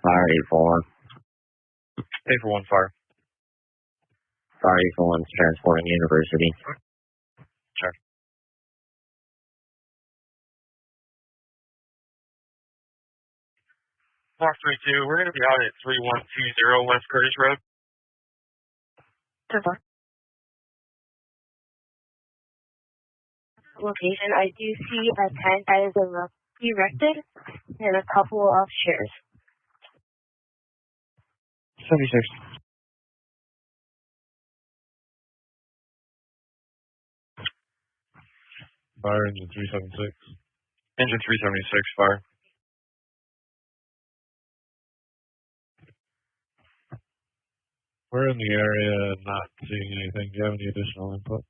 Fire 841. 841 fire. Fire 841 is transporting University. Sure. Mark 32, we're going to be out at 3120 West Curtis Road. Sure. Location, I do see a tent that is erected and a couple of chairs. 76. Fire engine 376. Engine 376, fire. We're in the area, not seeing anything. Do you have any additional input?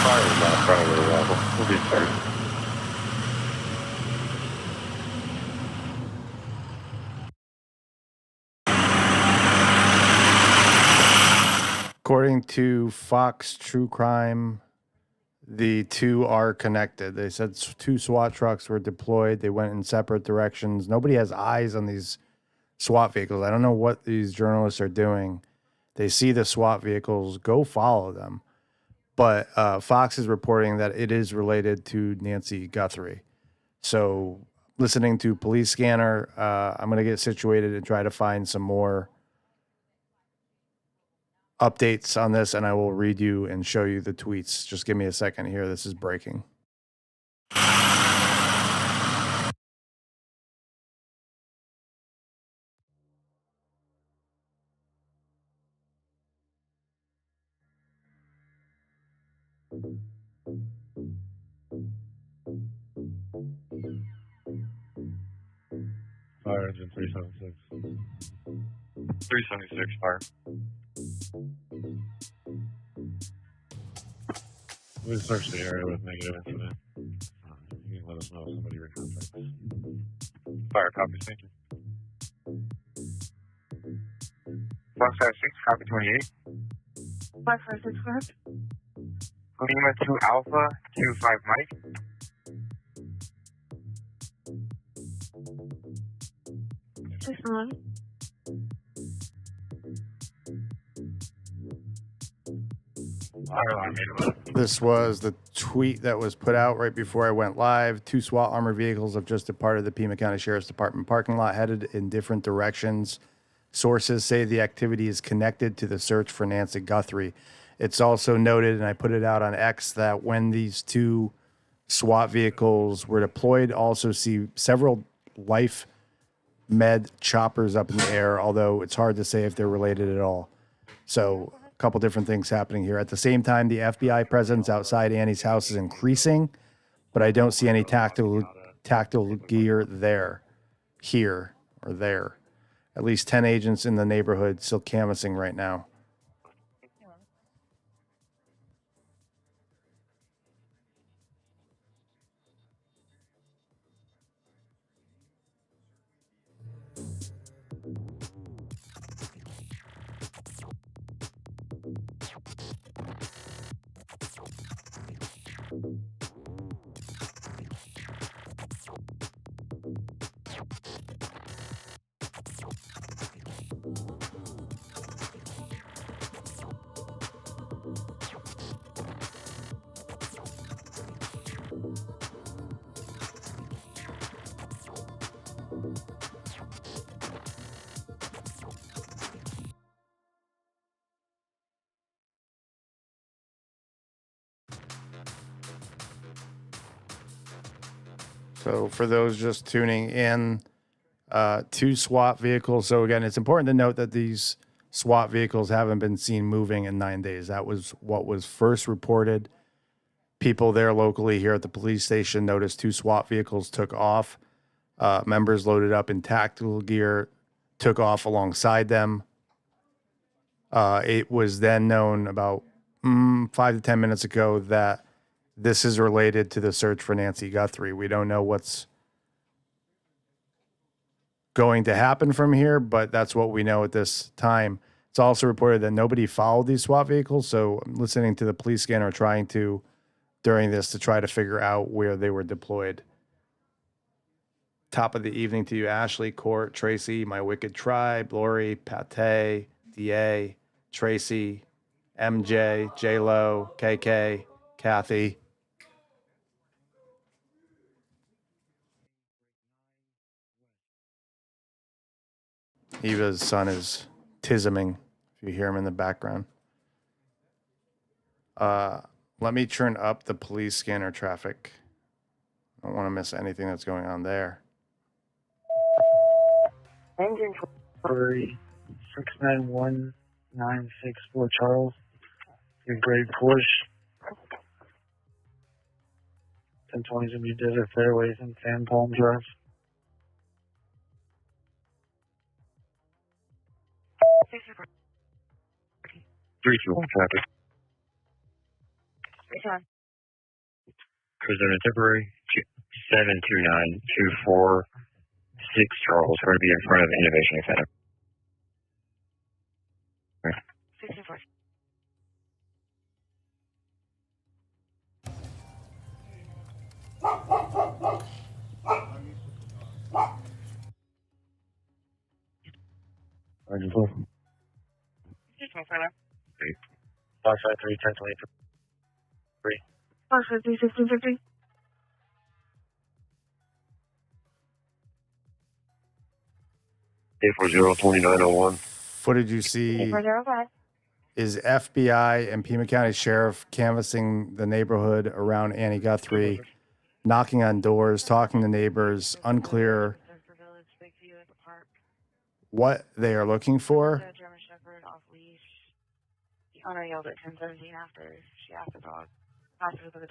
Fire is not friendly level. We'll be started. According to Fox True Crime, the two are connected. They said two SWAT trucks were deployed. They went in separate directions. Nobody has eyes on these SWAT vehicles. I don't know what these journalists are doing. They see the SWAT vehicles, go follow them. But Fox is reporting that it is related to Nancy Guthrie. So listening to Police Scanner, I'm going to get situated and try to find some more updates on this, and I will read you and show you the tweets. Just give me a second here. This is breaking. Fire engine 376. 376, fire. We searched the area with negative incident. You can let us know if somebody recontacts. Fire, copy, thank you. 156, copy 28. 156, correct? Lima 2 Alpha, 25 Mike. Just a moment. This was the tweet that was put out right before I went live. Two SWAT armored vehicles have just departed the Pima County Sheriff's Department parking lot, headed in different directions. Sources say the activity is connected to the search for Nancy Guthrie. It's also noted, and I put it out on X, that when these two SWAT vehicles were deployed, also see several life med choppers up in the air, although it's hard to say if they're related at all. So a couple different things happening here. At the same time, the FBI presence outside Annie's house is increasing, but I don't see any tactical gear here or there. At least 10 agents in the neighborhood still canvassing right now. So for those just tuning in, two SWAT vehicles. So again, it's important to note that these SWAT vehicles haven't been seen moving in 9 days. That was what was first reported. People there locally here at the police station noticed two SWAT vehicles took off. Members loaded up in tactical gear took off alongside them. It was then known about 5 to 10 minutes ago that this is related to the search for Nancy Guthrie. We don't know what's going to happen from here, but that's what we know at this time. It's also reported that nobody followed these SWAT vehicles. So I'm listening to the police scanner trying to, during this, to try to figure out where they were deployed. Top of the evening to you, Ashley, Court, Tracy, My Wicked Tribe, Lori, Pate, DA, Tracy, MJ, J-Lo, KK, Kathy. Eva's son is tisming, if you hear him in the background. Let me turn up the police scanner traffic. I don't want to miss anything that's going on there. Engine 691964 Charles. Your grade Porsche. 1020s of New Desert Fairways and Fan Palm Drive. 321 traffic. Which one? Cruiser in a temporary 72924 Charles. We're going to be in front of the Innovation Center. 64. Roger, full. 553 1023. 550, 1650. A402901. Footage you see 8405. is FBI and Pima County Sheriff canvassing the neighborhood around Annie Guthrie, knocking on doors, talking to neighbors, unclear what they are looking for. German Shepherd off leash. The owner yelled at 1017 after she asked the dog.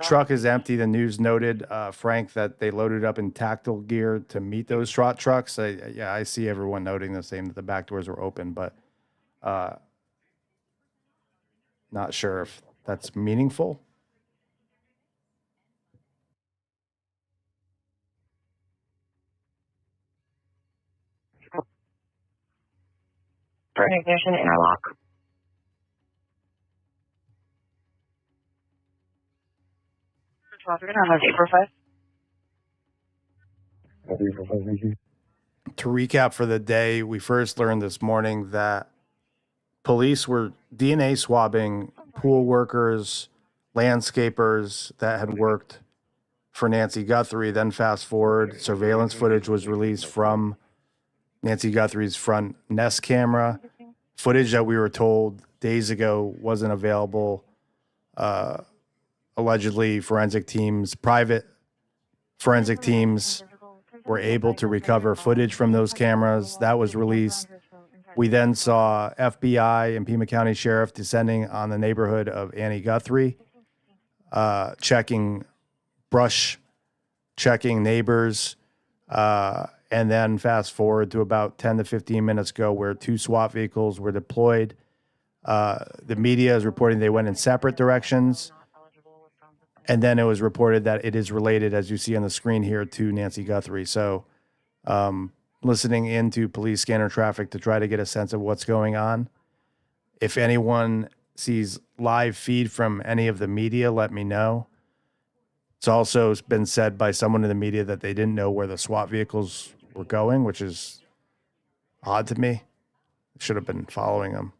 Truck is empty. The news noted, Frank, that they loaded up in tactical gear to meet those SWAT trucks. I see everyone noting the same, that the back doors were open, but not sure if that's meaningful. For ignition interlock. We're going to have 845. To recap for the day, we first learned this morning that police were DNA swabbing pool workers, landscapers that had worked for Nancy Guthrie. Then fast forward, surveillance footage was released from Nancy Guthrie's front Nest camera, footage that we were told days ago wasn't available. Allegedly, private forensic teams were able to recover footage from those cameras. That was released. We then saw FBI and Pima County Sheriff descending on the neighborhood of Annie Guthrie, checking neighbors, and then fast forward to about 10 to 15 minutes ago where 2 SWAT vehicles were deployed. The media is reporting they went in separate directions. And then it was reported that it is related, as you see on the screen here, to Nancy Guthrie. So listening into police scanner traffic to try to get a sense of what's going on. If anyone sees live feed from any of the media, let me know. It's also been said by someone in the media that they didn't know where the SWAT vehicles were going, which is odd to me. Should have been following them.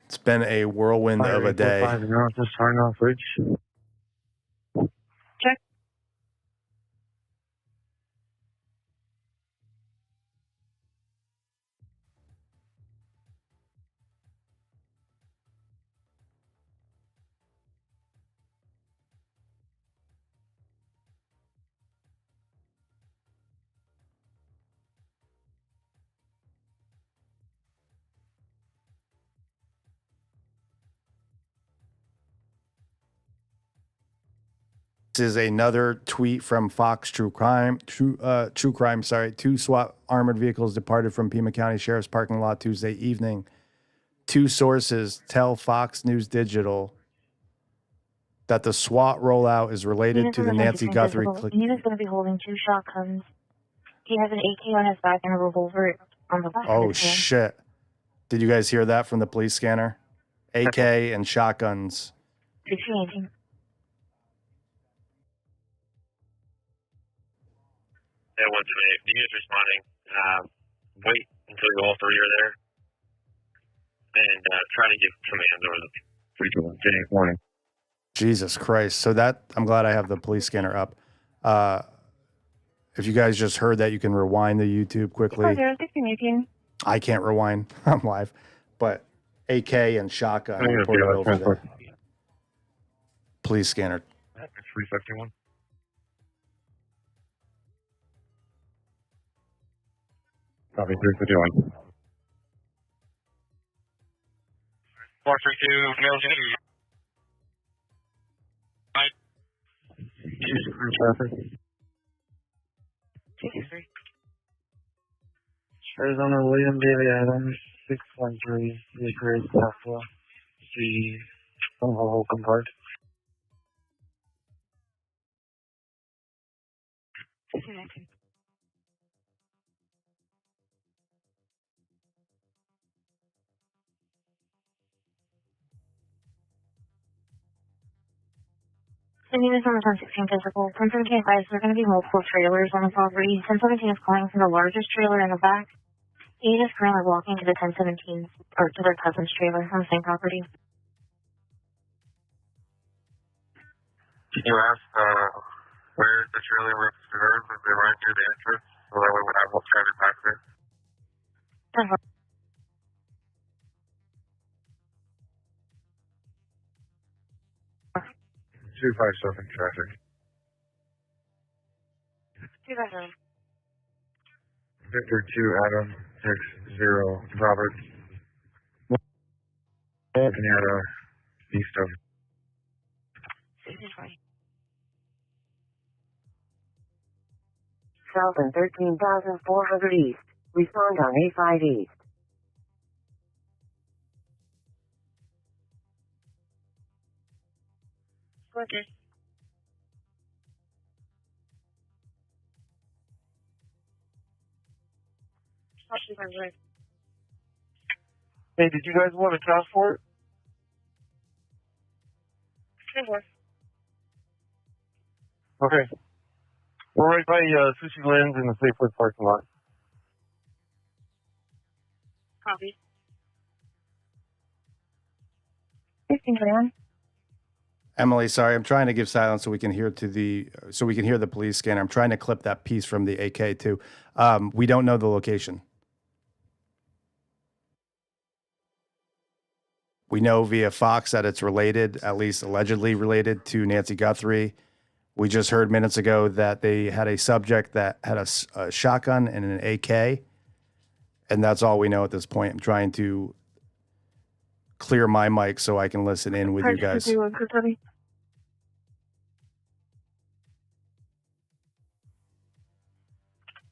It's been a whirlwind of a day. Just turn off bridge. Check. This is another tweet from Fox True Crime. True Crime. 2 SWAT armored vehicles departed from Pima County Sheriff's parking lot Tuesday evening. 2 sources tell Fox News Digital that the SWAT rollout is related to the Nancy Guthrie. He is going to be holding 2 shotguns. He has an AK on his back and a revolver on the back Oh, of his hand. shit. Did you guys hear that from the police scanner? AK and shotguns. 1618. That was it. The unit's responding. Wait until you all three are there. And try to give commands over the 321. Getting warning. Jesus Christ. So that, I'm glad I have the police scanner up. If you guys just heard that, you can rewind the YouTube quickly. 1618. I can't rewind. I'm live. But AK and shotgun reported over the police scanner. 351. Copy 351. 432, male Jenny. Traffic. 223. Arizona William David Adams, 613, the Great Tesla, the Holcomb Park. 1619. Sending this on the 1016 physical. 1017 advised there are going to be multiple trailers on the property. 1017 is calling from the largest trailer in the back. 8 is currently walking to the 1017, or to their cousin's trailer on the same property. Can you ask where the trailer was reserved as they ran through the entrance? So that way we would have whole traffic back there. 257 traffic. 257. Victor 2 Adam 60 Robert. Near east of 1620. South and 13,400 East. Respond on A5 East. Okay. Hey, did you guys want a task for it? Okay. We're right by Sushi Lands in the Safeway parking lot. Copy. 1621. Emily, sorry, I'm trying to give silence so we can hear the police scanner. I'm trying to clip that piece from the AK too. We don't know the location. We know via Fox that it's related, at least allegedly related, to Nancy Guthrie. We just heard minutes ago that they had a subject that had a shotgun and an AK, and that's all we know at this point. I'm trying to clear my mic so I can listen in with you guys. 843,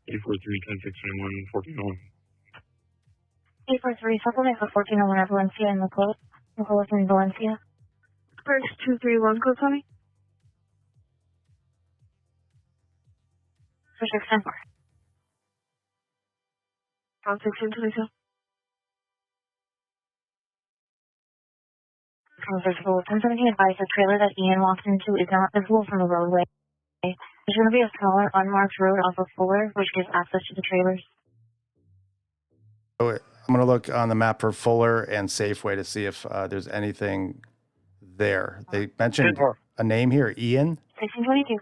1061 1401. 843, supplement for 1401 at Valencia and Nicholas in Valencia. First 231, code Tommy. For 610. On 1622. From visible 1017 advised the trailer that Ian walked into is not visible from the roadway. There's going to be a smaller unmarked road off of Fuller, which gives access to the trailers. So I'm going to look on the map for Fuller and Safeway to see if there's anything there. They mentioned a name here, Ian. 1622.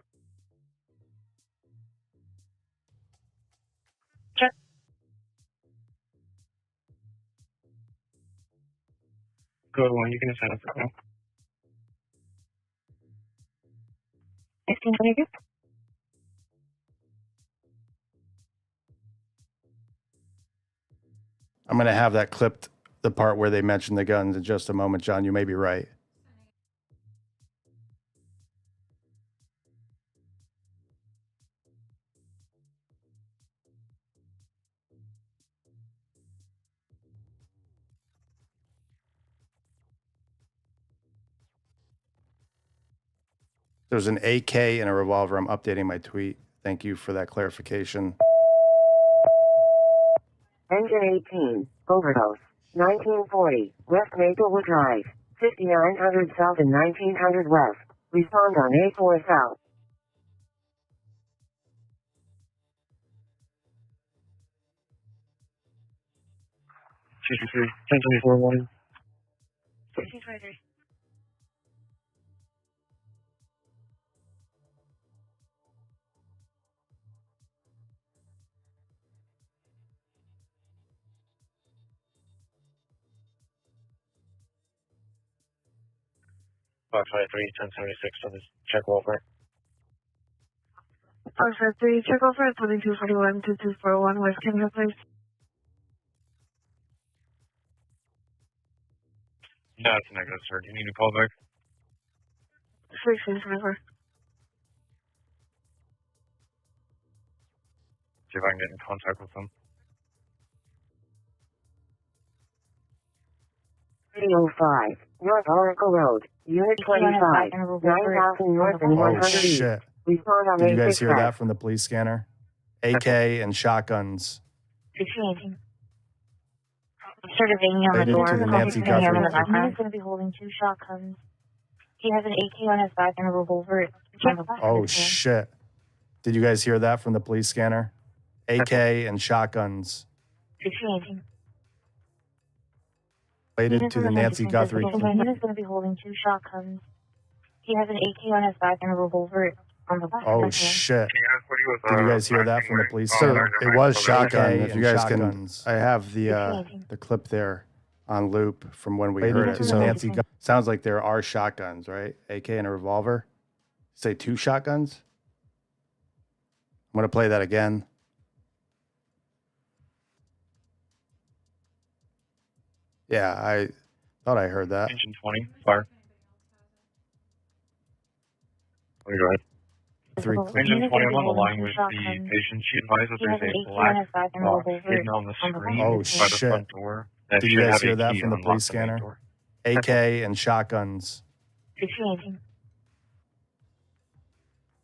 Check. Go on, you can set up the call. 1622. I'm going to have that clipped, the part where they mentioned the guns, in just a moment, John. You may be right. There's an AK and a revolver. I'm updating my tweet. Thank you for that clarification. Engine 18, overdose. 1940, West Maplewood Drive, 5900 South and 1900 West. Respond on A4 South. 63, 1024 warning. 1623. Box 23, 1076 on this check over. Officer 3, check over at 2241, 2241, West Kenya, please. No, it's a negative, sir. Do you need a call back? 1624. See if I can get in contact with them. 305, North Oracle Road, Unit 25, 9000 North and 100 Oh, East. shit. Respond on Did you A6 guys hear West. that from the police scanner? AK and shotguns. 1618. Started banging on the Related door. to the Nancy He's gonna hear him in the Guthrie. background. He's going to be holding 2 shotguns. He has an AK on his back and a revolver on the back of Oh, his hand. shit. Did you guys hear that from the police scanner? AK and shotguns. 1618. Related to the Nancy Guthrie. He's going to be holding 2 shotguns. He has an AK on his back and a revolver on the back of Oh, his hand. shit. Did you guys hear that from the police scanner? It was shotgun. AK If you and guys shotguns. can, I have the clip there on loop from when we heard Related it. to the So Nancy Gu- Sounds like there are shotguns, right? AK and a revolver. Say 2 shotguns. I'm going to play that again. Yeah, I thought I heard that. Engine 20, fire. Okay, go ahead. Three Engine 20, I'm on the line with the patient. She advised that He has there's an a AK on black his back and a box revolver hidden on the on the screen back Oh, of his by hand. the shit. front door. That Did you should guys have hear a that key from the to police unlock main scanner? door. AK and shotguns. 1618.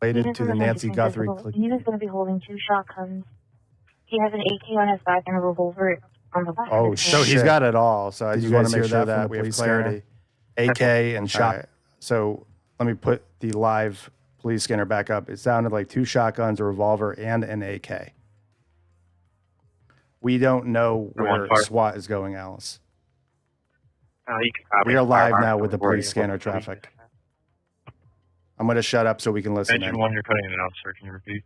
Related to the Nancy Guthrie. He is going to be holding 2 shotguns. He has an AK on his back and a revolver on the back Oh, of his shit. hand. So he's got it all. So I Did just you want guys to hear make sure that from that the we have police clarity. AK and shot. Alright, so let me put the live police scanner back up. It sounded like 2 shotguns, a revolver, and an AK. We don't know where fire. SWAT is going, Alice. You can copy We are the fire live marshal now with the recording police of scanner what the police traffic. just said. I'm going to shut up so we can listen Engine in. 1, you're cutting it out, sir. Can you repeat?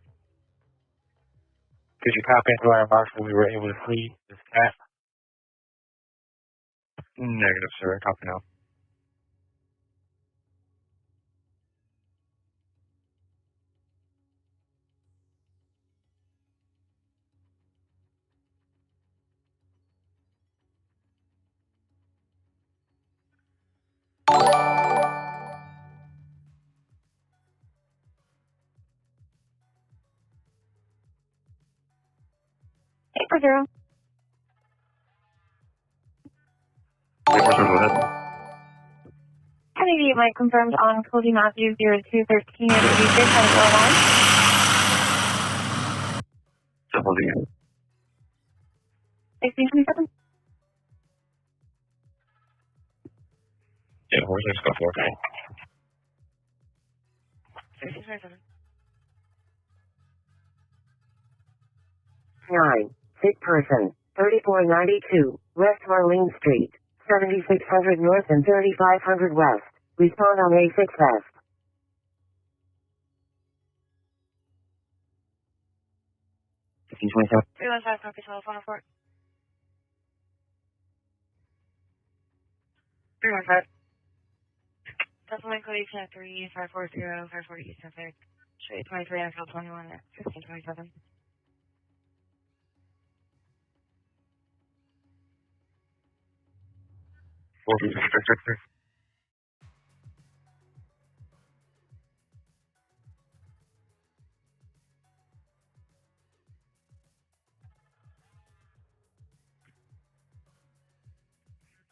Could you copy into our marshal? We were able to free this cat. Negative, sir. Copy now. Hey, for zero. Go ahead. Kennedy Mike confirmed on Cody Matthews 0213 at 86 on the line. Simple again. 1627. Yeah, where's this go for? 1627. 9, sick person, 3492, West Marlene Street, 7600 North and 3500 West. Respond on A6 West. 1527. 315, copy telephone report. 315. Definitely Cody 3 540 540 Eastern Fair. Street 23 Nashville 21 at 1627.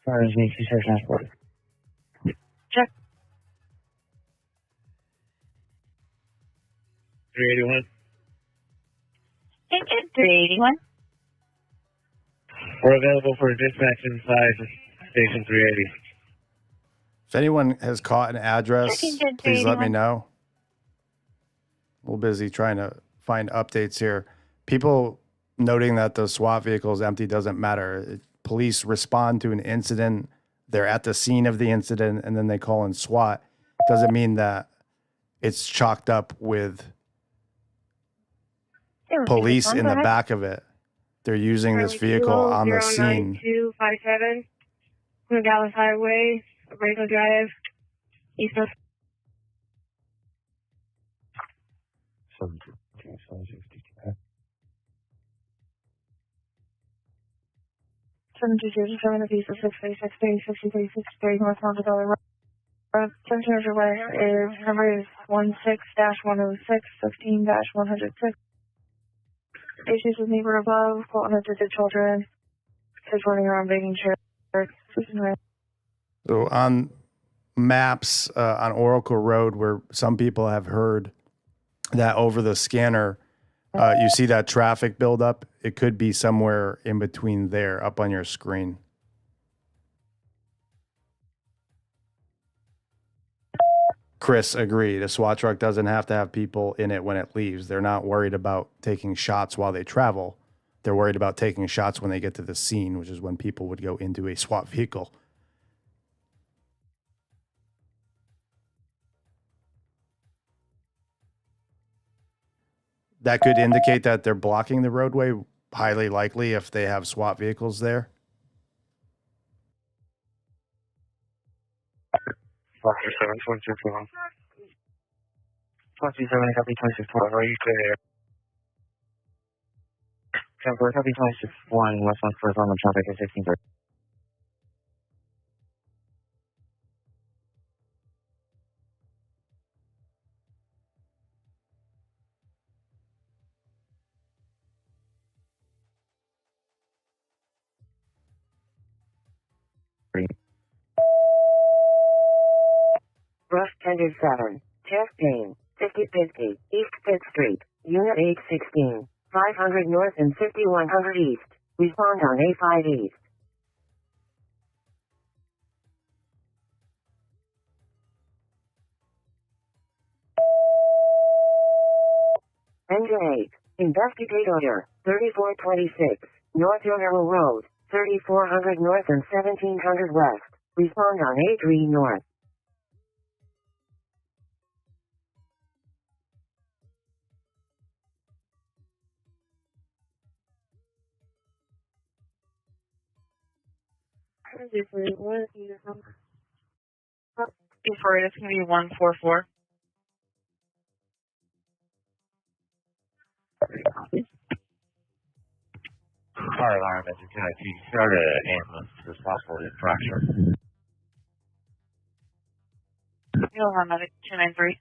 Sorry, Nancy Search Transport. Check. 381. Thank you. 381. We're available for dispatch inside station 380. If anyone has caught an address, Checking 10 please let me 381. know. A little busy trying to find updates here. People noting that the SWAT vehicle is empty doesn't matter. Police respond to an incident. They're at the scene of the incident, and then they call in SWAT. Doesn't mean that it's chalked up with police in the back of it. They're using this vehicle on the scene. 257, Dallas Highway, Braco Drive, East Coast. 727 East of 636 63 North Mountain Valley Road. Junction underway is number is 16-106 15-106. Issues with neighbor above, quote unattended children, kids running around begging chairs. So on maps on Oracle Road, where some people have heard that over the scanner, you see that traffic buildup. It could be somewhere in between there, up on your screen. Chris agreed. A SWAT truck doesn't have to have people in it when it leaves. They're not worried about taking shots while they travel. They're worried about taking shots when they get to the scene, which is when people would go into a SWAT vehicle. That could indicate that they're blocking the roadway, highly likely if they have SWAT vehicles there. Foster 726 27, copy 2612, are you clear here? Temper, copy 261, West 1 first on the traffic at 1630. Rush Tender 7, Chest Pain, 5050, East 5th Street, Unit 816, 500 North and 5100 East. Respond on A5 East. Engine 8, Investigate Order, 3426, North Yongerville Road, 3400 North and 1700 West. Respond on A3 North. Before it's going to be 144. Fire alarm at the Kentucky. You started an ambulance as possible infraction. You'll have medic 293.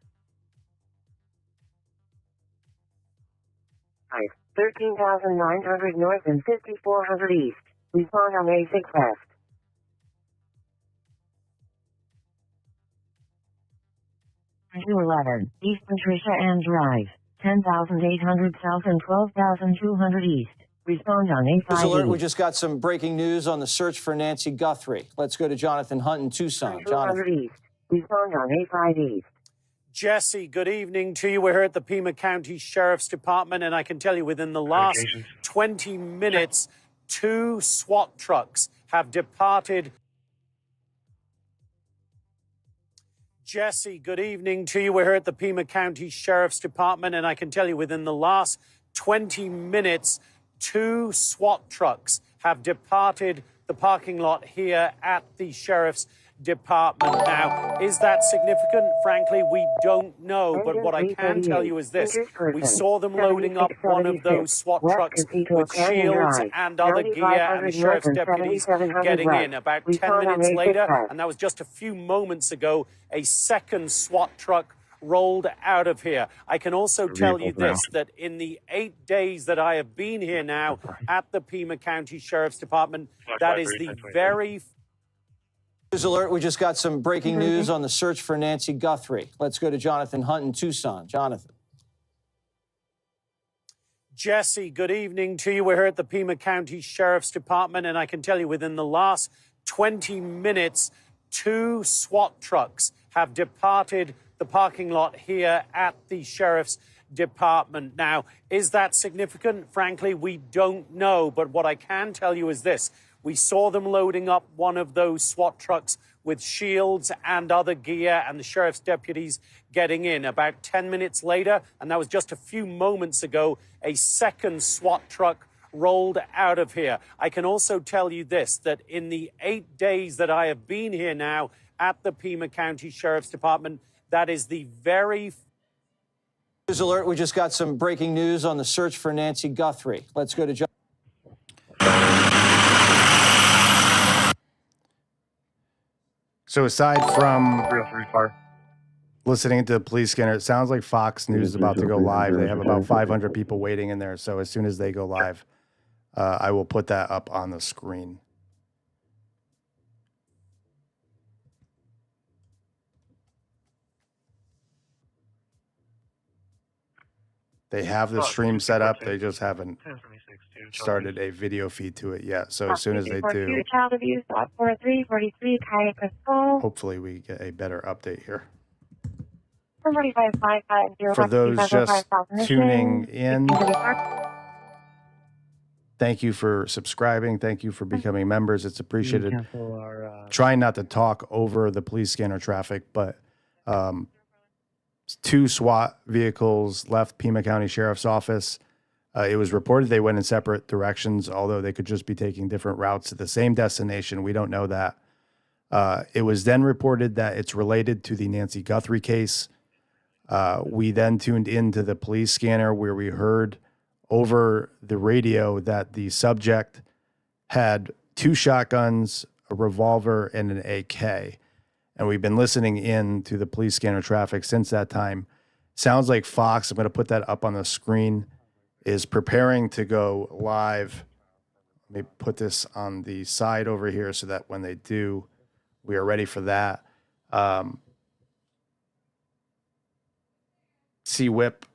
13,900 North and 5400 East. Respond on A6 West. $211, East Patricia Ann Drive, 10,800 South and 12,200 East. Respond on A5 Alert, we East. just got some breaking news on the search for Nancy Guthrie. Let's go to Jonathan Hunt in Tucson. 200 Jonathan. East. Respond on A5 East. Jesse, good evening to you. We're here at the Pima County Sheriff's Department, and I can tell you within the last 20 minutes, 2 SWAT trucks have departed. Jesse, good evening to you. We're here at the Pima County Sheriff's Department, and I can tell you within the last 20 minutes, 2 SWAT trucks have departed the parking lot here at the Sheriff's Department. Now, is that significant? Frankly, we don't know. But what I can tell you is this. We saw them loading up one of those SWAT trucks with shields and other gear, and the sheriff's deputies getting in. About 10 minutes later, and that was just a few moments ago, a second SWAT truck rolled out of here. I can also tell you this, that in the 8 days that I have been here now at the Pima County Sheriff's Department, that is the very... News alert, we just got some breaking news on the search for Nancy Guthrie. Let's go to Jonathan Hunt in Tucson. Jonathan. Jesse, good evening to you. We're here at the Pima County Sheriff's Department, and I can tell you within the last 20 minutes, 2 SWAT trucks have departed the parking lot here at the Sheriff's Department. Now, is that significant? Frankly, we don't know, but what I can tell you is this. We saw them loading up one of those SWAT trucks with shields and other gear, and the sheriff's deputies getting in. About 10 minutes later, and that was just a few moments ago, a second SWAT truck rolled out of here. I can also tell you this, that in the 8 days that I have been here now at the Pima County Sheriff's Department, that is the very... News alert, we just got some breaking news on the search for Nancy Guthrie. Let's go to John. So aside from 303 fire. listening to the police scanner, it sounds like Fox News is about to go live. They have about 500 people waiting in there. So as soon as they go live, I will put that up on the screen. They have the stream set up. They just haven't started a video feed to it yet. So as soon as they do, Child abuse, 4343, kayak assault. hopefully we get a better update here. 44550. For those just tuning in, thank you for subscribing. Thank you for becoming members. It's appreciated. Trying not to talk over the police scanner traffic, but 2 SWAT vehicles left Pima County Sheriff's Office. It was reported they went in separate directions, although they could just be taking different routes to the same destination. We don't know that. It was then reported that it's related to the Nancy Guthrie case. We then tuned into the police scanner where we heard over the radio that the subject had 2 shotguns, a revolver, and an AK. And we've been listening in to the police scanner traffic since that time. Sounds like Fox, I'm going to put that up on the screen, is preparing to go live. Let me put this on the side over here so that when they do, we are ready for that. C-Whip,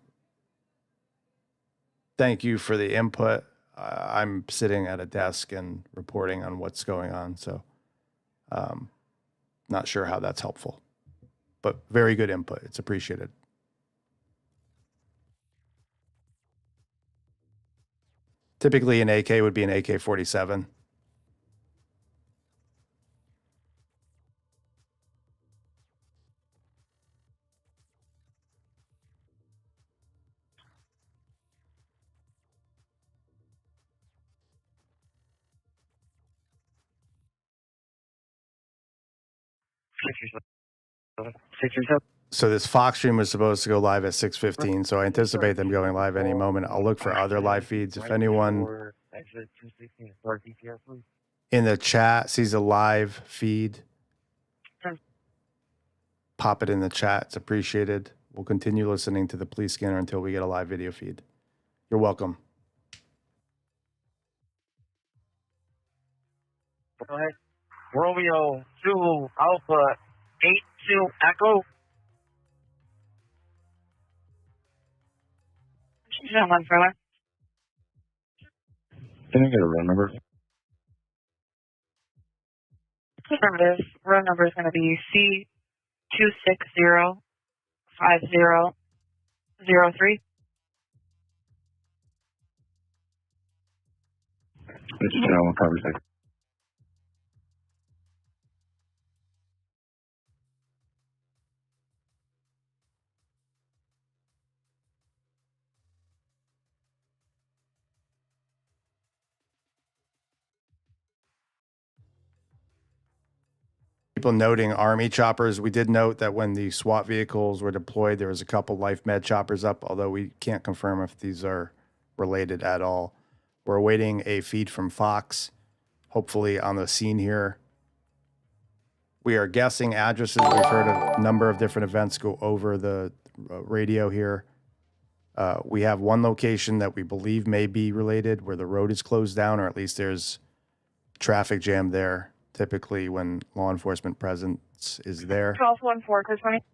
thank you for the input. I'm sitting at a desk and reporting on what's going on, so not sure how that's helpful, but very good input. It's appreciated. Typically an AK would be an AK-47. So this Fox stream was supposed to go live at 6:15, so I anticipate them going live any moment. I'll look for other live feeds. If anyone in the chat sees a live feed, pop it in the chat. It's appreciated. We'll continue listening to the police scanner until we get a live video feed. You're welcome. Go ahead. Romeo 2 Alpha 82 Echo. Gentlemen, further. Can I get a room number? Affirmative. Road number is going to be C2605003. It's general conversation. People noting Army choppers. We did note that when the SWAT vehicles were deployed, there was a couple Life Med choppers up, although we can't confirm if these are related at all. We're awaiting a feed from Fox, hopefully on the scene here. We are guessing addresses. We've heard a number of different events go over the radio here. We have one location that we believe may be related where the road is closed down, or at least there's traffic jam there. Typically when law enforcement presence is there. 1214, code 20.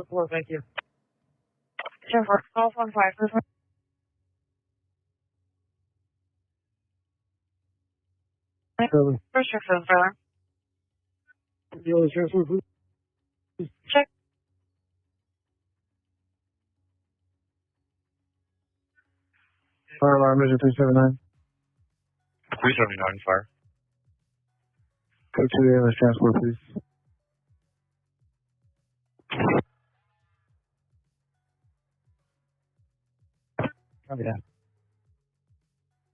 4, thank you. 10-4, call 1-5. First check for the trailer. Check. Fire alarm is 379. 379 fire. Go to the ambulance transport, please. Copy that.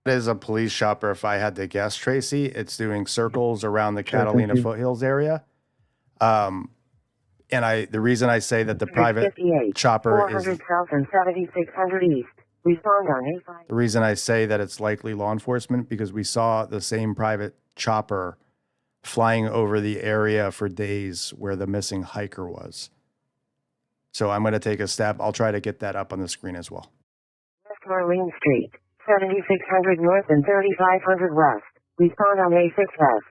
It is a police chopper. If I had to guess, Tracy, it's doing circles around the Catalina foothills area. And the reason I say that the private chopper is 400 south and 7600 east. Respond on A5. the reason I say that it's likely law enforcement because we saw the same private chopper flying over the area for days where the missing hiker was. So I'm going to take a stab. I'll try to get that up on the screen as well. West Marlene Street, 7600 north and 3500 west. Respond on A6 west.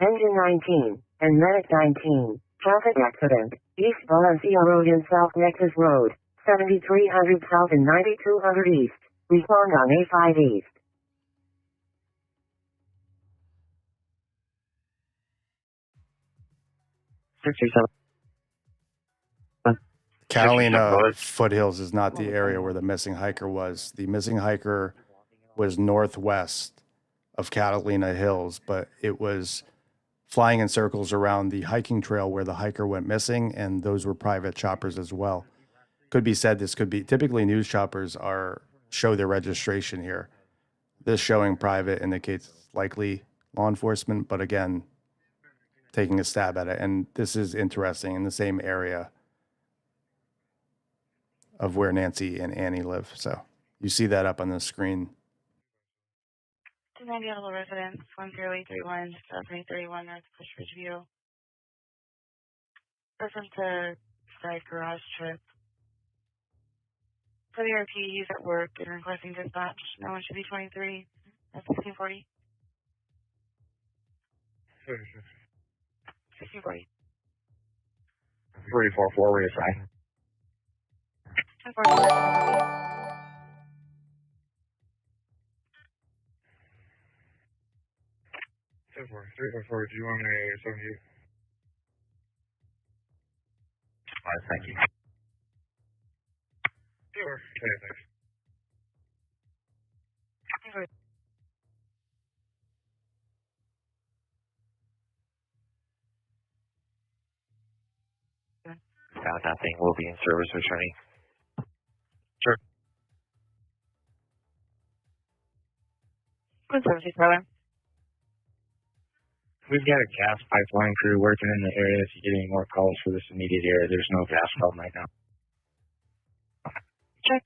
Engine 19 and Medic 19. Traffic accident. East Valencia Road and South Nexus Road. 7300 south and 9200 east. Respond on A5 east. Catalina foothills is not the area where the missing hiker was. The missing hiker was northwest of Catalina Hills, but it was flying in circles around the hiking trail where the hiker went missing, and those were private choppers as well. Could be said this could be typically news choppers show their registration here. This showing private indicates it's likely law enforcement, but again, taking a stab at it. And this is interesting in the same area of where Nancy and Annie live. So you see that up on the screen. 290 Audible residence, 10831, 2031 North Pushbridge View. Person to side garage trip. For the RP, he's at work and requesting dispatch. No one should be 23. That's 1640. 1640. 344, reassign. 10-4. 344, do you want a 78? Alright, thank you. Sure. Okay, thanks. Found nothing. Will be in service returning. Sure. Good service, brother. We've got a gas pipeline crew working in the area. If you get any more calls for this immediate area, there's no gas problem right now. Check.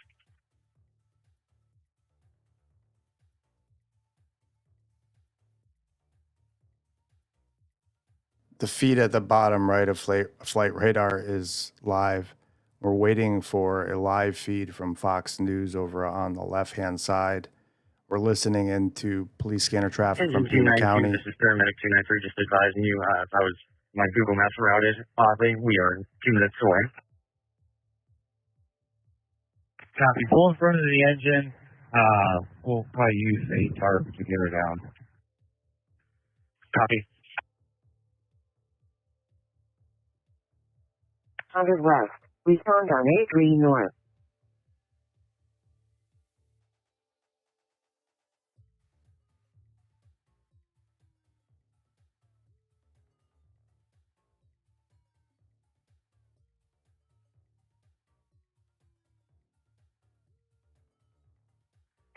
The feed at the bottom right of flight radar is live. We're waiting for a live feed from Fox News over on the left-hand side. We're listening into police scanner traffic from Pima County. This is Paramedic 293, just advising you, if I was, my Google Maps routed, oddly, we are 2 minutes away. Copy. Pull in front of the engine. We'll probably use a tarp to get her down. Copy. 100 west. Respond on A3 north.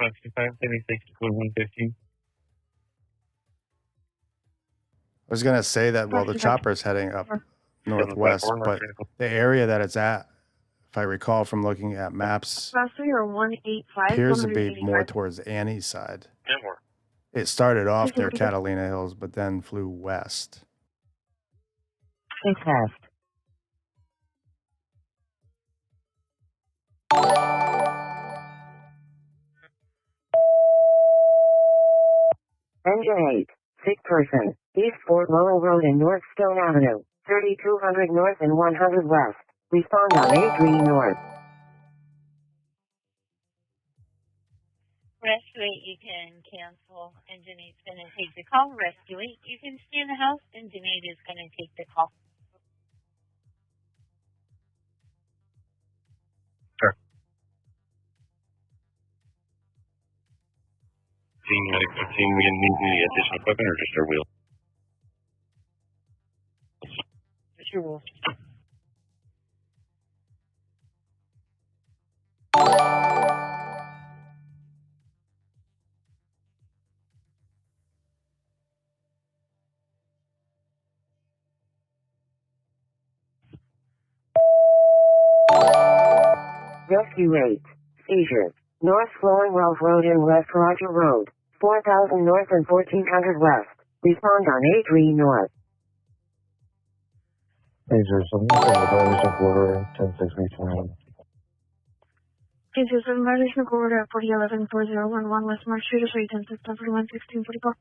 I was going to say that, well, the chopper's heading up northwest, but the area that it's at, if I recall from looking at maps, Class 3 or 185. appears to be more towards Annie's side. It started off near Catalina Hills, but then flew west. Stay fast. Engine 8, Sick person. East Fort Lowell Road and North Stone Avenue. 3200 North and 100 West. Respond on 83 North. Rescue 8, you can cancel. Engine 8's going to take the call. Rescue 8, you can stay in the house. Engine 8 is going to take the call. Sure. Team we need any additional equipment or just our wheel? It's your wheel. Rescue 8. Seizure. North Flowing Wells Road and West Roger Road. 4000 North and 1400 West. Respond on 83 North. Seizure, so I'm going to violation quarter 10-6 This is a violation order 4011-4011 West March Street, 10-6-41-1644.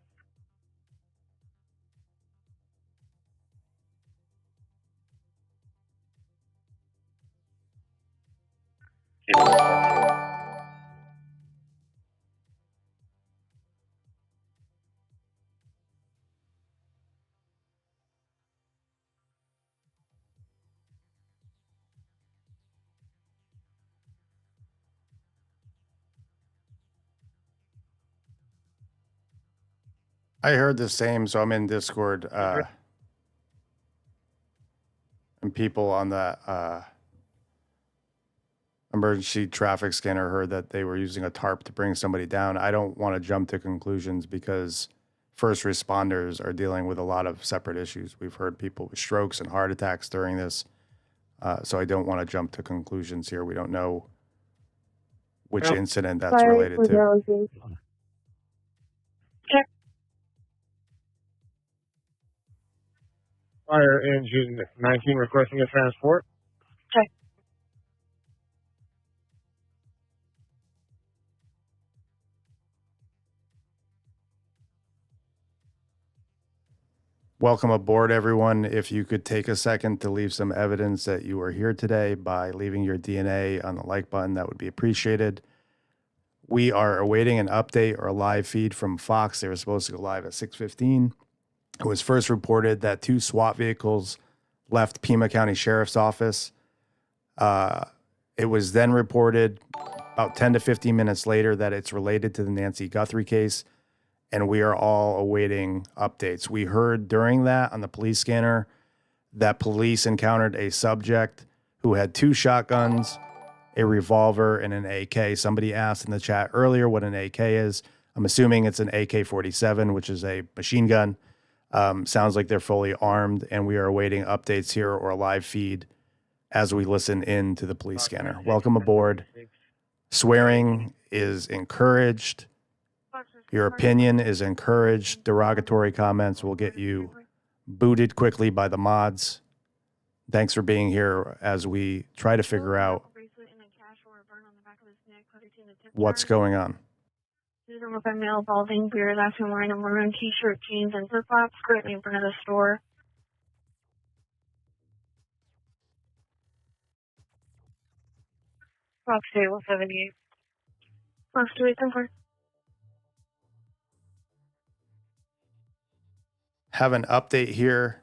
I heard the same, so I'm in Discord. And people on the emergency traffic scanner heard that they were using a tarp to bring somebody down. I don't want to jump to conclusions because first responders are dealing with a lot of separate issues. We've heard people with strokes and heart attacks during this. So I don't want to jump to conclusions here. We don't know which incident that's related to. Fire engine 19 requesting a transport. Check. Welcome aboard, everyone. If you could take a second to leave some evidence that you are here today by leaving your DNA on the like button, that would be appreciated. We are awaiting an update or a live feed from Fox. They were supposed to go live at 6:15. It was first reported that 2 SWAT vehicles left Pima County Sheriff's Office. It was then reported about 10 to 15 minutes later that it's related to the Nancy Guthrie case, and we are all awaiting updates. We heard during that on the police scanner that police encountered a subject who had 2 shotguns, a revolver, and an AK. Somebody asked in the chat earlier what an AK is. I'm assuming it's an AK-47, which is a machine gun. Sounds like they're fully armed, and we are awaiting updates here or a live feed as we listen in to the police scanner. Welcome aboard. Swearing is encouraged. Your opinion is encouraged. Derogatory comments will get you booted quickly by the mods. Thanks for being here as we try to figure out what's going on. This is a male balding beard, last time wearing a maroon t-shirt, jeans, and flip-flops, currently in front of the store. Fox 178. Fox 284. Have an update here.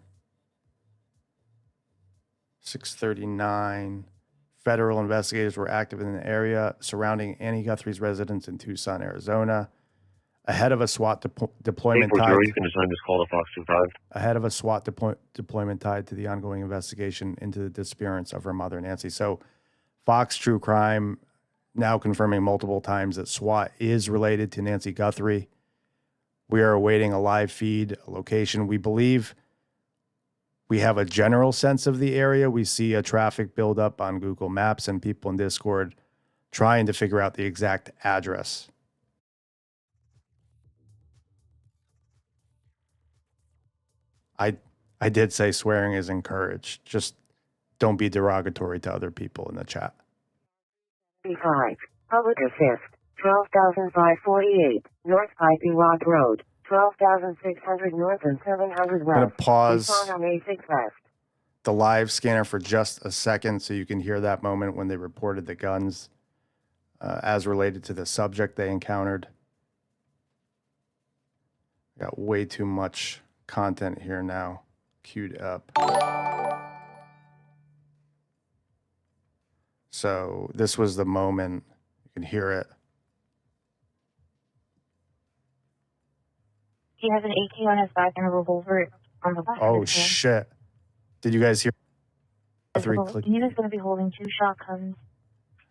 6:39. Federal investigators were active in the area surrounding Annie Guthrie's residence in Tucson, Arizona. Ahead of a SWAT deployment tied. You can assign this call to Fox 25. Ahead of a SWAT deployment tied to the ongoing investigation into the disappearance of her mother, Nancy. So, Fox True Crime now confirming multiple times that SWAT is related to Nancy Guthrie. We are awaiting a live feed, a location. We believe we have a general sense of the area. We see a traffic buildup on Google Maps and people in Discord trying to figure out the exact address. I did say swearing is encouraged. Just don't be derogatory to other people in the chat. 5. Public Assist. 12,548. North Piping Rock Road. 12,600 north and 700 west. I'm going to pause Respond on A6 west. the live scanner for just a second so you can hear that moment when they reported the guns as related to the subject they encountered. Got way too much content here now queued up. So this was the moment. You can hear it. He has an AK on his back and a revolver on the back. Oh, of his hand. shit. Did you guys hear? Three click. The unit's going to be holding 2 shotguns.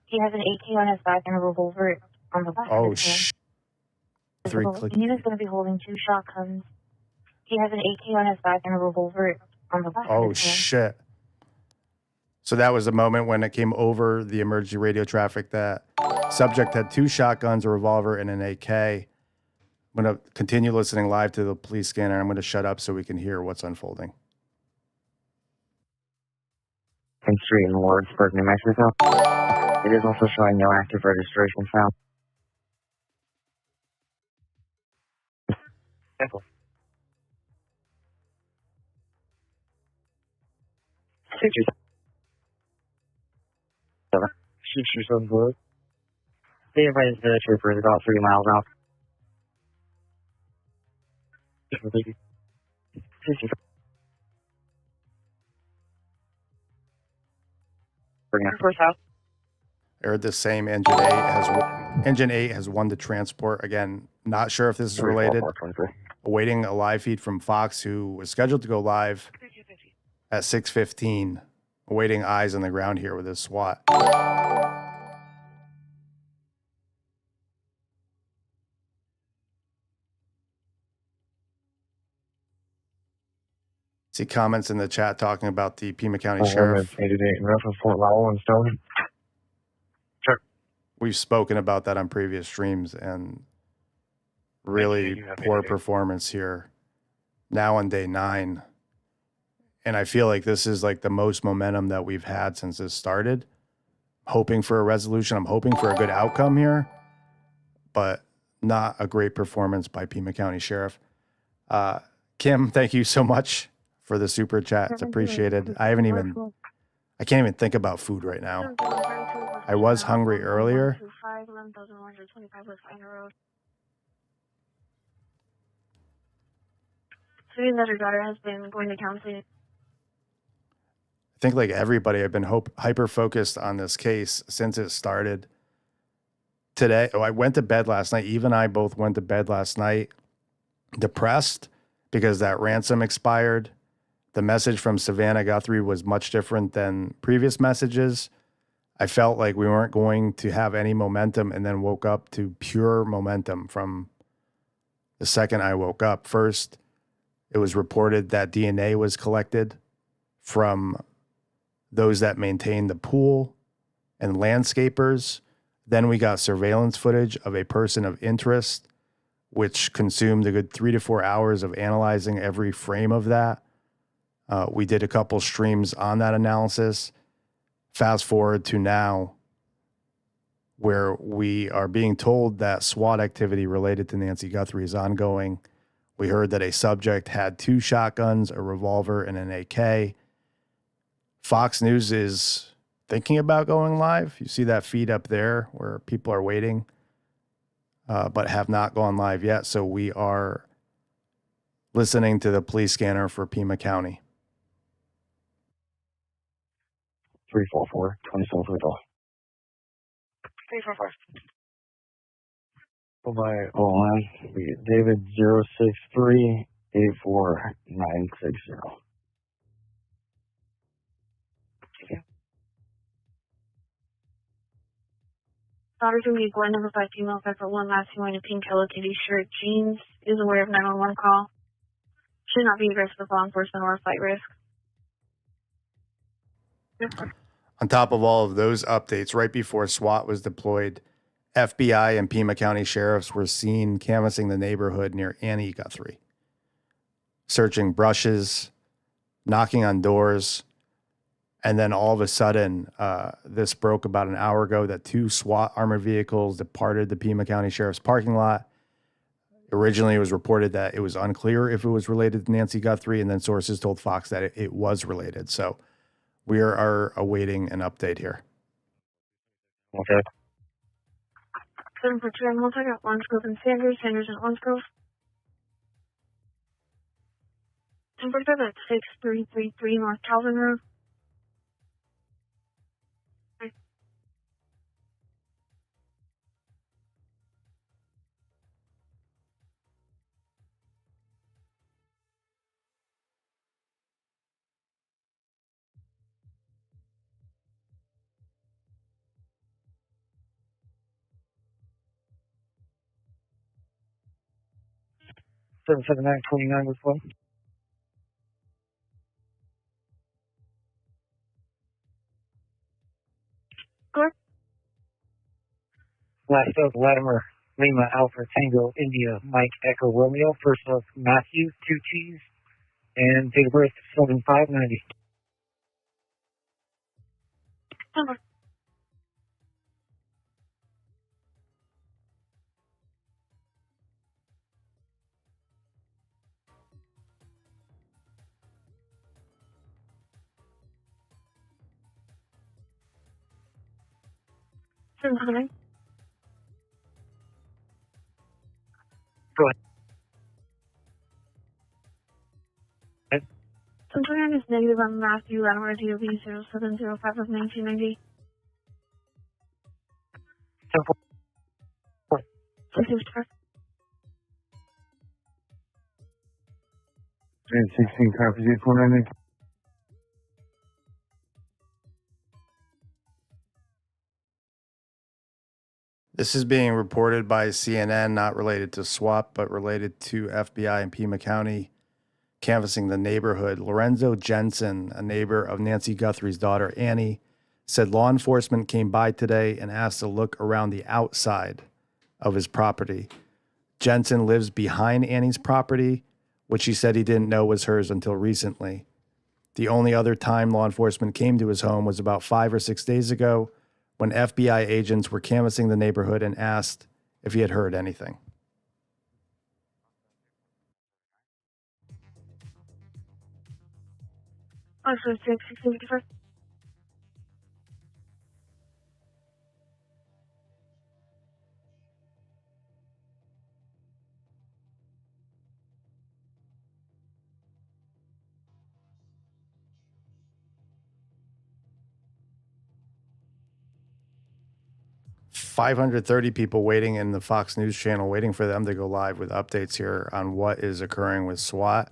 He has an AK on his back and a revolver on the back. Oh, of his hand. shit. 3 click. The unit's going to be holding 2 shotguns. He has an AK on his back and a revolver on the back. Oh, of his hand. shit. So that was the moment when it came over the emergency radio traffic that subject had 2 shotguns, a revolver, and an AK. I'm going to continue listening live to the police scanner. I'm going to shut up so we can hear what's unfolding. 10th Street in Wardsburg, New Mexico. It is also showing no active registration found. Simple. 637 Blue. They advised the trooper is about 3 miles out. First house. I heard the same engine 8 has won the transport. Again, not sure if this is related. Awaiting a live feed from Fox, who was scheduled to go live at 6:15. Awaiting eyes on the ground here with his SWAT. See comments in the chat talking about the Pima County Sheriff. 88 in reference Fort Lowell and Stone. We've spoken about that on previous streams, and really poor performance here now on day 9. And I feel like this is like the most momentum that we've had since this started. Hoping for a resolution. I'm hoping for a good outcome here, but not a great performance by Pima County Sheriff. Kim, thank you so much for the super chat. It's appreciated. I can't even think about food right now. I was hungry earlier. Saying that her daughter has been going to counseling. I think like everybody, I've been hyper focused on this case since it started. Today, I went to bed last night. Eve and I both went to bed last night depressed because that ransom expired. The message from Savannah Guthrie was much different than previous messages. I felt like we weren't going to have any momentum, and then woke up to pure momentum from the second I woke up. First, it was reported that DNA was collected from those that maintained the pool and landscapers. Then we got surveillance footage of a person of interest, which consumed a good 3 to 4 hours of analyzing every frame of that. We did a couple streams on that analysis. Fast forward to now, where we are being told that SWAT activity related to Nancy Guthrie is ongoing. We heard that a subject had 2 shotguns, a revolver, and an AK. Fox News is thinking about going live. You see that feed up there where people are waiting, but have not gone live yet. So we are listening to the police scanner for Pima County. 344, 27 Football. 344. Bye. Hold on. David 063 84960. Daughter's going to be Gwen, number 5 female, for 1 last wearing a pink Hello Kitty shirt, jeans, is aware of 911 call. Should not be at risk of law enforcement or flight risk. On top of all of those updates, right before SWAT was deployed, FBI and Pima County sheriffs were seen canvassing the neighborhood near Annie Guthrie, searching brushes, knocking on doors. And then all of a sudden, this broke about an hour ago that 2 SWAT armored vehicles departed the Pima County Sheriff's parking lot. Originally, it was reported that it was unclear if it was related to Nancy Guthrie, and then sources told Fox that it was related. So we are awaiting an update here. Okay. 742 on Multi at Orange Grove and Sanders. Sanders and Orange Grove. 1045 at 6333 North Calvin Road. 77929 with what? Good. Last of Latimer, Lima, Alpha, Tango, India, Mike, Echo, Romeo. First of Matthew, 2 T's, and date of birth 7590. Number. Go ahead. 729 is negative on Matthew Latimer, DOB 0705 of 1990. 10-4. 665. 16 copies, 849. This is being reported by CNN, not related to SWAT, but related to FBI in Pima County, canvassing the neighborhood. Lorenzo Jensen, a neighbor of Nancy Guthrie's daughter, Annie, said law enforcement came by today and asked to look around the outside of his property. Jensen lives behind Annie's property, which he said he didn't know was hers until recently. The only other time law enforcement came to his home was about 5 or 6 days ago, when FBI agents were canvassing the neighborhood and asked if he had heard anything. Also, 1655. 530 people waiting in the Fox News channel, waiting for them to go live with updates here on what is occurring with SWAT.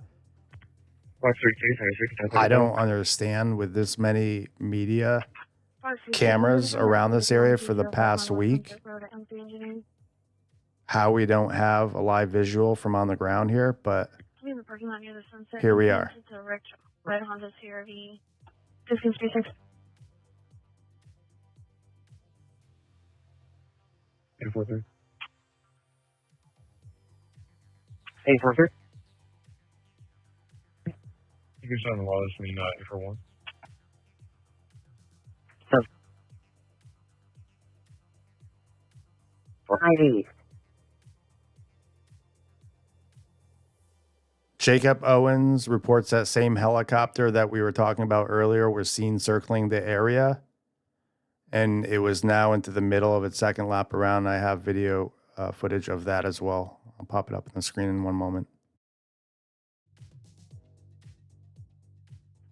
I don't understand with this many media cameras around this area for the past week how we don't have a live visual from on the ground here, but here we are. Red Honda CRV 1536. 843. 843. You can send the laws to me, not for one. IDs. Jacob Owens reports that same helicopter that we were talking about earlier was seen circling the area, and it was now into the middle of its second lap around. I have video footage of that as well. I'll pop it up on the screen in one moment.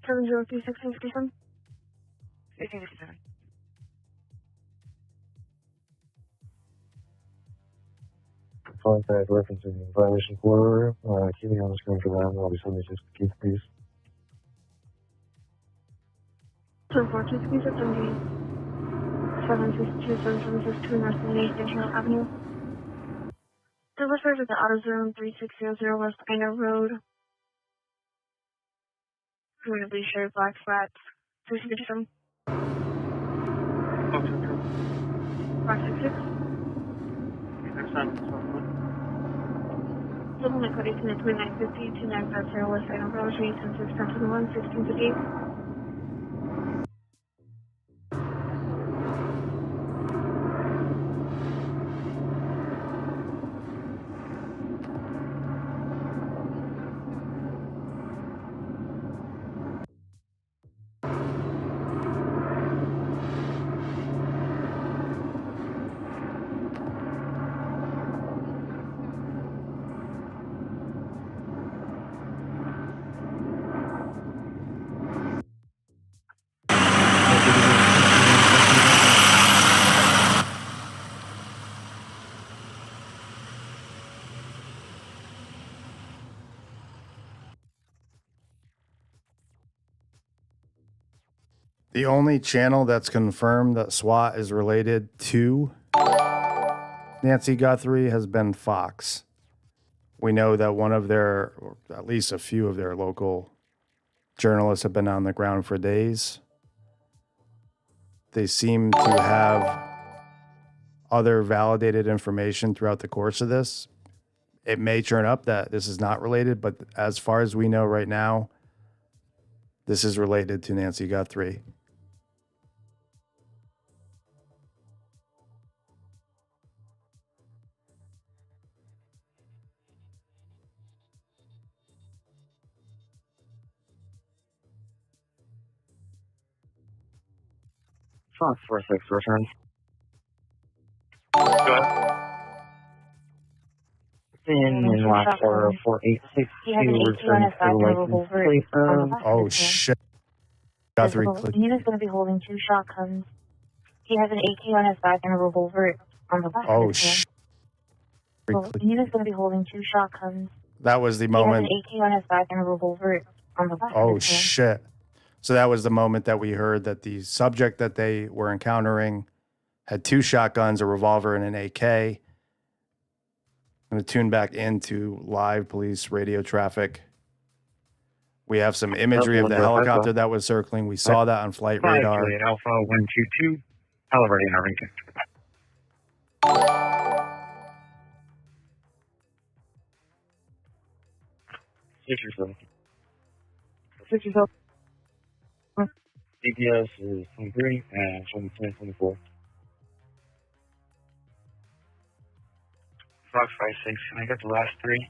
7036 57. 1657. Contact referencing violation corridor. Keeping on the screen for that. I'll be sending just keep these. 742 762 North 78 National Avenue. Delivered at the AutoZone 3600 West Pino Road. Presumably shared black flats. 357. 566. Settlement code 182950 2950 West Pino Road, 876 1021 1658. The only channel that's confirmed that SWAT is related to Nancy Guthrie has been Fox. We know that one of their, or at least a few of their local journalists have been on the ground for days. They seem to have other validated information throughout the course of this. It may turn up that this is not related, but as far as we know right now, this is related to Nancy Guthrie. Fox 46 returns. Go ahead. In last order 4862 He has an AK on his returns back to and a license revolver plate on the of back Oh, of his hand. shit. Guthrie Visible. clicked. He is going to be holding 2 shotguns. He has an AK on his back and a revolver on the back Oh, of his hand. shit. He is going to be holding 2 shotguns. That was the He has an moment. AK on his back and a revolver on the back Oh, of his hand. shit. So that was the moment that we heard that the subject that they were encountering had 2 shotguns, a revolver, and an AK. I'm going to tune back into live police radio traffic. We have some imagery of the helicopter that was circling. We saw that on flight radar. Juliet Alpha 122, elevating Irvington. Six yourself. DPS is 23 and 24. Fox 56, can I get the last 3?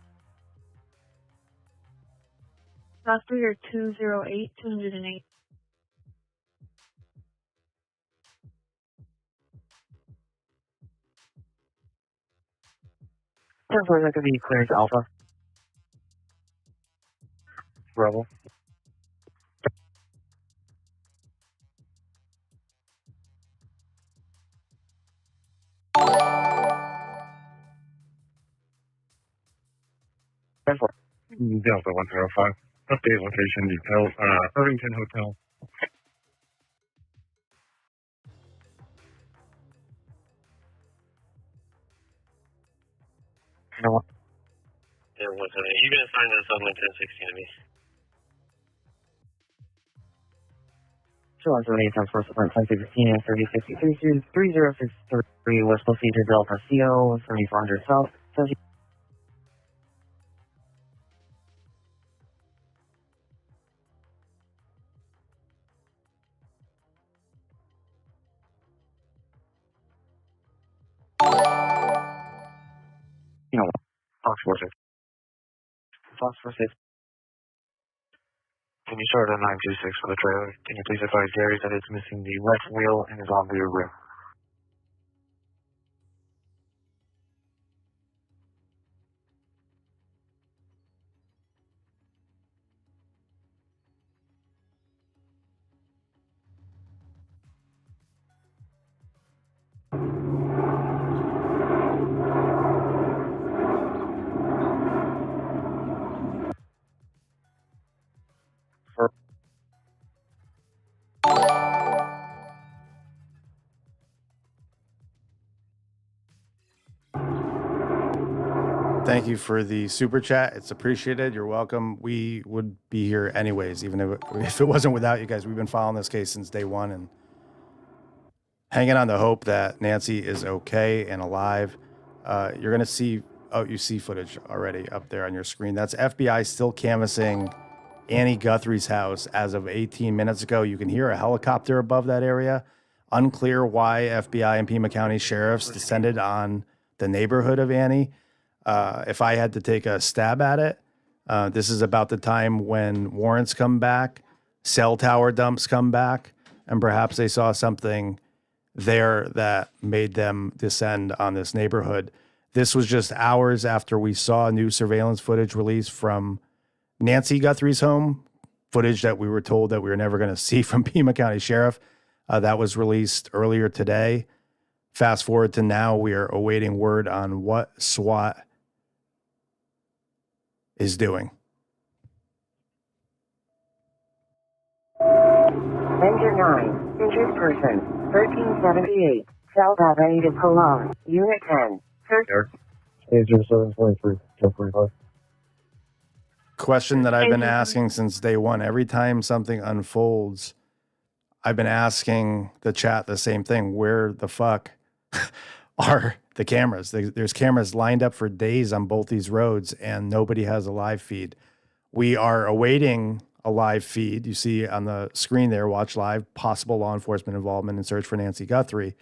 Last 3 are 208, 208. Therefore, that could be clearance Alpha. Rebel. Therefore. Delta 105. Update location details. Irvington Hotel. You know what? There wasn't any. You can assign this on 1016 to me. Sure, so 8 times 4 support 1015 and 3063 3063 West Procedure Delta CO 7400 South. You know what? Fox 46. Fox 46. Can you start at 926 for the trailer? Can you please advise Gary that it's missing the left wheel and is on rear rim? Thank you for the super chat. It's appreciated. You're welcome. We would be here anyways, even if it wasn't without you guys. We've been following this case since day one and hanging on the hope that Nancy is okay and alive. You're going to see, you see footage already up there on your screen. That's FBI still canvassing Annie Guthrie's house as of 18 minutes ago. You can hear a helicopter above that area. Unclear why FBI and Pima County sheriffs descended on the neighborhood of Annie. If I had to take a stab at it, this is about the time when warrants come back, cell tower dumps come back, and perhaps they saw something there that made them descend on this neighborhood. This was just hours after we saw new surveillance footage released from Nancy Guthrie's home, footage that we were told that we were never going to see from Pima County Sheriff. That was released earlier today. Fast forward to now, we are awaiting word on what SWAT is doing. Ranger 9. person, 1378, South Avenue to Cologne, Unit 10, Eric. Stage 0723, 1045. Question that I've been asking since day one. Every time something unfolds, I've been asking the chat the same thing. Where the fuck are the cameras? There's cameras lined up for days on both these roads, and nobody has a live feed. We are awaiting a live feed. You see on the screen there, watch live, possible law enforcement involvement in search for Nancy Guthrie.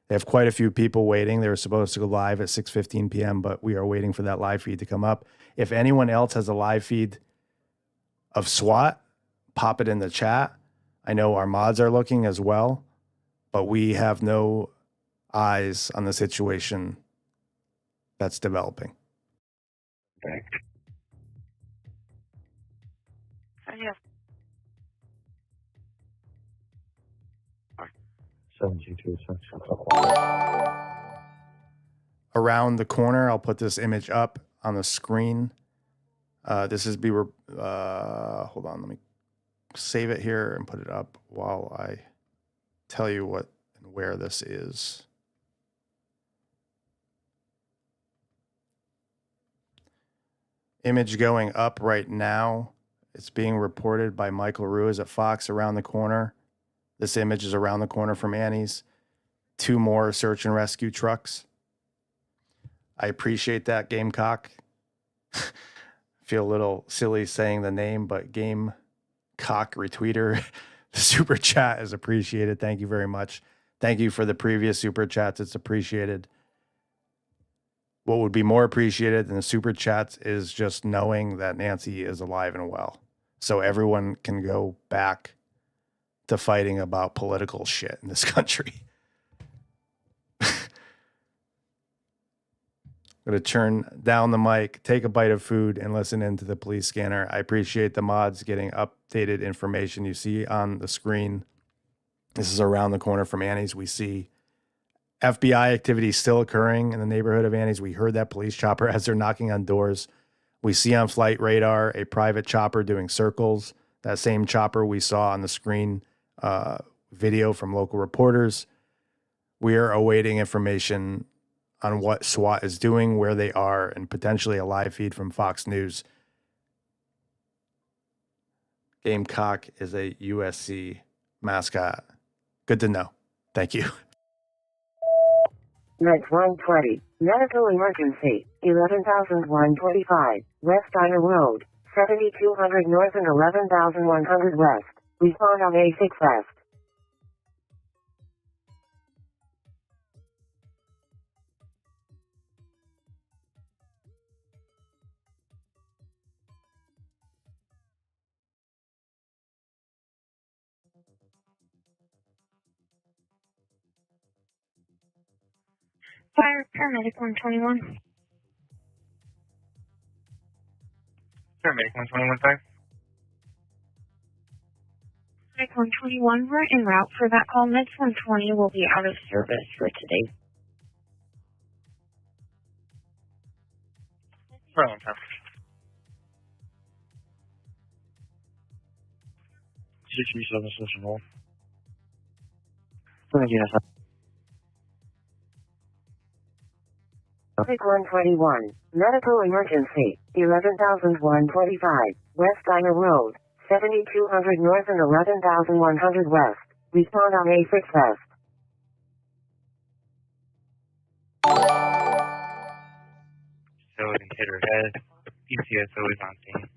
They have quite a few people waiting. They were supposed to go live at 6:15 p.m., but we are waiting for that live feed to come up. If anyone else has a live feed of SWAT, pop it in the chat. I know our mods are looking as well, but we have no eyes on the situation that's developing. Okay. Yeah. 722. Around the corner, I'll put this image up on the screen. This is hold on, let me save it here and put it up while I tell you what and where this is. Image going up right now. It's being reported by Michael Ruiz at Fox around the corner. This image is around the corner from Annie's. 2 more search and rescue trucks. I appreciate that, Gamecock. Feel a little silly saying the name, but Gamecock retweeter, the super chat is appreciated. Thank you very much. Thank you for the previous super chats. It's appreciated. What would be more appreciated than the super chats is just knowing that Nancy is alive and well. So everyone can go back to fighting about political shit in this country. I'm going to turn down the mic, take a bite of food, and listen into the police scanner. I appreciate the mods getting updated information. You see on the screen, this is around the corner from Annie's. We see FBI activity still occurring in the neighborhood of Annie's. We heard that police chopper as they're knocking on doors. We see on flight radar a private chopper doing circles. That same chopper we saw on the screen video from local reporters. We are awaiting information on what SWAT is doing, where they are, and potentially a live feed from Fox News. Gamecock is a USC mascot. Good to know. Thank you. Next 120, medical emergency, 11,125, West Diner Road, 7200 North and 11,100 West. Respond on A6 West. Fire paramedic 121. Paramedic 121, Paramedic 121, we're en route for that call. Meds 120 will be out of service for today. Right on time. Traffic 121, medical emergency, 11,125, West Diner Road, 7200 North and 11,100 West. Respond on A6 West. So hit her head. ECSO is on scene.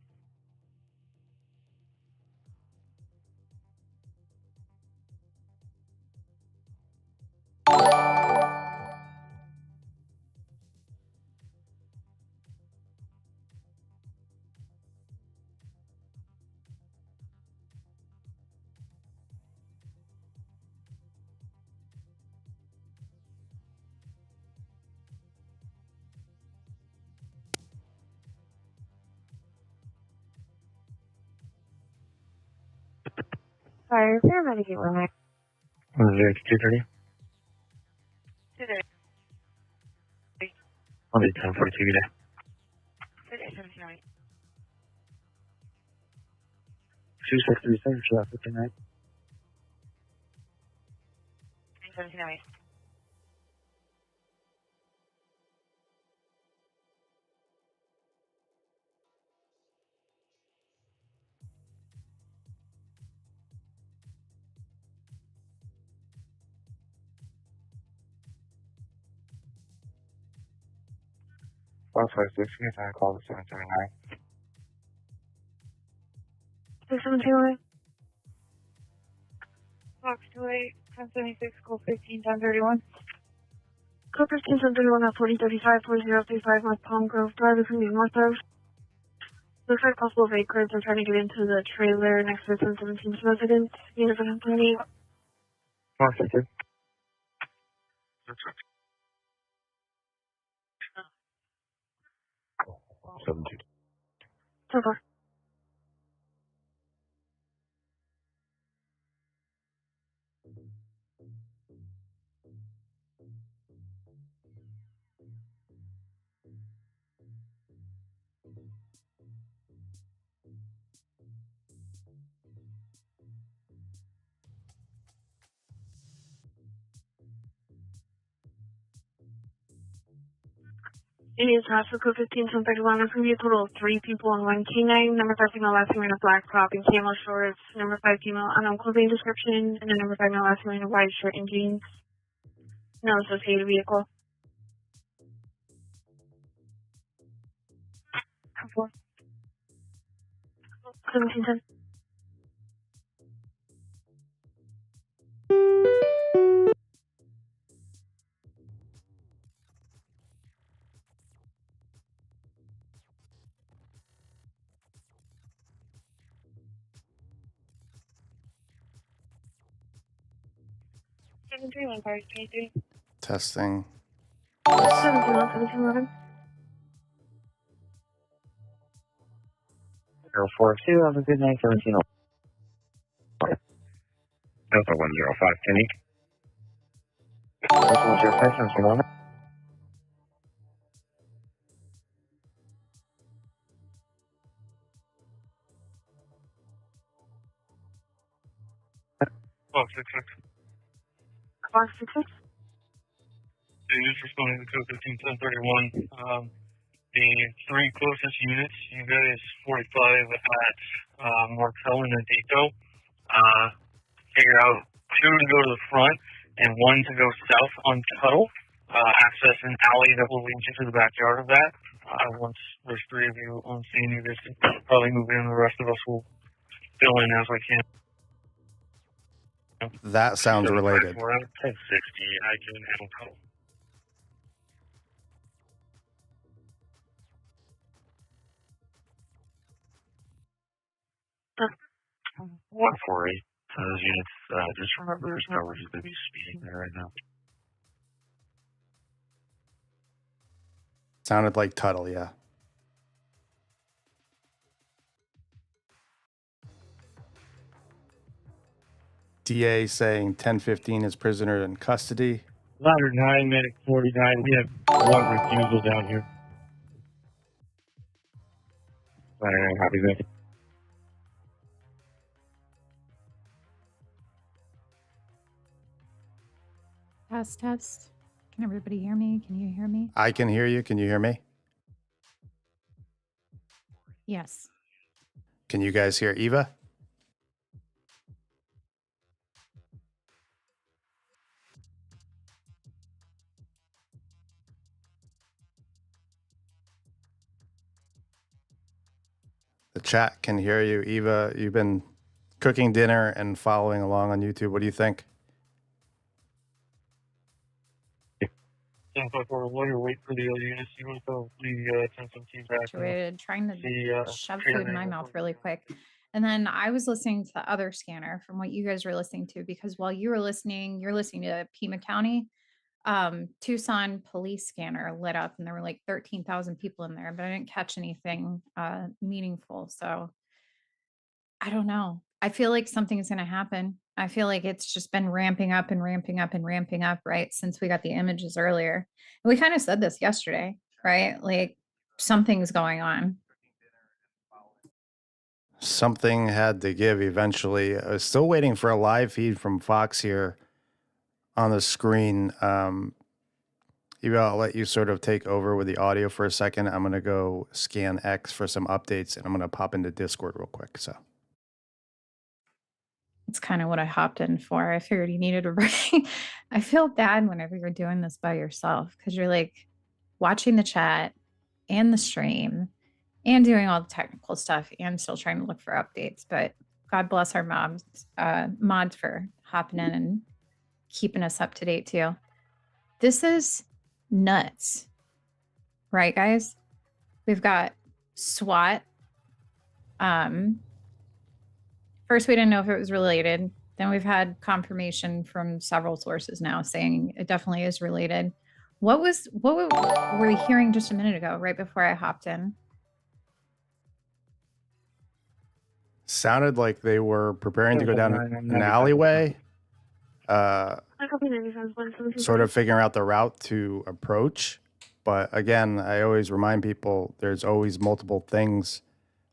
Fire paramedic 119. What is it, 230? 230. I'll be 1042 today. 230. 2637, traffic tonight. 1708. Fox 56, you can call the 779. 1708. Fox 28, 1076, call 15, 1031. Code 15, 1031 at 4035, 4035 North Palm Grove Drive. It's going to be northbound. Looks like possible vagrants are trying to get into the trailer next to the 1017 residence. Unit 128. Fox 56. So far. Indian Task Code 15, 1031. There's going to be a total of 3 people on 1 K9. Number 5 female, last female in a black crop and camo shorts. Number 5 female, unknown clothing description. And then number 5 male, last female in a white shirt and jeans. No associated vehicle. 1710. Seven three one five 23. Testing. 1711. 042, have a good night, 17. Delta 105, can you? 105, 1711. Fox 66. Fox 66. Just responding to code 15, 1031. The 3 closest units, you guys 45 at Markel and Adito. Figure out 2 to go to the front and 1 to go south on Tuttle. Access an alley that will lead you to the backyard of that. Once there's 3 of you on scene, you guys can probably move in. The rest of us will fill in as we can. That sounds related. We're at 1060. I can handle Tuttle. Huh. 148. Those units, just remember there's no reason to be speeding there right now. Sounded like Tuttle, yeah. DA saying 1015 is prisoner in custody. Ladder 9, medic 49. We have 1 refusal down here. Happy day. Test, test. Can everybody hear me? Can you hear me? I can hear you. Can you hear me? Yes. Can you guys hear Eva? The chat can hear you. Eva, you've been cooking dinner and following along on YouTube. What do you think? While you're waiting for the other units, you want to go the 1017 back. Situated, trying to shove food in my mouth really quick. And then I was listening to the other scanner from what you guys were listening to, because while you were listening, you're listening to Pima County. Tucson police scanner lit up and there were like 13,000 people in there, but I didn't catch anything meaningful. So I don't know. I feel like something's going to happen. I feel like it's just been ramping up and ramping up and ramping up, right? Since we got the images earlier. And we kind of said this yesterday, right? Like something's going on. Something had to give eventually. I was still waiting for a live feed from Fox here on the screen. Eva, I'll let you sort of take over with the audio for a second. I'm going to go scan X for some updates, and I'm going to pop into Discord real quick. So It's kind of what I hopped in for. I figured you needed a break. I feel bad whenever you're doing this by yourself because you're like watching the chat and the stream and doing all the technical stuff and still trying to look for updates. But God bless our mods for hopping in and keeping us up to date too. This is nuts. Right, guys? We've got SWAT. First, we didn't know if it was related. Then we've had confirmation from several sources now saying it definitely is related. What were we hearing just a minute ago, right before I hopped in? sounded like they were preparing to go down an alleyway, sort of figuring out the route to approach. But again, I always remind people there's always multiple things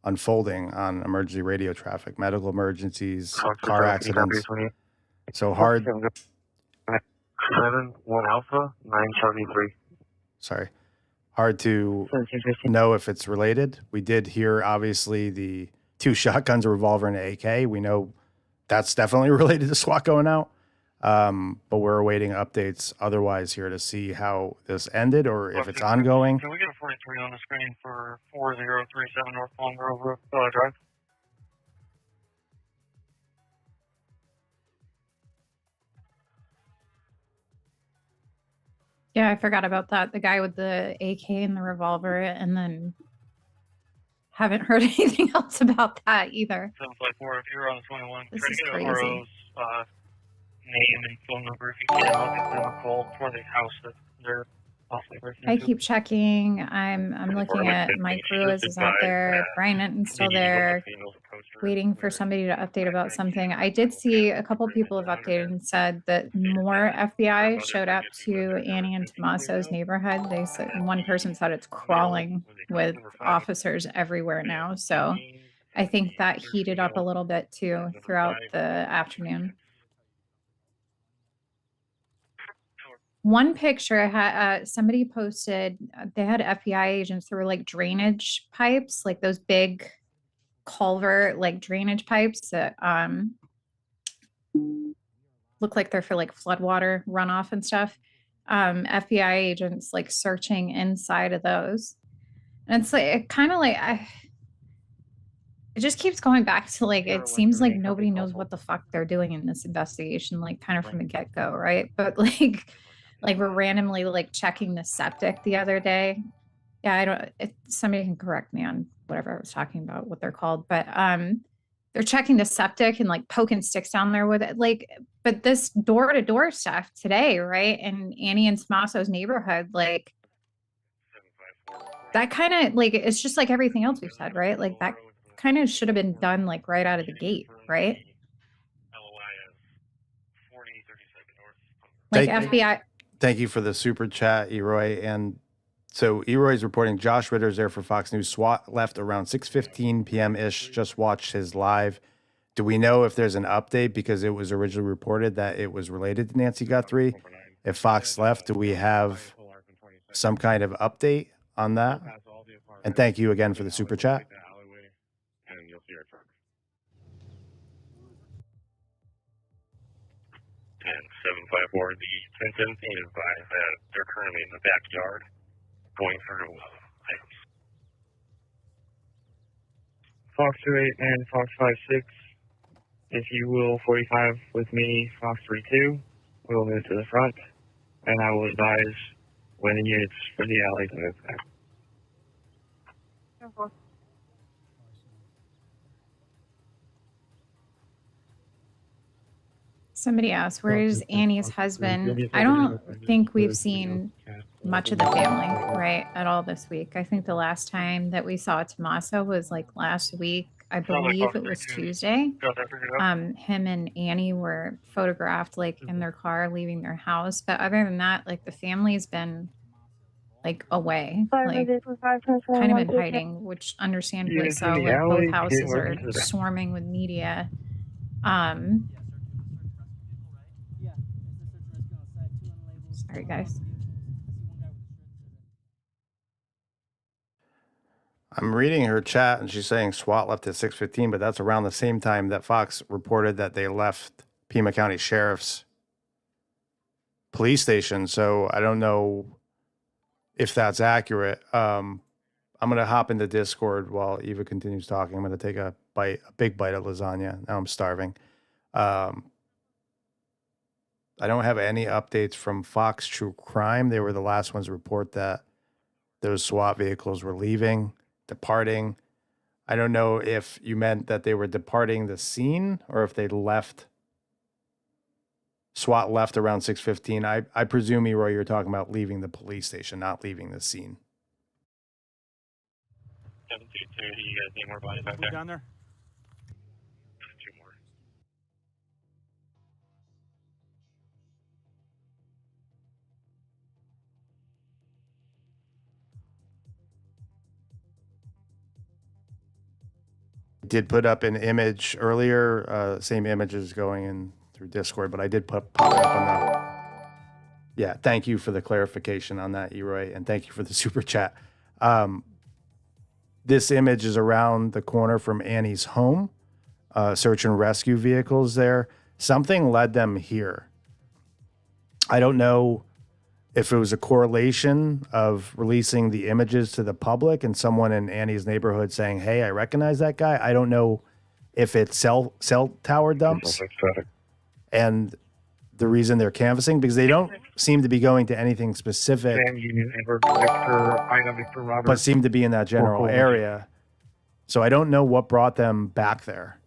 unfolding on emergency radio traffic, medical emergencies, car accidents. So hard. 7-1 Alpha 9 Charlie 3. Sorry. Hard to know if it's related. We did hear, obviously, the 2 shotguns, a revolver, and an AK. We know that's definitely related to SWAT going out. But we're awaiting updates otherwise here to see how this ended or if it's ongoing. Can we get a 43 on the screen for 4037 North Palm Grove Drive? Yeah, I forgot about that. The guy with the AK and the revolver, and then haven't heard anything else about that either. 754, if you're on the 21, This try to is get crazy. RO's name and phone number if you can. I'll give them a call for the house that they're possibly breaking I into. keep checking. I'm looking at Mike Ruiz is out there. Brian Enton's still there, waiting for somebody to update about something. I did see a couple people have updated and said that more FBI showed up to Annie and Tommaso's neighborhood. They said one person said it's crawling with officers everywhere now. So I think that heated up a little bit too throughout the afternoon. One picture had somebody posted, they had FBI agents. There were like drainage pipes, like those big culvert, like drainage pipes that look like they're for like floodwater runoff and stuff. FBI agents like searching inside of those. And it's like, it kind of like, it just keeps going back to like, it seems like nobody knows what the fuck they're doing in this investigation, like kind of from the get-go, right? But like we're randomly like checking the septic the other day. Yeah, I don't, somebody can correct me on whatever I was talking about, what they're called, but they're checking the septic and like poking sticks down there with it. Like, but this door-to-door stuff today, right? And Annie and Tommaso's neighborhood, like that kind of like, it's just like everything else we've said, right? Like that kind of should have been done like right out of the gate, right? Like FBI. Thank you for the super chat, Eroy. And so Eroy's reporting Josh Ritter's there for Fox News. SWAT left around 6:15 p.m.-ish. Just watched his live. Do we know if there's an update? Because it was originally reported that it was related to Nancy Guthrie. If Fox left, do we have some kind of update on that? And thank you again for the super chat. 754, the 1017 is advised that they're currently in the backyard going through items. Fox 28 and Fox 56, if you will 45 with me, Fox 32, we'll move to the front, and I will advise when the units for the alley to move back. Somebody asked, where is Annie's husband? I don't think we've seen much of the family, right, at all this week. I think the last time that we saw Tommaso was like last week. I believe it was Tuesday. Him and Annie were photographed like in their car leaving their house. But other than that, like the family's been like away, like kind of in hiding, which understandably so. Like both houses are swarming with media. Sorry, guys. I'm reading her chat and she's saying SWAT left at 6:15, but that's around the same time that Fox reported that they left Pima County Sheriff's police station. So I don't know if that's accurate. I'm going to hop into Discord while Eva continues talking. I'm going to take a big bite of lasagna. Now I'm starving. I don't have any updates from Fox True Crime. They were the last ones to report that those SWAT vehicles were departing. I don't know if you meant that they were departing the scene or if they left. SWAT left around 6:15. I presume, Eroy, you're talking about leaving the police station, not leaving the scene. 722, you guys need more bodies back there? Down there? Two more. Did put up an image earlier, same image is going in through Discord, but I did pop it up on the. Yeah, thank you for the clarification on that, Eroy, and thank you for the super chat. This image is around the corner from Annie's home. Search and rescue vehicles there. Something led them here. I don't know if it was a correlation of releasing the images to the public and someone in Annie's neighborhood saying, hey, I recognize that guy. I don't know if it's cell tower dumps and the reason they're canvassing, because they don't seem to be going to anything specific, but seem to be in that general area. So I don't know what brought them back there.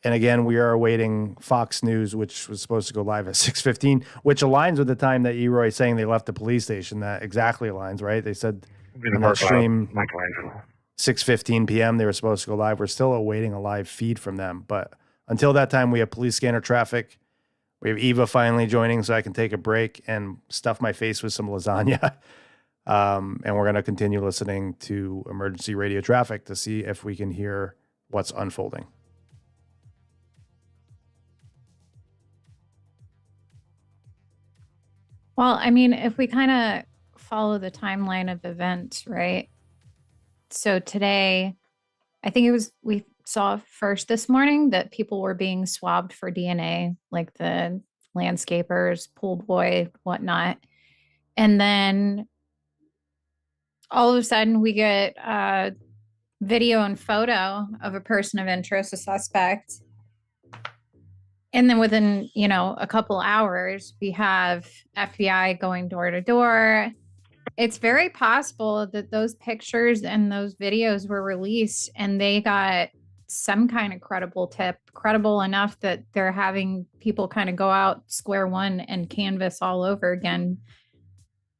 And again, we are awaiting Fox News, which was supposed to go live at 6:15, which aligns with the time that Eroy is saying they left the police station. That exactly aligns, right? They said on that stream 6:15 p.m. they were supposed to go live. We're still awaiting a live feed from them. But until that time, we have police scanner traffic. We have Eva finally joining so I can take a break and stuff my face with some lasagna. And we're going to continue listening to emergency radio traffic to see if we can hear what's unfolding. Well, I mean, if we kind of follow the timeline of events, right? So today, I think we saw first this morning that people were being swabbed for DNA, like the landscapers, pool boy, whatnot. And then all of a sudden we get video and photo of a person of interest, a suspect. And then within, a couple hours, we have FBI going door to door. It's very possible that those pictures and those videos were released and they got some kind of credible enough that they're having people kind of go out square one and canvas all over again.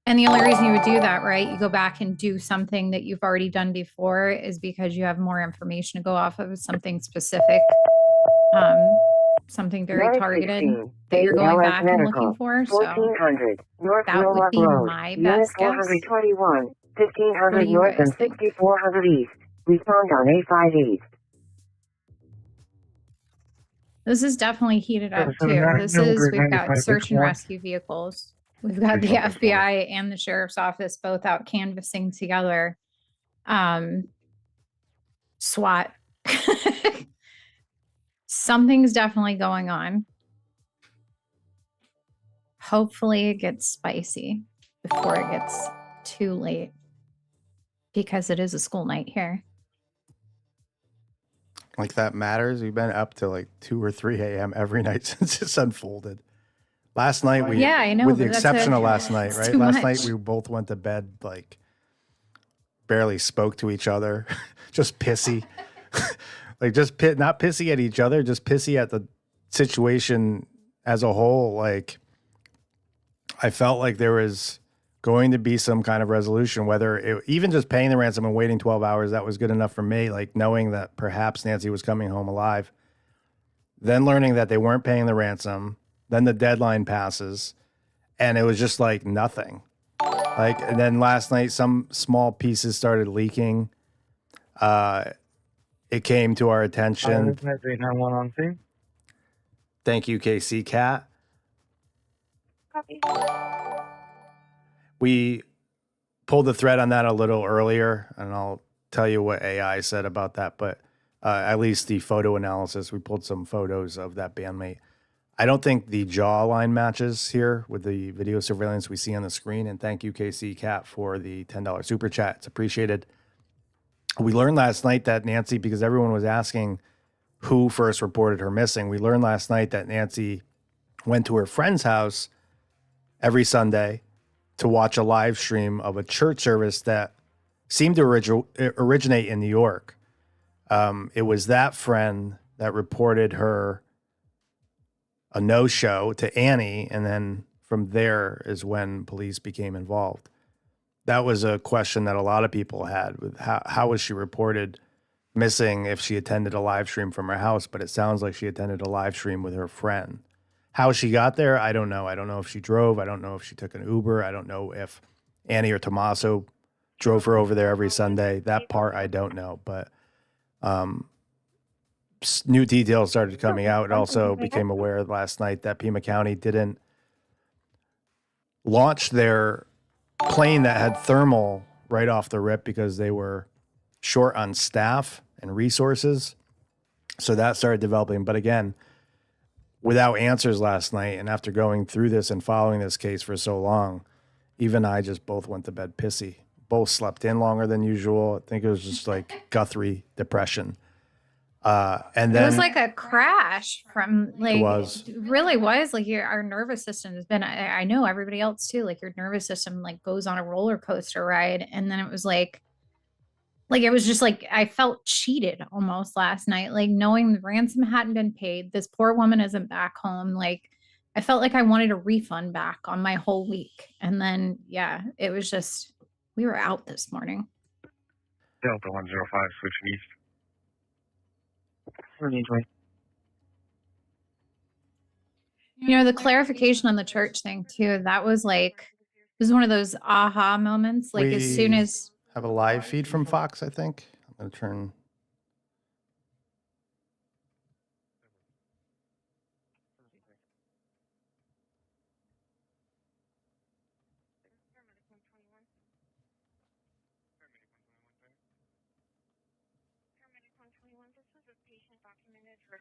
And the only reason you would do that, right? You go back and do something that you've already done before is because you have more information to go off of, something specific. Something very targeted that you're going back and looking for. So 1400 North that would Willock be Road, my Unit best guess. 421, What 1500 do you North guys and think? 6400 East. Respond on A5 East. This is definitely heated up too. We've got search and rescue vehicles. We've got the FBI and the sheriff's office both out canvassing together. SWAT. Something's definitely going on. Hopefully it gets spicy before it gets too late, because it is a school night here. Like that matters. We've been up to like 2 or 3 a.m. every night since it's unfolded. Last night, I know, with the exception of last night, right? Last night we both went to bed, like barely spoke to each other, just pissy. Like not pissy at each other, just pissy at the situation as a whole. Like I felt like there was going to be some kind of resolution, whether even just paying the ransom and waiting 12 hours, that was good enough for me. Like knowing that perhaps Nancy was coming home alive, then learning that they weren't paying the ransom, then the deadline passes, and it was just like nothing. Like, and then last night, some small pieces started leaking. It came to our attention. Thank you, KC Cat. Copy. We pulled the thread on that a little earlier, and I'll tell you what AI said about that. But at least the photo analysis, we pulled some photos of that bandmate. I don't think the jawline matches here with the video surveillance we see on the screen. And thank you, KC Cat, for the $10 super chat. It's appreciated. We learned last night that Nancy, because everyone was asking who first reported her missing, we learned last night that Nancy went to her friend's house every Sunday to watch a live stream of a church service that seemed to originate in New York. It was that friend that reported her a no-show to Annie, and then from there is when police became involved. That was a question that a lot of people had with how was she reported missing if she attended a live stream from her house, but it sounds like she attended a live stream with her friend. How she got there, I don't know. I don't know if she drove. I don't know if she took an Uber. I don't know if Annie or Tommaso drove her over there every Sunday. That part I don't know, but new details started coming out. It also became aware last night that Pima County didn't launch their plane that had thermal right off the rip because they were short on staff and resources. So that started developing. But again, without answers last night, and after going through this and following this case for so long, even I just both went to bed pissy. Both slept in longer than usual. I think it was just like Guthrie depression. And then it was like a crash from like, it really was like our nervous system has been, I know everybody else too, like your nervous system like goes on a roller coaster ride. And then it was like it was just like, I felt cheated almost last night, like knowing the ransom hadn't been paid. This poor woman isn't back home. Like I felt like I wanted a refund back on my whole week. And then, yeah, it was just, we were out this morning. Delta 105, switching east. You know, the clarification on the church thing too, that was like, it was one of those aha moments. Like as soon as have a live feed from Fox, I think. I'm going to turn.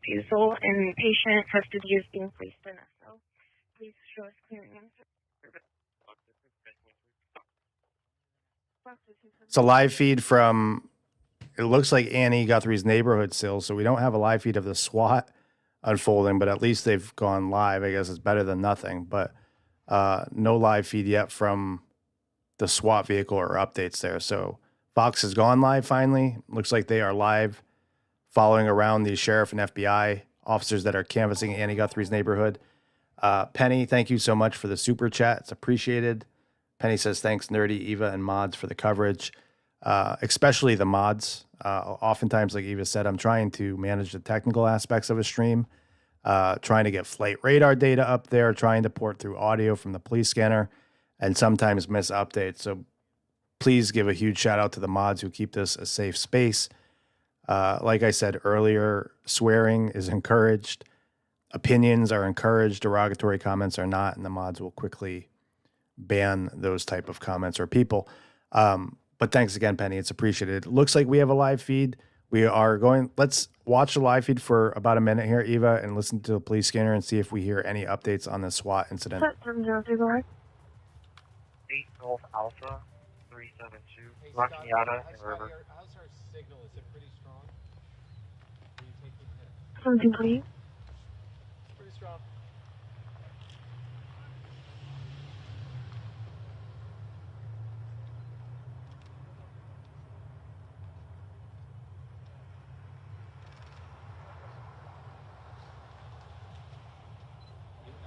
Refusal and patient custody is being placed in SO. Please show us clearing answer. It's a live feed from, it looks like Annie Guthrie's neighborhood still, so we don't have a live feed of the SWAT unfolding, but at least they've gone live. I guess it's better than nothing, but no live feed yet from the SWAT vehicle or updates there. So Fox has gone live finally. Looks like they are live following around the sheriff and FBI officers that are canvassing Annie Guthrie's neighborhood. Penny, thank you so much for the super chat. It's appreciated. Penny says, thanks, Nerdy, Eva, and mods for the coverage, especially the mods. Oftentimes, like Eva said, I'm trying to manage the technical aspects of a stream, trying to get flight radar data up there, trying to port through audio from the police scanner, and sometimes miss updates. So please give a huge shout out to the mods who keep this a safe space. Like I said earlier, swearing is encouraged. Opinions are encouraged. Derogatory comments are not, and the mods will quickly ban those type of comments or people. But thanks again, Penny. It's appreciated. Looks like we have a live feed. We are going, let's watch the live feed for about a minute here, Eva, and listen to the police scanner and see if we hear any updates on the SWAT incident. 8 Golf Alpha 372, Macchiata and River. How's our signal? Is it pretty strong? Are you taking hits? Something, please. Pretty strong.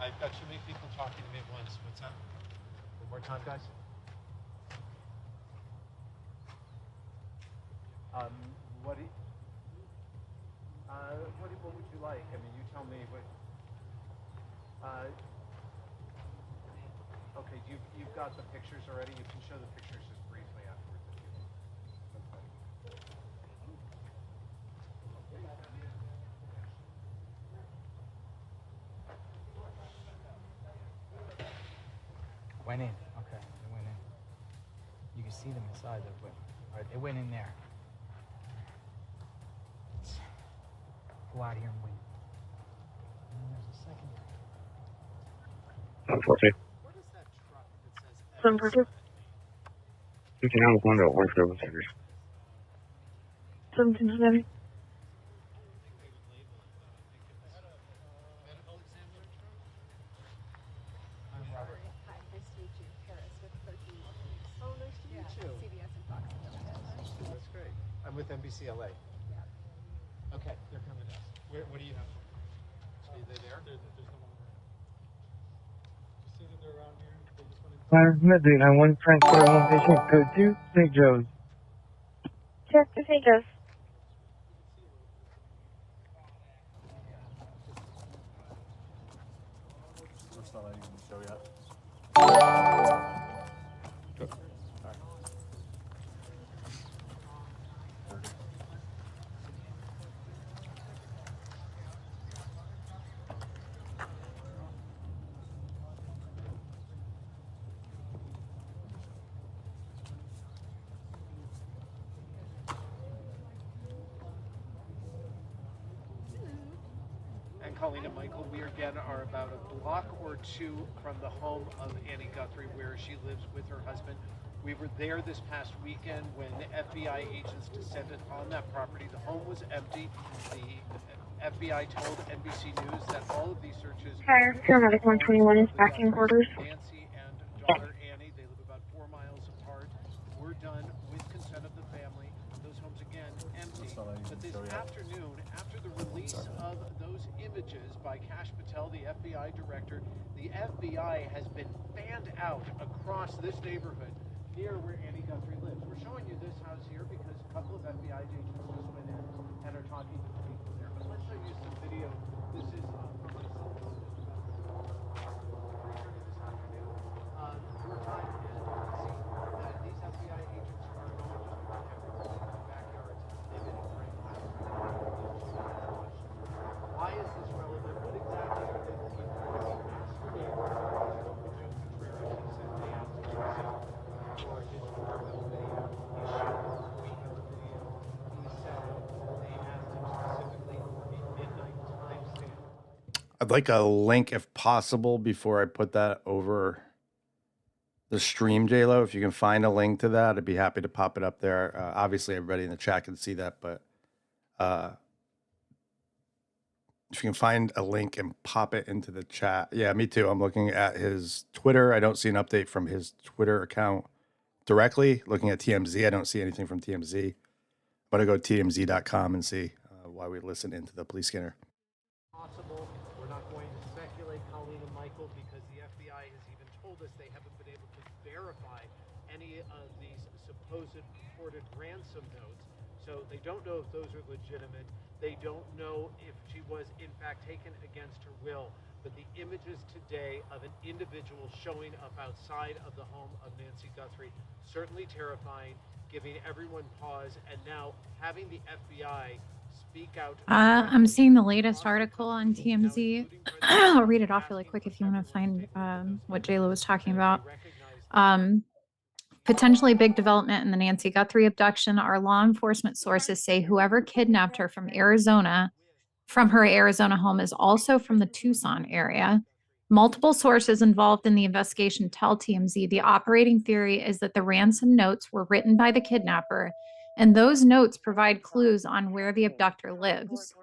I've got too many people talking to me at once. What's that? One more time, guys. What would you like? I mean, you tell me what. Okay, you've got the pictures already. You can show the pictures just briefly afterwards if you want. Went in. Okay, they went in. You can see them inside though, but all right, they went in there. Let's go out here and wait. And then there's a second. Unfortunately. What is that truck that says Some Evans purchase. on it? You can have one to work over service. 1770. Medical examiner truck? I'm Robert. Hi, nice to meet you. Paris with 13 News. Oh, nice to meet you. CBS and Fox News. That's great. I'm with NBCLA. Okay, they're coming to us. What do you have? Are they there? There's no one around. You see that they're around here? They just want to... Midday, I want transport one patient, code 2, St. Joe's. Check the pages. That's not letting me show yet. And Colleen and Michael, we again are about a block or two from the home of Annie Guthrie, where she lives with her husband. We were there this past weekend when the FBI agents descended on that property. The home was empty. The FBI told NBC News that all of these searches... Fire, paramedic 121 is back in quarters. Nancy and daughter Annie, they live about 4 miles apart, were done with consent of the family. Those homes again empty. But this afternoon, after the release of those images by Kash Patel, the FBI director, the FBI has been fanned out across this neighborhood near where Annie Guthrie lives. We're showing you this house here because a couple of FBI agents just went in and are talking to the people there. But let's show you some video. This is from my cell phone. It's about 3:30 this afternoon. Your time, and you can see that these FBI agents are going just about everywhere in the backyards. They've been ignoring why is this relevant? What exactly are they looking for? We asked the neighbor, Joe Contreras. He said they asked him for his doorbell video. He showed them a week of the video. He said they asked him specifically for a midnight timestamp. I'd like a link if possible before I put that over the stream, JLo. If you can find a link to that, I'd be happy to pop it up there. Obviously, everybody in the chat can see that, but if you can find a link and pop it into the chat. Yeah, me too. I'm looking at his Twitter. I don't see an update from his Twitter account directly. Looking at TMZ, I don't see anything from TMZ. I'm going to go to tmz.com and see why we listen into the police scanner. Possible. We're not going to speculate, Colleen and Michael, because the FBI has even told us they haven't been able to verify any of these supposed reported ransom notes. So they don't know if those are legitimate. They don't know if she was in fact taken against her will. But the images today of an individual showing up outside of the home of Nancy Guthrie, certainly terrifying, giving everyone pause, and now having the FBI speak out. I'm seeing the latest article on TMZ. I'll read it off really quick if you want to find what JLo was talking about. Potentially big development in the Nancy Guthrie abduction. Our law enforcement sources say whoever kidnapped her from her Arizona home is also from the Tucson area. Multiple sources involved in the investigation tell TMZ the operating theory is that the ransom notes were written by the kidnapper, and those notes provide clues on where the abductor lives.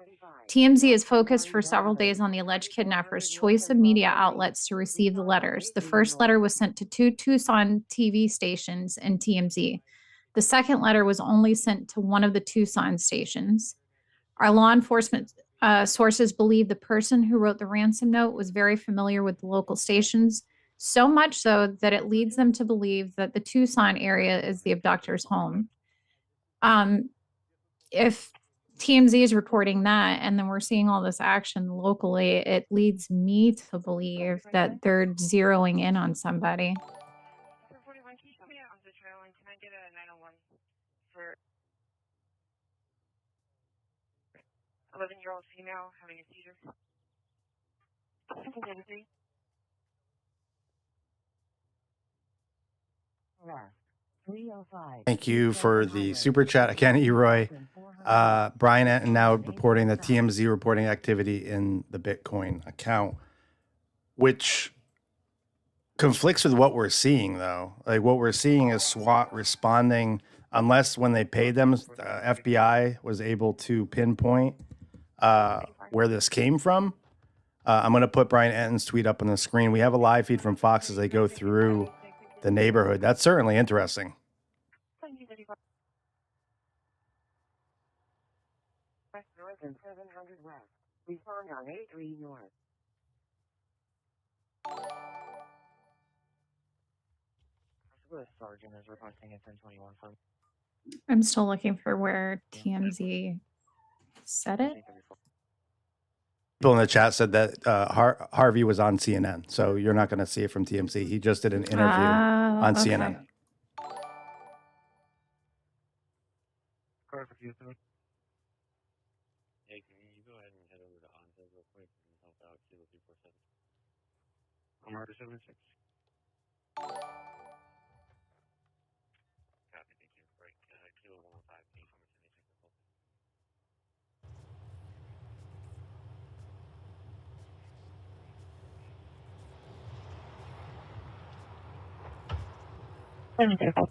TMZ is focused for several days on the alleged kidnapper's choice of media outlets to receive the letters. The first letter was sent to 2 Tucson TV stations and TMZ. The second letter was only sent to one of the Tucson stations. Our law enforcement sources believe the person who wrote the ransom note was very familiar with the local stations, so much so that it leads them to believe that the Tucson area is the abductor's home. If TMZ is reporting that, and then we're seeing all this action locally, it leads me to believe that they're zeroing in on somebody. 41, can you put me on the trail and can I get a 901 for 11-year-old female having a seizure? West, 305. Thank you for the super chat again, Eroy. Brian Enton now reporting that TMZ reporting activity in the Bitcoin account, which conflicts with what we're seeing, though. Like, what we're seeing is SWAT responding, unless when they paid them, FBI was able to pinpoint where this came from. I'm going to put Brian Enton's tweet up on the screen. We have a live feed from Fox as they go through the neighborhood. That's certainly interesting. North and 700 West. Respond on 83 North. Sergeant is requesting a 1021 from. I'm still looking for where TMZ said it. People in the chat said that Harvey was on CNN, so you're not going to see it from TMZ. He just did an interview on Okay. CNN. Hey, can you go ahead and head over to Onset real quick and help out Kilo 347? I'm already 76. Copy, thank you. Right, Kilo 115, can you come and send me a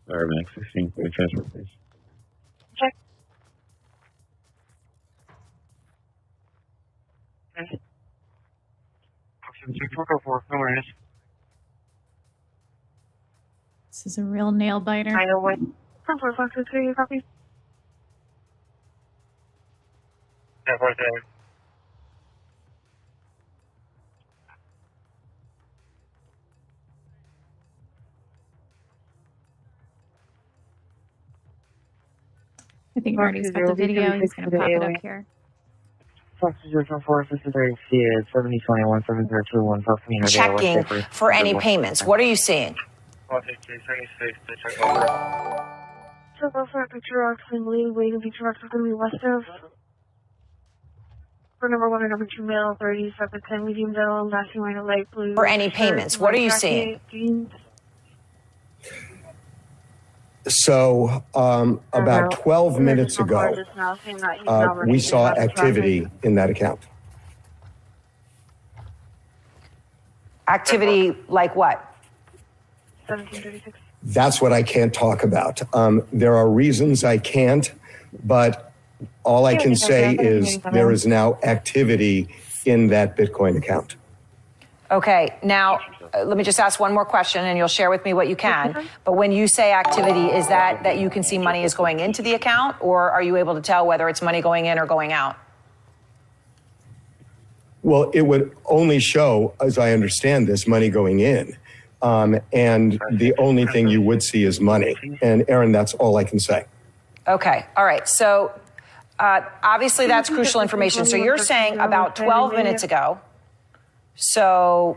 Sorry, Max 16, please transfer, please. Check. No worries. This is a real nail biter. I know what. 10-4, you copy? Yeah, right there. I think Marty's got the video. He's going to pop it up here. Fox 044, this is very serious. 7021, 7021, Fox Community. Checking for any payments. What are you seeing? 15376, to check over. So go for a picture rocks and lead. Waiting picture rocks is going to be west of. For number 1 and number 2 male, 30, 710, medium dental, lasting white and light blue. For any payments. What are you seeing? Jeans. So about 12 minutes ago, we saw activity in that account. Activity like what? 1736. That's what I can't talk about. There are reasons I can't, but all I can say is there is now activity in that Bitcoin account. Okay, now let me just ask one more question and you'll share with me what you can. But when you say activity, is that you can see money is going into the account, or are you able to tell whether it's money going in or going out? Well, it would only show, as I understand this, money going in. And the only thing you would see is money. And Aaron, that's all I can say. Okay, all right. So obviously that's crucial information. So you're saying about 12 minutes ago, so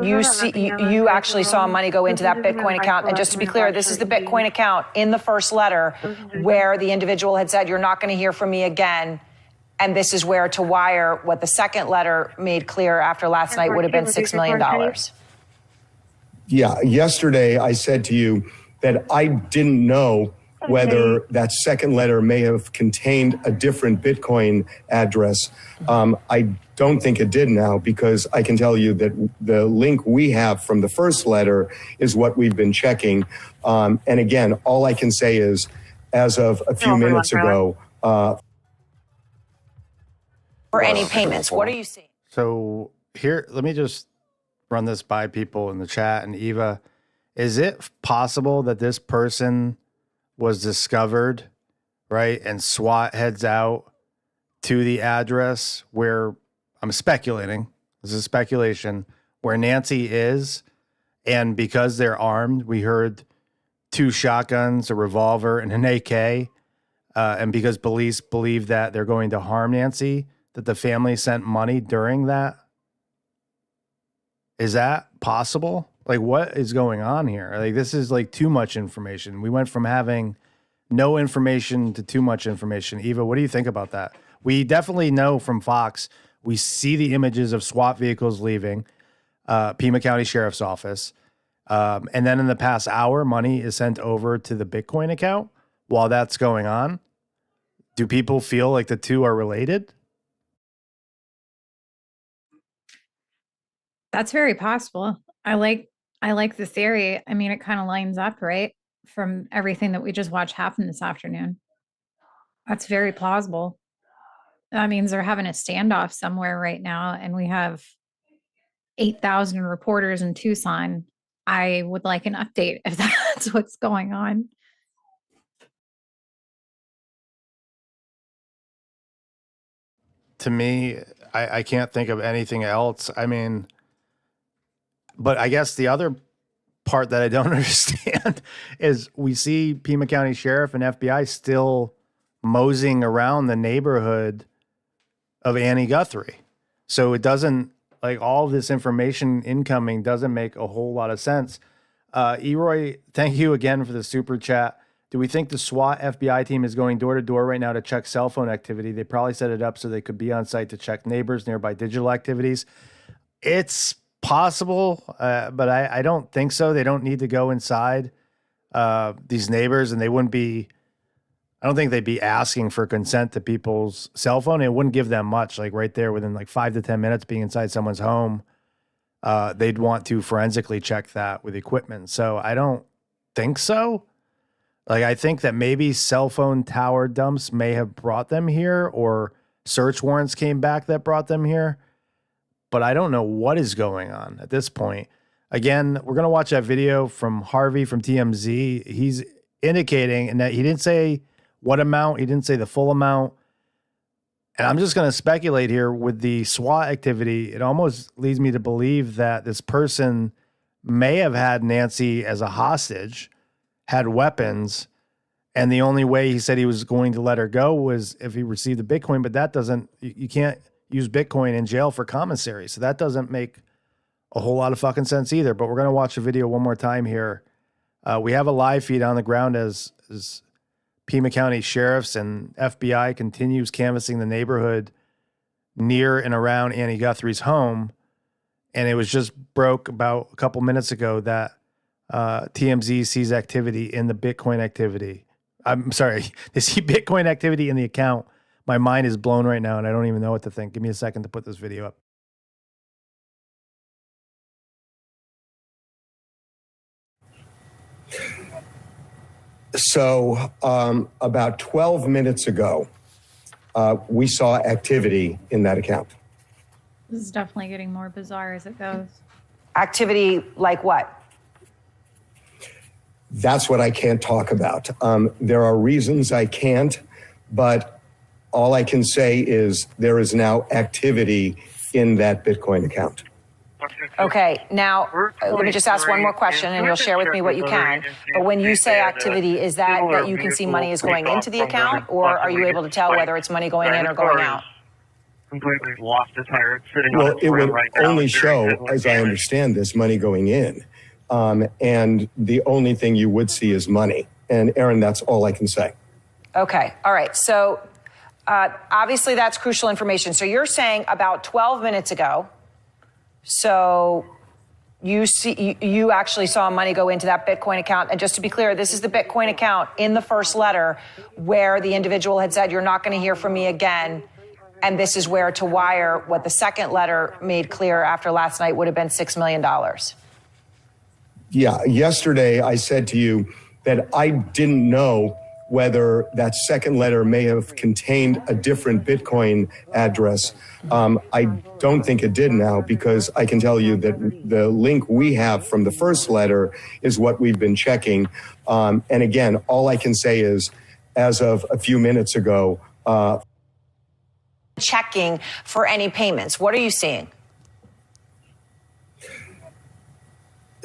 you actually saw money go into that Bitcoin account. And just to be clear, this is the Bitcoin account in the first letter where the individual had said, you're not going to hear from me again. And this is where to wire what the second letter made clear after last night would have been $6 million. Yeah, yesterday I said to you that I didn't know whether that second letter may have contained a different Bitcoin address. I don't think it did now, because I can tell you that the link we have from the first letter is what we've been checking. And again, all I can say is, as of a few minutes ago, for any payments, what are you seeing? So here, let me just run this by people in the chat. And Eva, is it possible that this person was discovered, right, and SWAT heads out to the address where, I'm speculating, this is speculation, where Nancy is, and because they're armed, we heard 2 shotguns, a revolver, and an AK, and because police believe that they're going to harm Nancy, that the family sent money during that? Is that possible? Like, what is going on here? Like, this is like too much information. We went from having no information to too much information. Eva, what do you think about that? We definitely know from Fox, we see the images of SWAT vehicles leaving Pima County Sheriff's Office. And then in the past hour, money is sent over to the Bitcoin account. While that's going on, do people feel like the two are related? That's very possible. I like the theory. I mean, it kind of lines up, right? From everything that we just watched happen this afternoon. That's very plausible. That means they're having a standoff somewhere right now, and we have 8,000 reporters in Tucson. I would like an update if that's what's going on. To me, I can't think of anything else. I mean, but I guess the other part that I don't understand is we see Pima County Sheriff and FBI still moseying around the neighborhood of Annie Guthrie. So it doesn't, like, all this information incoming doesn't make a whole lot of sense. Eroy, thank you again for the super chat. Do we think the SWAT FBI team is going door to door right now to check cell phone activity? They probably set it up so they could be on site to check neighbors, nearby digital activities. It's possible, but I don't think so. They don't need to go inside these neighbors, and they wouldn't be, I don't think they'd be asking for consent to people's cell phone. It wouldn't give them much, like right there within like 5 to 10 minutes being inside someone's home. They'd want to forensically check that with equipment. So I don't think so. Like, I think that maybe cell phone tower dumps may have brought them here, or search warrants came back that brought them here. But I don't know what is going on at this point. Again, we're going to watch that video from Harvey from TMZ. He's indicating, and that he didn't say what amount, he didn't say the full amount. And I'm just going to speculate here with the SWAT activity. It almost leads me to believe that this person may have had Nancy as a hostage, had weapons, and the only way he said he was going to let her go was if he received the Bitcoin. But that doesn't, you can't use Bitcoin in jail for commissary. So that doesn't make a whole lot of fucking sense either. But we're going to watch the video one more time here. We have a live feed on the ground as Pima County Sheriffs and FBI continues canvassing the neighborhood near and around Annie Guthrie's home. And it was just broke about a couple minutes ago that TMZ sees activity in the Bitcoin activity. I'm sorry, they see Bitcoin activity in the account. My mind is blown right now, and I don't even know what to think. Give me a second to put this video up. So about 12 minutes ago, we saw activity in that account. This is definitely getting more bizarre as it goes. Activity like what? That's what I can't talk about. There are reasons I can't, but all I can say is there is now activity in that Bitcoin account. Okay, now let me just ask one more question, and you'll share with me what you can. But when you say activity, is that you can see money is going into the account, or are you able to tell whether it's money going in or going out? Completely lost its tire. Sitting Well, on it would right now. only show, as I understand this, money going in. And the only thing you would see is money. And Aaron, that's all I can say. Okay, all right. So obviously that's crucial information. So you're saying about 12 minutes ago, so you actually saw money go into that Bitcoin account. And just to be clear, this is the Bitcoin account in the first letter where the individual had said, you're not going to hear from me again. And this is where to wire what the second letter made clear after last night would have been $6 million. Yeah, yesterday I said to you that I didn't know whether that second letter may have contained a different Bitcoin address. I don't think it did now, because I can tell you that the link we have from the first letter is what we've been checking. And again, all I can say is, as of a few minutes ago, checking for any payments. What are you seeing?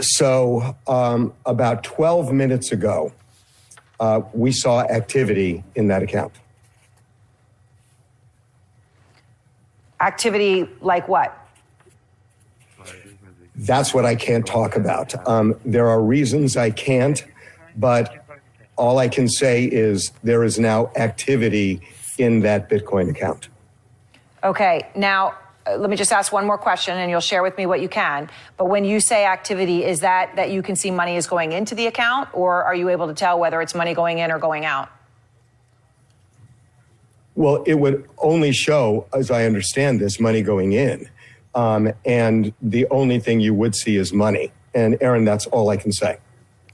So about 12 minutes ago, we saw activity in that account. Activity like what? That's what I can't talk about. There are reasons I can't, but all I can say is there is now activity in that Bitcoin account. Okay, now let me just ask one more question and you'll share with me what you can. But when you say activity, is that you can see money is going into the account, or are you able to tell whether it's money going in or going out? Well, it would only show, as I understand this, money going in. And the only thing you would see is money. And Aaron, that's all I can say.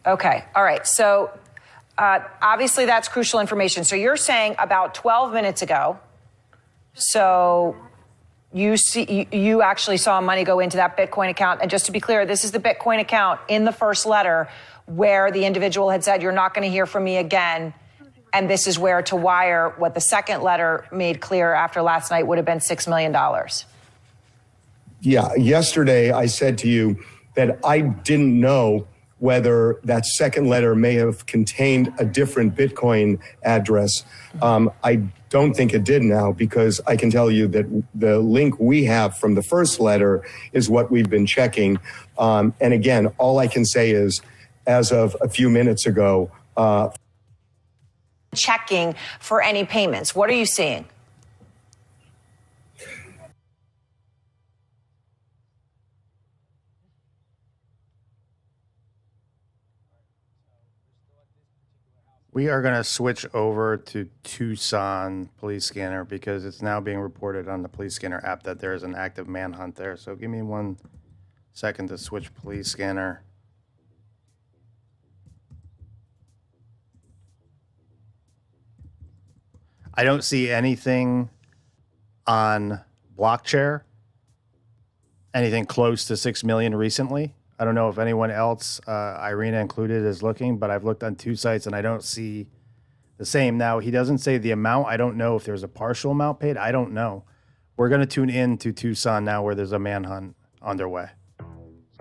Okay, all right. So obviously that's crucial information. So you're saying about 12 minutes ago, so you actually saw money go into that Bitcoin account. And just to be clear, this is the Bitcoin account in the first letter where the individual had said, you're not going to hear from me again. And this is where to wire what the second letter made clear after last night would have been $6 million. Yeah, yesterday I said to you that I didn't know whether that second letter may have contained a different Bitcoin address. I don't think it did now, because I can tell you that the link we have from the first letter is what we've been checking. And again, all I can say is, as of a few minutes ago, checking for any payments. What are you seeing? We are going to switch over to Tucson police scanner because it's now being reported on the police scanner app that there is an active manhunt there. So give me 1 second to switch police scanner. I don't see anything on Blockchair, anything close to 6 million recently. I don't know if anyone else, Irina included, is looking, but I've looked on 2 sites and I don't see the same. Now, he doesn't say the amount. I don't know if there's a partial amount paid. I don't know. We're going to tune in to Tucson now where there's a manhunt underway.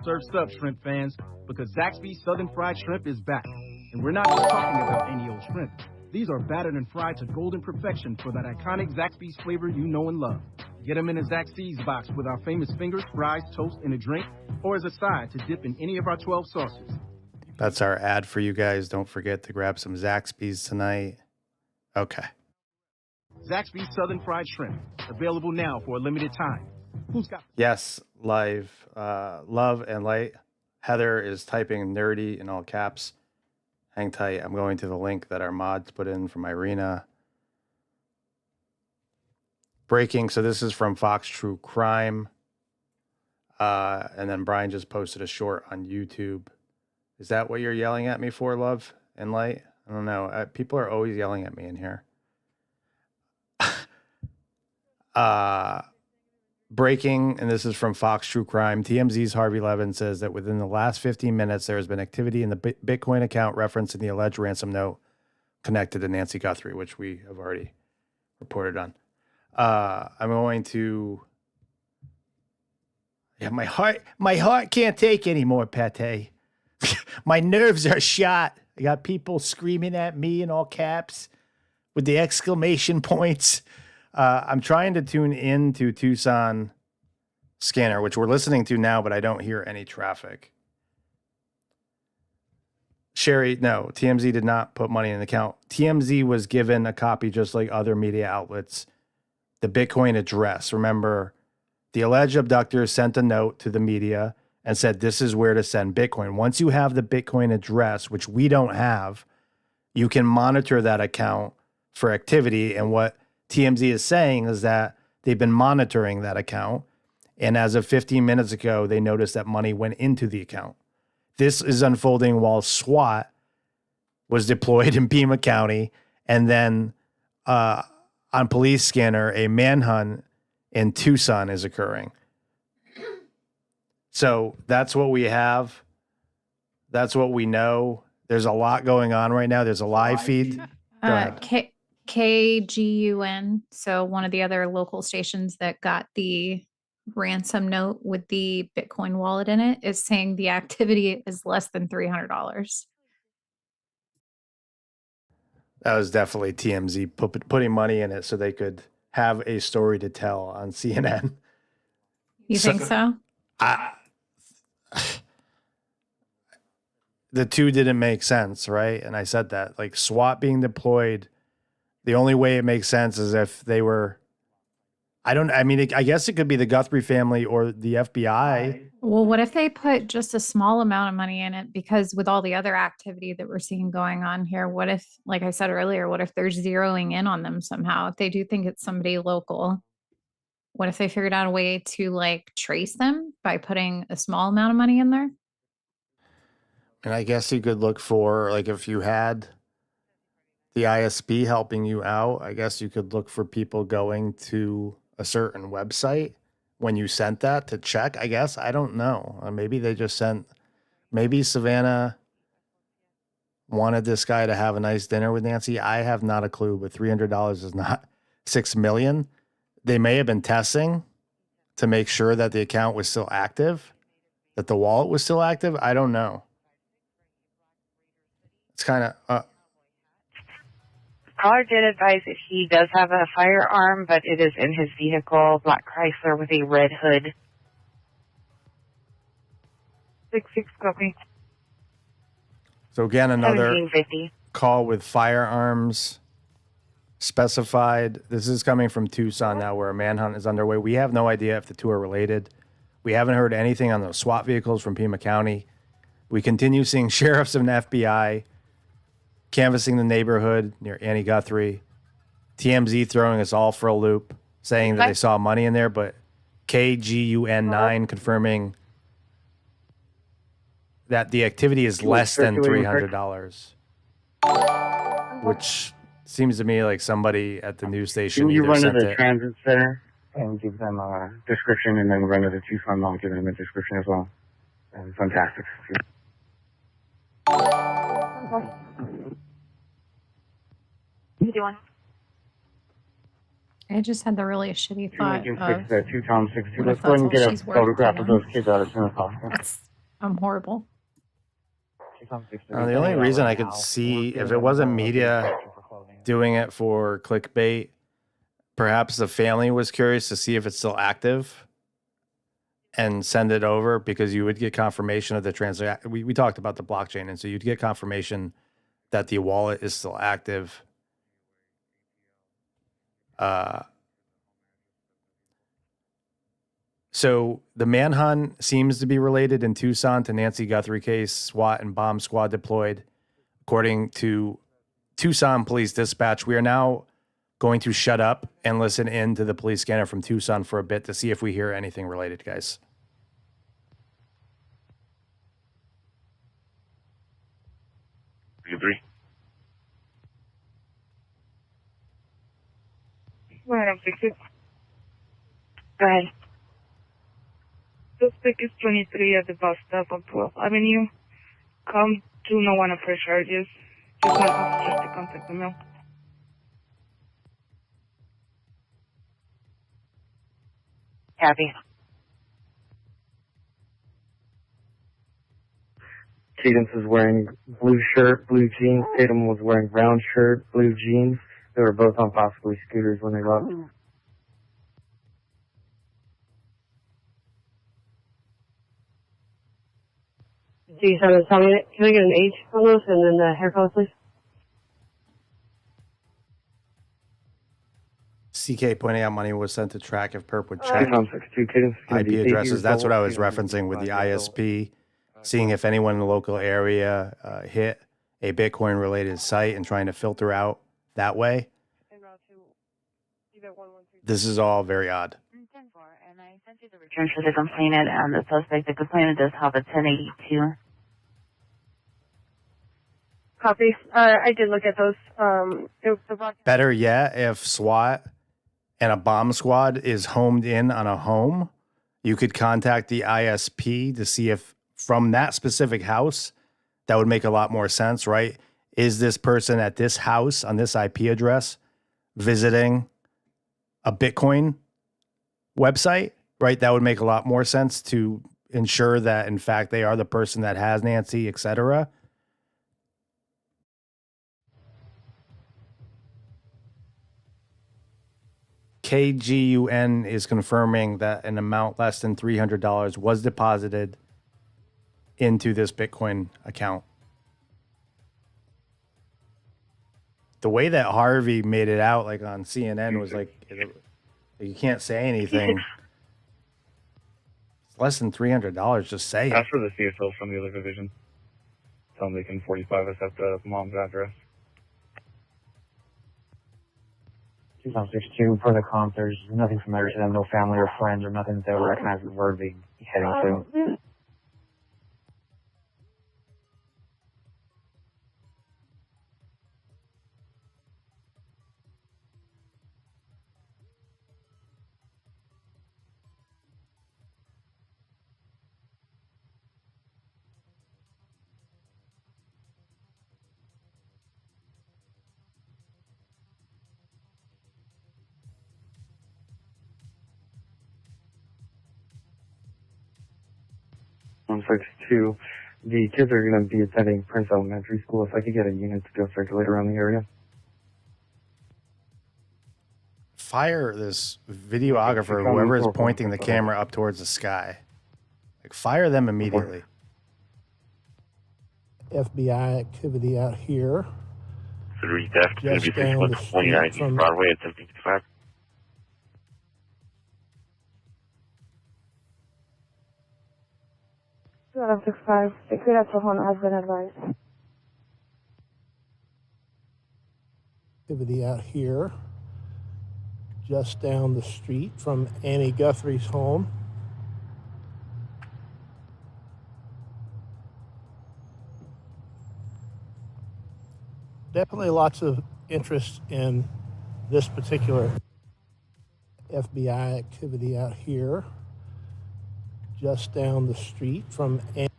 Surf's up, shrimp fans, because Zaxby's Southern Fried Shrimp is back. And we're not just talking about any old shrimp. These are battered and fried to golden perfection for that iconic Zaxby's flavor you know and love. Get them in a Zaxby's box with our famous fingers, fries, toast, and a drink, or as a side to dip in any of our 12 sauces. That's our ad for you guys. Don't forget to grab some Zaxby's tonight. Okay. Zaxby's Southern Fried Shrimp, available now for a limited time. Who's got? Yes, live. Love and light. Heather is typing nerdy in all caps. Hang tight. I'm going to the link that our mods put in from Irina. Breaking. So this is from Fox True Crime. And then Brian just posted a short on YouTube. Is that what you're yelling at me for, Love and Light? I don't know. People are always yelling at me in here. Breaking, and this is from Fox True Crime. TMZ's Harvey Levin says that within the last 15 minutes, there has been activity in the Bitcoin account referencing the alleged ransom note connected to Nancy Guthrie, which we have already reported on. I'm going to. Yeah, my heart can't take anymore, Pate. My nerves are shot. I got people screaming at me in all caps with the exclamation points. I'm trying to tune in to Tucson scanner, which we're listening to now, but I don't hear any traffic. Sherry, no, TMZ did not put money in the account. TMZ was given a copy, just like other media outlets, the Bitcoin address. Remember, the alleged abductor sent a note to the media and said, this is where to send Bitcoin. Once you have the Bitcoin address, which we don't have, you can monitor that account for activity. And what TMZ is saying is that they've been monitoring that account. And as of 15 minutes ago, they noticed that money went into the account. This is unfolding while SWAT was deployed in Pima County. And then on police scanner, a manhunt in Tucson is occurring. So that's what we have. That's what we know. There's a lot going on right now. There's a live feed. KGUN, so one of the other local stations that got the ransom note with the Bitcoin wallet in it, is saying the activity is less than $300. That was definitely TMZ putting money in it so they could have a story to tell on CNN. You think so? the two didn't make sense, right? And I said that, like, SWAT being deployed, the only way it makes sense is if they were, I guess it could be the Guthrie family or the FBI. Well, what if they put just a small amount of money in it? Because with all the other activity that we're seeing going on here, what if, like I said earlier, what if they're zeroing in on them somehow? If they do think it's somebody local, what if they figured out a way to like trace them by putting a small amount of money in there? And I guess you could look for, like, if you had the ISP helping you out, I guess you could look for people going to a certain website when you sent that to check, I guess. I don't know. Maybe they just sent, maybe Savannah wanted this guy to have a nice dinner with Nancy. I have not a clue, but $300 is not $6 million. They may have been testing to make sure that the account was still active, that the wallet was still active. I don't know. It's kind of, Caller did advise that he does have a firearm, but it is in his vehicle, black Chrysler with a red hood. 6-6, copy. so again, another 1750. call with firearms specified. This is coming from Tucson now, where a manhunt is underway. We have no idea if the two are related. We haven't heard anything on those SWAT vehicles from Pima County. We continue seeing sheriffs and FBI canvassing the neighborhood near Annie Guthrie. TMZ throwing us all for a loop, saying that they saw money in there, but KGUN9 confirming that the activity is less than $300, which seems to me like somebody at the news station You either run to sent the it. transit center and give them a description, and then run to the Tucson Mall, give them a description as well. Fantastic. You doing? I just had the really shitty thought of, That 2 Tom 6 2. what Let's if go ahead and that's all get a she's worth photograph to of them? those kids out as soon as possible. I'm horrible. The only reason I could see, if it wasn't media doing it for clickbait, perhaps the family was curious to see if it's still active and send it over, because you would get confirmation of the transaction. We talked about the blockchain, and so you'd get confirmation that the wallet is still active. So the manhunt seems to be related in Tucson to Nancy Guthrie case. SWAT and bomb squad deployed. According to Tucson Police Dispatch, we are now going to shut up and listen in to the police scanner from Tucson for a bit to see if we hear anything related, guys. Guthrie. Go ahead, I'm fixing. Go ahead. Suspect is 23 at the bus stop on 12th Avenue. Come to no one of her charges. Just want officers to contact the mill. Happy. Cadence was wearing blue shirt, blue jeans. Tatum was wearing brown shirt, blue jeans. They were both on possibly scooters when they left. G7, tell me, can I get an H on those and then the hair color, please? CK pointing out money was sent to track if Perp would check Cadence IP addresses. That's what I was referencing with the ISP, seeing if anyone in the local area hit a Bitcoin related site and trying to filter out that way. This is all very odd. And I sent you the return for the complainant and the suspect. The complainant does have a 1082. Copy. I did look at those. Better yet, if SWAT and a bomb squad is homed in on a home, you could contact the ISP to see if from that specific house, that would make a lot more sense, right? Is this person at this house on this IP address visiting a Bitcoin website, right? That would make a lot more sense to ensure that, in fact, they are the person that has Nancy, etc. KGUN is confirming that an amount less than $300 was deposited into this Bitcoin account. The way that Harvey made it out, like on CNN, was like, you can't say anything. It's less than $300. Just say it. Ask for the CSL from the other division. Tell them they can 45 us at the mom's address. 2062 for the comp. There's nothing familiar to them, no family or friends or nothing that they would recognize where they'd be heading to. Two, the kids are going to be attending Prince Elementary School. If I could get a unit to go circulate around the area. Fire this videographer, whoever is pointing the camera up towards the sky. Like, fire them immediately. FBI activity out here. 3 theft, going to be 629 East Broadway at 1055. Out 65. Secret Home has been advised. Activity out here, just down the street from Annie Guthrie's home. Definitely lots of interest in this particular FBI activity out here, just down the street from Annie.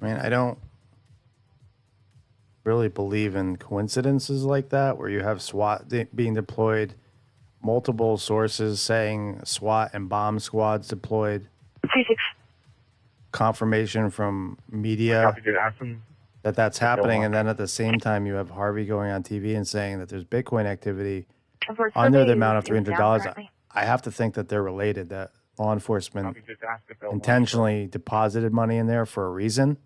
I mean, I don't really believe in coincidences like that, where you have SWAT being deployed, multiple sources saying SWAT and bomb squads deployed, confirmation from media that that's happening, and then at the same time you have Harvey going on TV and saying that there's Bitcoin activity under the amount of $300. I have to think that they're related, that law enforcement intentionally deposited money in there for a reason.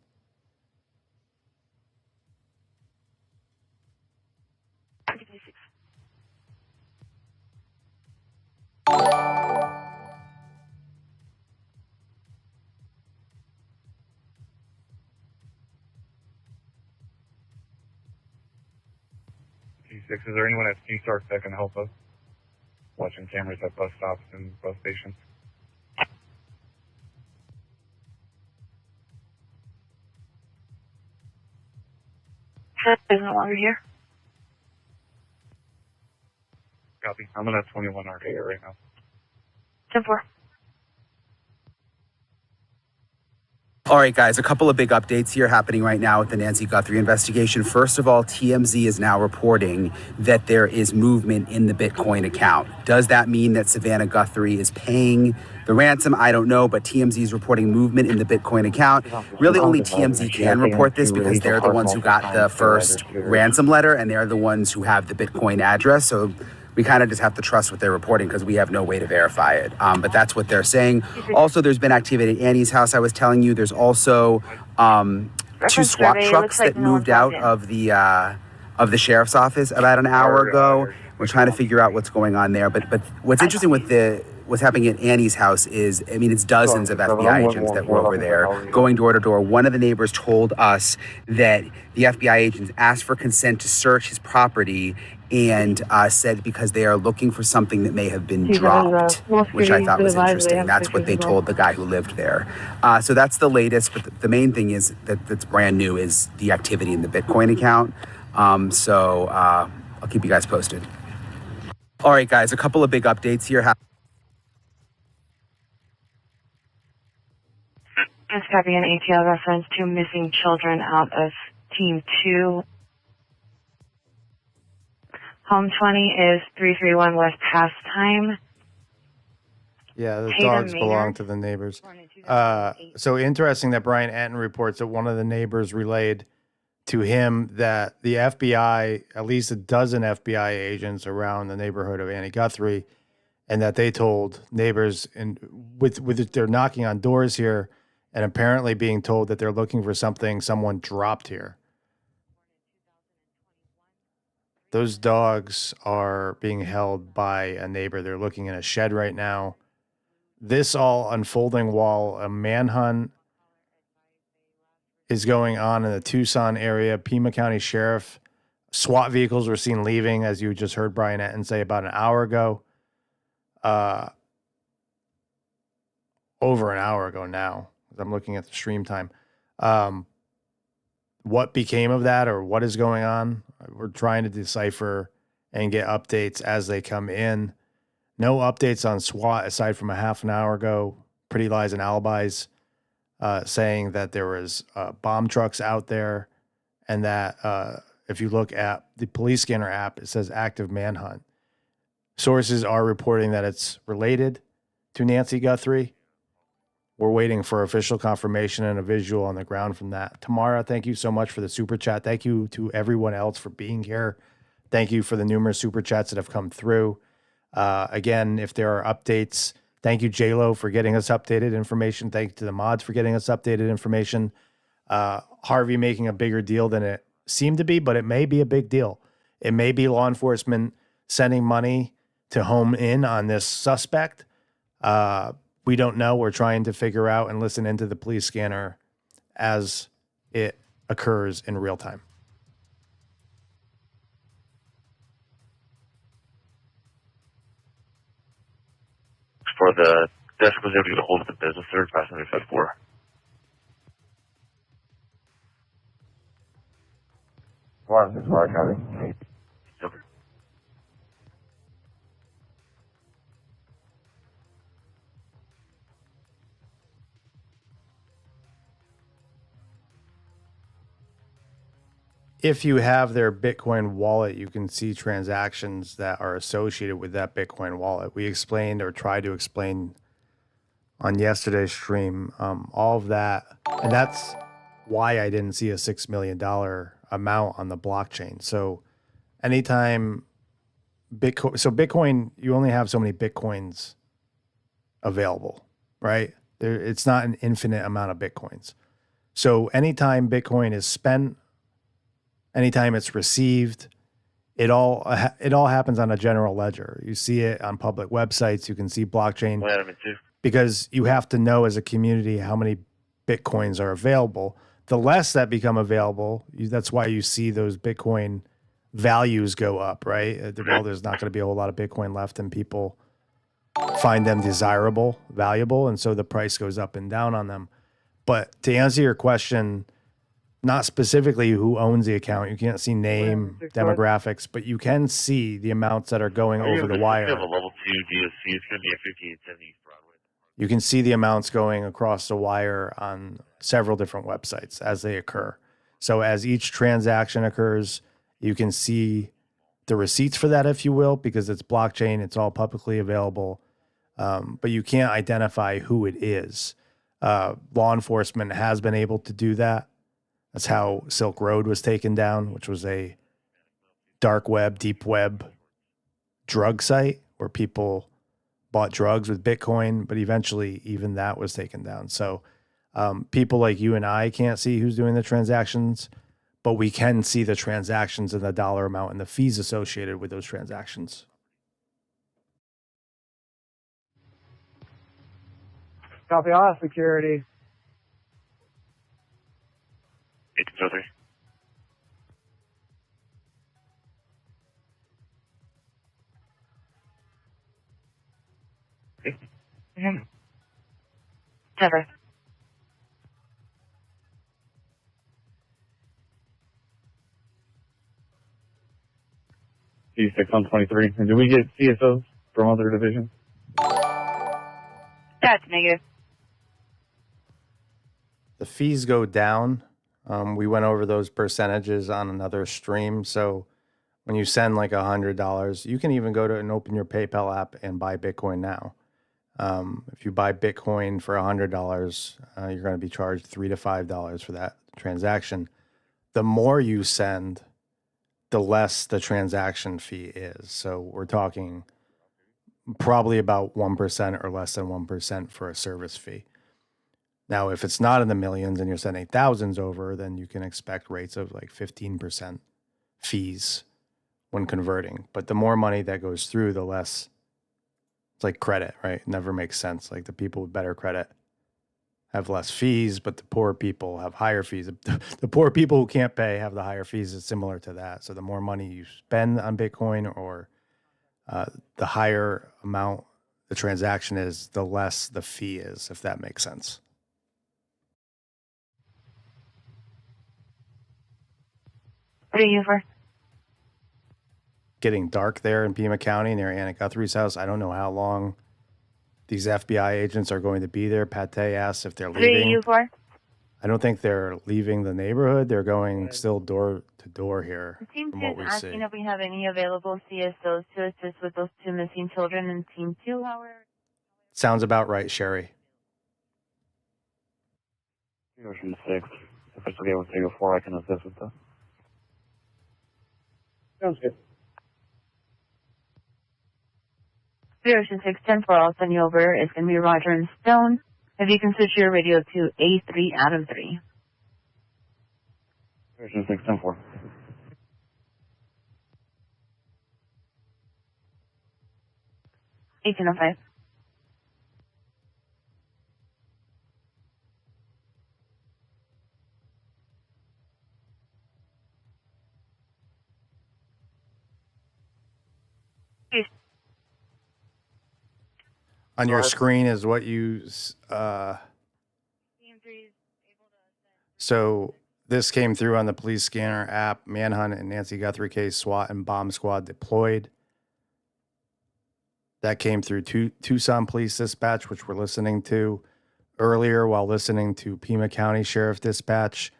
Is there anyone at C-Stars that can help us? Watching cameras at bus stops and bus stations. Is no longer here. Copy. I'm at 21 Arcadia right now. 10-4. All right, guys, a couple of big updates here happening right now with the Nancy Guthrie investigation. First of all, TMZ is now reporting that there is movement in the Bitcoin account. Does that mean that Savannah Guthrie is paying the ransom? I don't know, but TMZ is reporting movement in the Bitcoin account. Really, only TMZ can report this because they're the ones who got the first ransom letter and they're the ones who have the Bitcoin address. So we kind of just have to trust what they're reporting because we have no way to verify it. But that's what they're saying. Also, there's been activity at Annie's house. I was telling you there's also 2 SWAT trucks that moved out of the sheriff's office about an hour ago. We're trying to figure out what's going on there. But what's interesting with what's happening at Annie's house is, I mean, it's dozens of FBI agents that were over there going door to door. One of the neighbors told us that the FBI agents asked for consent to search his property and said because they are looking for something that may have been dropped, which I thought was interesting. That's what they told the guy who lived there. So that's the latest. But the main thing is that's brand new is the activity in the Bitcoin account. So I'll keep you guys posted. All right, guys, a couple of big updates here. Just copy an ATL reference to missing children out of Team 2. Home 20 is 331 West Pastime. Yeah, the dogs belong to the neighbors. So interesting that Brian Anton reports that one of the neighbors relayed to him that the FBI, at least a dozen FBI agents around the neighborhood of Annie Guthrie, and that they told neighbors, and with they're knocking on doors here and apparently being told that they're looking for something someone dropped here. Those dogs are being held by a neighbor. They're looking in a shed right now. This all unfolding while a manhunt is going on in the Tucson area. Pima County Sheriff, SWAT vehicles were seen leaving, as you just heard Brian Etten say about an hour ago. Over an hour ago now. I'm looking at the stream time. What became of that, or what is going on? We're trying to decipher and get updates as they come in. No updates on SWAT aside from a half an hour ago. Pretty Lies and Alibis saying that there was bomb trucks out there, and that if you look at the police scanner app, it says active manhunt. Sources are reporting that it's related to Nancy Guthrie. We're waiting for official confirmation and a visual on the ground from that. Tamara, thank you so much for the super chat. Thank you to everyone else for being here. Thank you for the numerous super chats that have come through. Again, if there are updates, thank you, JLo, for getting us updated information. Thank you to the mods for getting us updated information. Harvey making a bigger deal than it seemed to be, but it may be a big deal. It may be law enforcement sending money to home in on this suspect. We don't know. We're trying to figure out and listen into the police scanner as it occurs in real time. For the desk was able to get a hold of the business third passenger side 4. This is Mark, copy. Over. If you have their Bitcoin wallet, you can see transactions that are associated with that Bitcoin wallet. We explained, or tried to explain on yesterday's stream, all of that. And that's why I didn't see a $6 million amount on the blockchain. So anytime Bitcoin, you only have so many Bitcoins available, right? It's not an infinite amount of Bitcoins. So anytime Bitcoin is spent, anytime it's received, it all happens on a general ledger. You see it on public websites. You can see blockchain because you have to know as a community how many Bitcoins are available. The less that become available, that's why you see those Bitcoin values go up, right? Well, there's not going to be a whole lot of Bitcoin left, and people find them desirable, valuable, and so the price goes up and down on them. But to answer your question, not specifically who owns the account, you can't see name, demographics, but you can see the amounts that are going over the wire. We have a level 2 DSC. It's going to be a 5870 Broadway. You can see the amounts going across the wire on several different websites as they occur. So as each transaction occurs, you can see the receipts for that, if you will, because it's blockchain, it's all publicly available. But you can't identify who it is. Law enforcement has been able to do that. That's how Silk Road was taken down, which was a dark web, deep web drug site where people bought drugs with Bitcoin, but eventually even that was taken down. So people like you and I can't see who's doing the transactions, but we can see the transactions and the dollar amount and the fees associated with those transactions. Copy all security. 1803. Mm-hmm. Never. C6 on 23. And do we get CSOs from other divisions? That's negative. The fees go down. We went over those percentages on another stream. So when you send like $100, you can even go to and open your PayPal app and buy Bitcoin now. If you buy Bitcoin for $100, you're going to be charged $3 to $5 for that transaction. the more you send, the less the transaction fee is. So we're talking probably about 1% or less than 1% for a service fee. Now, if it's not in the millions and you're sending thousands over, then you can expect rates of like 15% fees when converting. But the more money that goes through, the less it's like credit, right? It never makes sense. Like the people with better credit have less fees, but the poor people have higher fees. The poor people who can't pay have the higher fees. It's similar to that. So the more money you spend on Bitcoin or the higher amount the transaction is, the less the fee is, if that makes sense. What are you for? Getting dark there in Pima County near Anna Guthrie's house. I don't know how long these FBI agents are going to be there. Pate asked if they're What are leaving. you for? I don't think they're leaving the neighborhood. They're going still door to door here Team from 2 what is we asking see. if we have any available CSOs to assist with those 2 missing children in Team 2, however. Sounds about right, Sherry. Ocean 6. If it's okay with 304, I can assist with that. Sounds good. Ocean 610 for I'll send you over. It's going to be Roger and Stone. If you can switch your radio to A3 out of 3. Ocean 610 4. Eighteen oh five. On your screen is what you. So this came through on the police scanner app. Manhunt and Nancy Guthrie case. SWAT and bomb squad deployed. That came through Tucson Police Dispatch, which we're listening to earlier while listening to Pima County Sheriff Dispatch.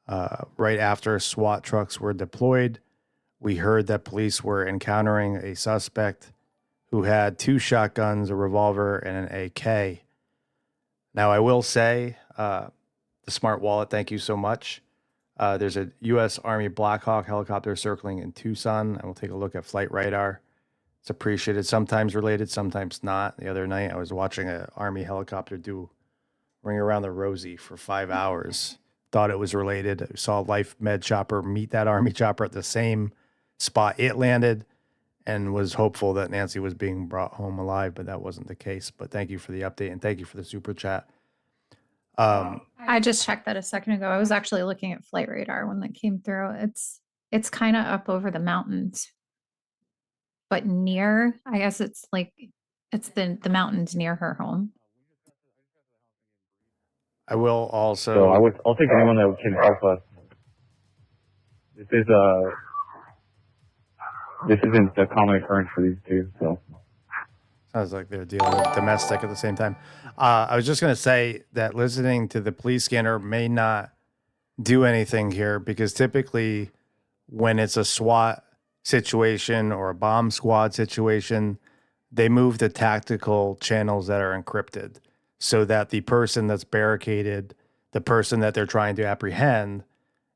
Right after SWAT trucks were deployed, we heard that police were encountering a suspect who had 2 shotguns, a revolver, and an AK. Now, I will say, the Smart Wallet, thank you so much. There's a U.S. Army Black Hawk helicopter circling in Tucson, and we'll take a look at flight radar. It's appreciated, sometimes related, sometimes not. The other night, I was watching an Army helicopter do Ring Around the Rosie for 5 hours. Thought it was related. I saw a Life Med chopper meet that Army chopper at the same spot it landed, and was hopeful that Nancy was being brought home alive, but that wasn't the case. But thank you for the update, and thank you for the super chat. I just checked that a second ago. I was actually looking at flight radar when that came through. It's kind of up over the mountains, but near, I guess it's like it's the mountains near her home. I will also. So I'll take anyone that can help us. This isn't a common occurrence for these two, so. Sounds like they're dealing with domestic at the same time. I was just going to say that listening to the police scanner may not do anything here, because typically when it's a SWAT situation or a bomb squad situation, they move to tactical channels that are encrypted so that the person that's barricaded, the person that they're trying to apprehend,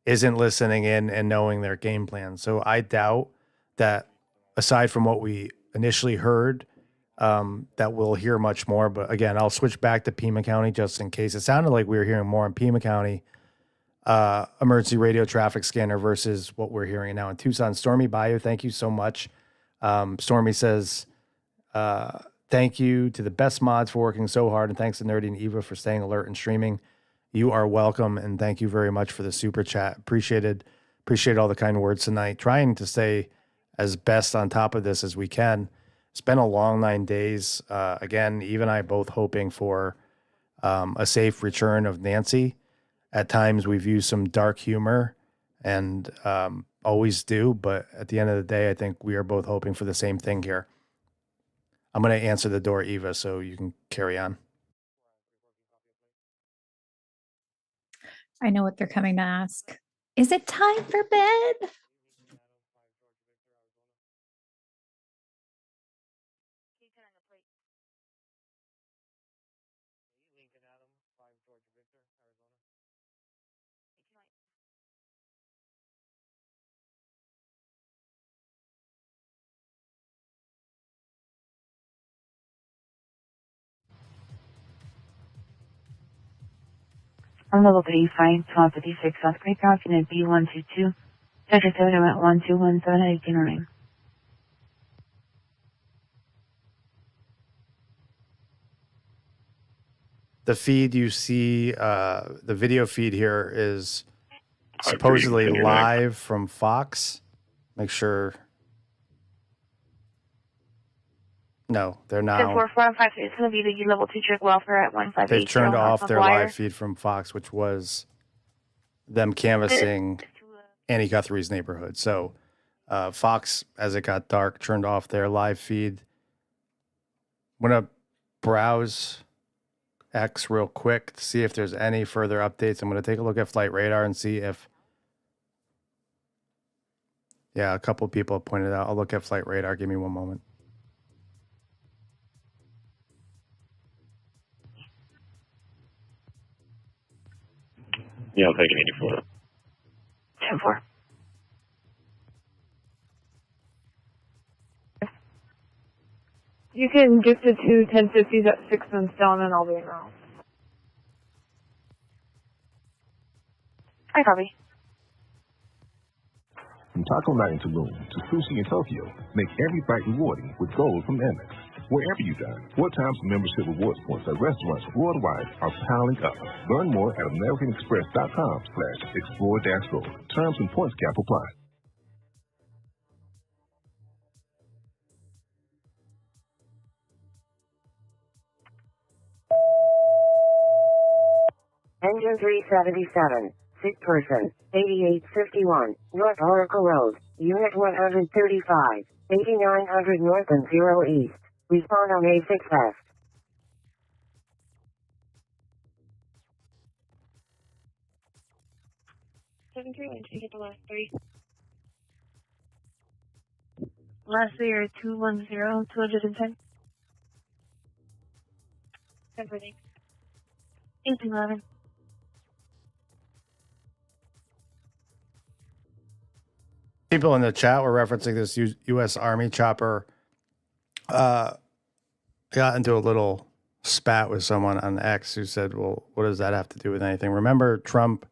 isn't listening in and knowing their game plan. So I doubt that, aside from what we initially heard, that we'll hear much more. But again, I'll switch back to Pima County just in case. It sounded like we were hearing more in Pima County emergency radio traffic scanner versus what we're hearing now in Tucson. Stormy Bayou, thank you so much. Stormy says, thank you to the best mods for working so hard, and thanks to Nerdy and Eva for staying alert and streaming. You are welcome, and thank you very much for the super chat. Appreciate all the kind words tonight. Trying to stay as best on top of this as we can. It's been a long 9 days. Again, Eve and I both hoping for a safe return of Nancy. At times we've used some dark humor and always do, but at the end of the day, I think we are both hoping for the same thing here. I'm going to answer the door, Eva, so you can carry on. I know what they're coming to ask. Is it time for bed? On level 35, 1256 South Creek, Unit B122. Sector 7 at 1217 18 remain. The feed you see, the video feed here is supposedly live from Fox. Make sure. No, they're not. 10-4-4-5, it's going to be the level 2 check welfare at 158. They've turned off their live feed from Fox, which was them canvassing Annie Guthrie's neighborhood. So Fox, as it got dark, turned off their live feed. I'm going to browse X real quick to see if there's any further updates. I'm going to take a look at Flight Radar and see if, a couple people have pointed out. I'll look at Flight Radar. Give me one moment. Yeah, I'll take an 84. 10-4. You can get the two 1050s at 6 and down, and I'll be in route. I copy. From taco night in Tulum to sushi in Tokyo, make every bite rewarding with gold from Amex. Wherever you dine, 4 times membership rewards points at restaurants worldwide are piling up. Learn more at americanexpress.com/explore-gold. Terms and points cap apply. Engine 377, sick person, 8851, North Oracle Road, Unit 135, 8900 North and 0 East. Respond on A6F. Can you get the last 3? Last 3 are 210, 210. 10 for things. 1811. People in the chat were referencing this U.S. Army chopper. Got into a little spat with someone on X who said, well, what does that have to do with anything? Remember, Trump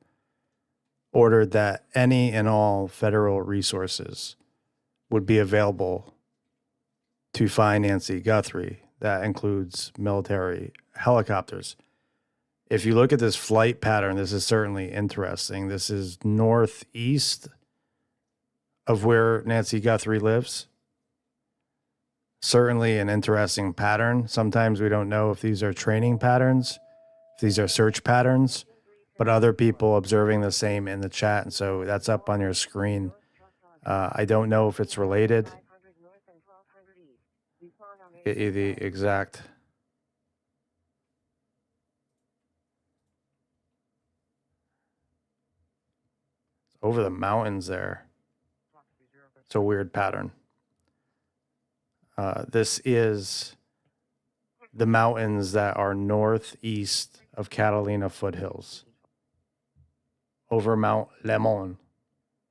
ordered that any and all federal resources would be available to find Nancy Guthrie. That includes military helicopters. If you look at this flight pattern, this is certainly interesting. This is northeast of where Nancy Guthrie lives. Certainly an interesting pattern. Sometimes we don't know if these are training patterns, if these are search patterns, but other people observing the same in the chat. And so that's up on your screen. I don't know if it's related. Get you the exact. Over the mountains there. It's a weird pattern. This is the mountains that are northeast of Catalina foothills. Over Mount Lemon.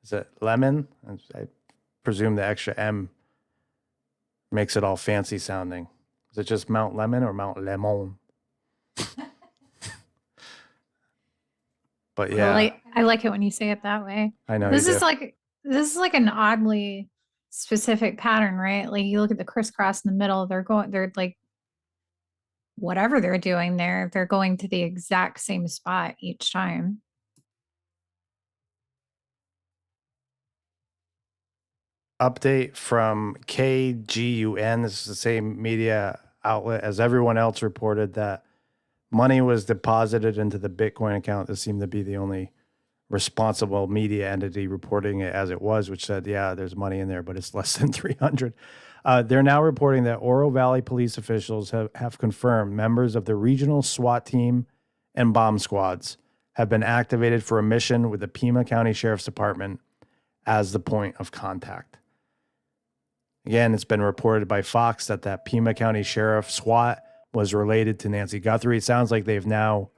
Is it Lemon? I presume the extra M makes it all fancy sounding. Is it just Mount Lemon or Mount Lemon? But yeah. I like it when you say it that way. I know. This is like an oddly specific pattern, right? Like you look at the crisscross in the middle, they're like whatever they're doing there, they're going to the exact same spot each time. Update from KGUN. This is the same media outlet as everyone else reported that money was deposited into the Bitcoin account. This seemed to be the only responsible media entity reporting it as it was, which said, yeah, there's money in there, but it's less than 300. They're now reporting that Oro Valley police officials have confirmed members of the regional SWAT team and bomb squads have been activated for a mission with the Pima County Sheriff's Department as the point of contact. Again, it's been reported by Fox that Pima County Sheriff SWAT was related to Nancy Guthrie. It sounds like they've now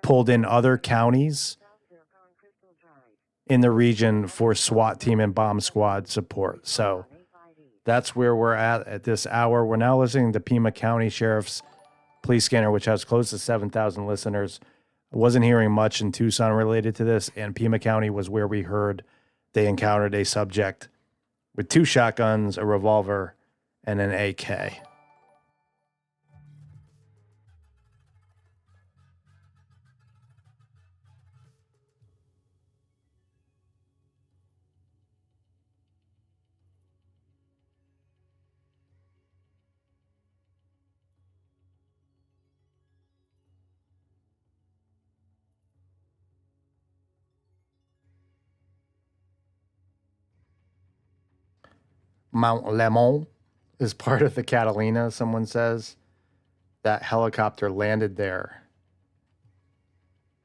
pulled in other counties in the region for SWAT team and bomb squad support. So that's where we're at this hour. We're now listening to Pima County Sheriff's Police Scanner, which has close to 7,000 listeners. I wasn't hearing much in Tucson related to this, and Pima County was where we heard they encountered a subject with 2 shotguns, a revolver, and an AK. Mount Lemon is part of the Catalina, someone says. That helicopter landed there.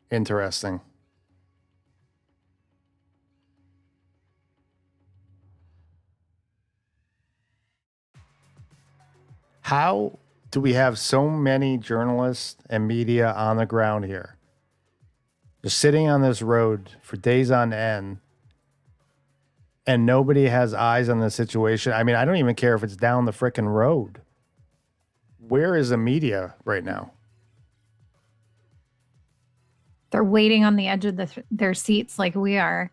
Interesting. How do we have so many journalists and media on the ground here? Just sitting on this road for days on end, and nobody has eyes on the situation. I mean, I don't even care if it's down the frickin' road. Where is the media right now? They're waiting on the edge of their seats like we are.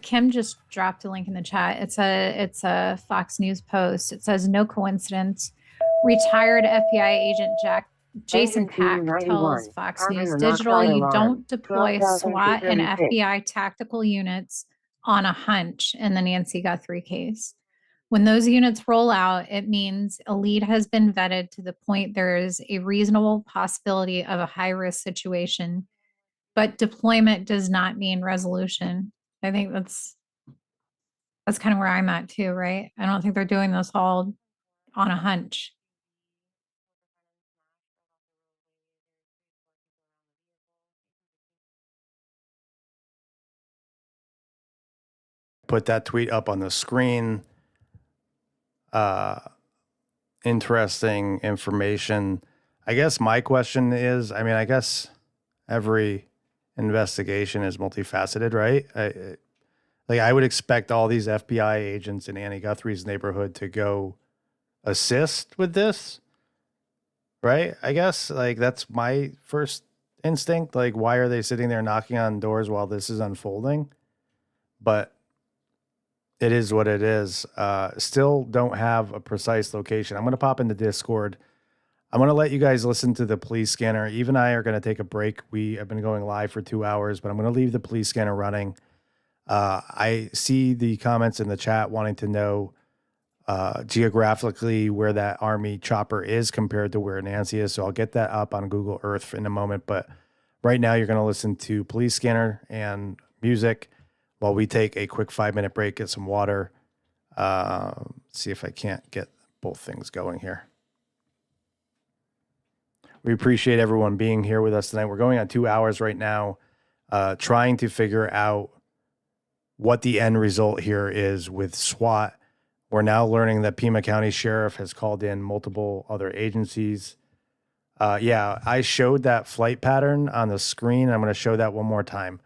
Kim just dropped a link in the chat. It's a Fox News post. It says, no coincidence. Retired FBI agent Jason Pack tells Fox News Digital, you don't deploy SWAT and FBI tactical units on a hunch in the Nancy Guthrie case. When those units roll out, it means a lead has been vetted to the point there is a reasonable possibility of a high-risk situation, but deployment does not mean resolution. I think that's kind of where I'm at too, right? I don't think they're doing this all on a hunch. Put that tweet up on the screen. Interesting information. I guess my question is, I mean, I guess every investigation is multifaceted, right? I would expect all these FBI agents in Annie Guthrie's neighborhood to go assist with this, right? I guess that's my first instinct. Like, why are they sitting there knocking on doors while this is unfolding? But it is what it is. Still don't have a precise location. I'm going to pop into Discord. I'm going to let you guys listen to the police scanner. Eve and I are going to take a break. We have been going live for 2 hours, but I'm going to leave the police scanner running. I see the comments in the chat wanting to know geographically where that Army chopper is compared to where Nancy is. So I'll get that up on Google Earth in a moment. But right now you're going to listen to police scanner and music while we take a quick 5-minute break, get some water. See if I can't get both things going here. We appreciate everyone being here with us tonight. We're going on 2 hours right now, trying to figure out what the end result here is with SWAT. We're now learning that Pima County Sheriff has called in multiple other agencies. Yeah, I showed that flight pattern on the screen. I'm going to show that one more time.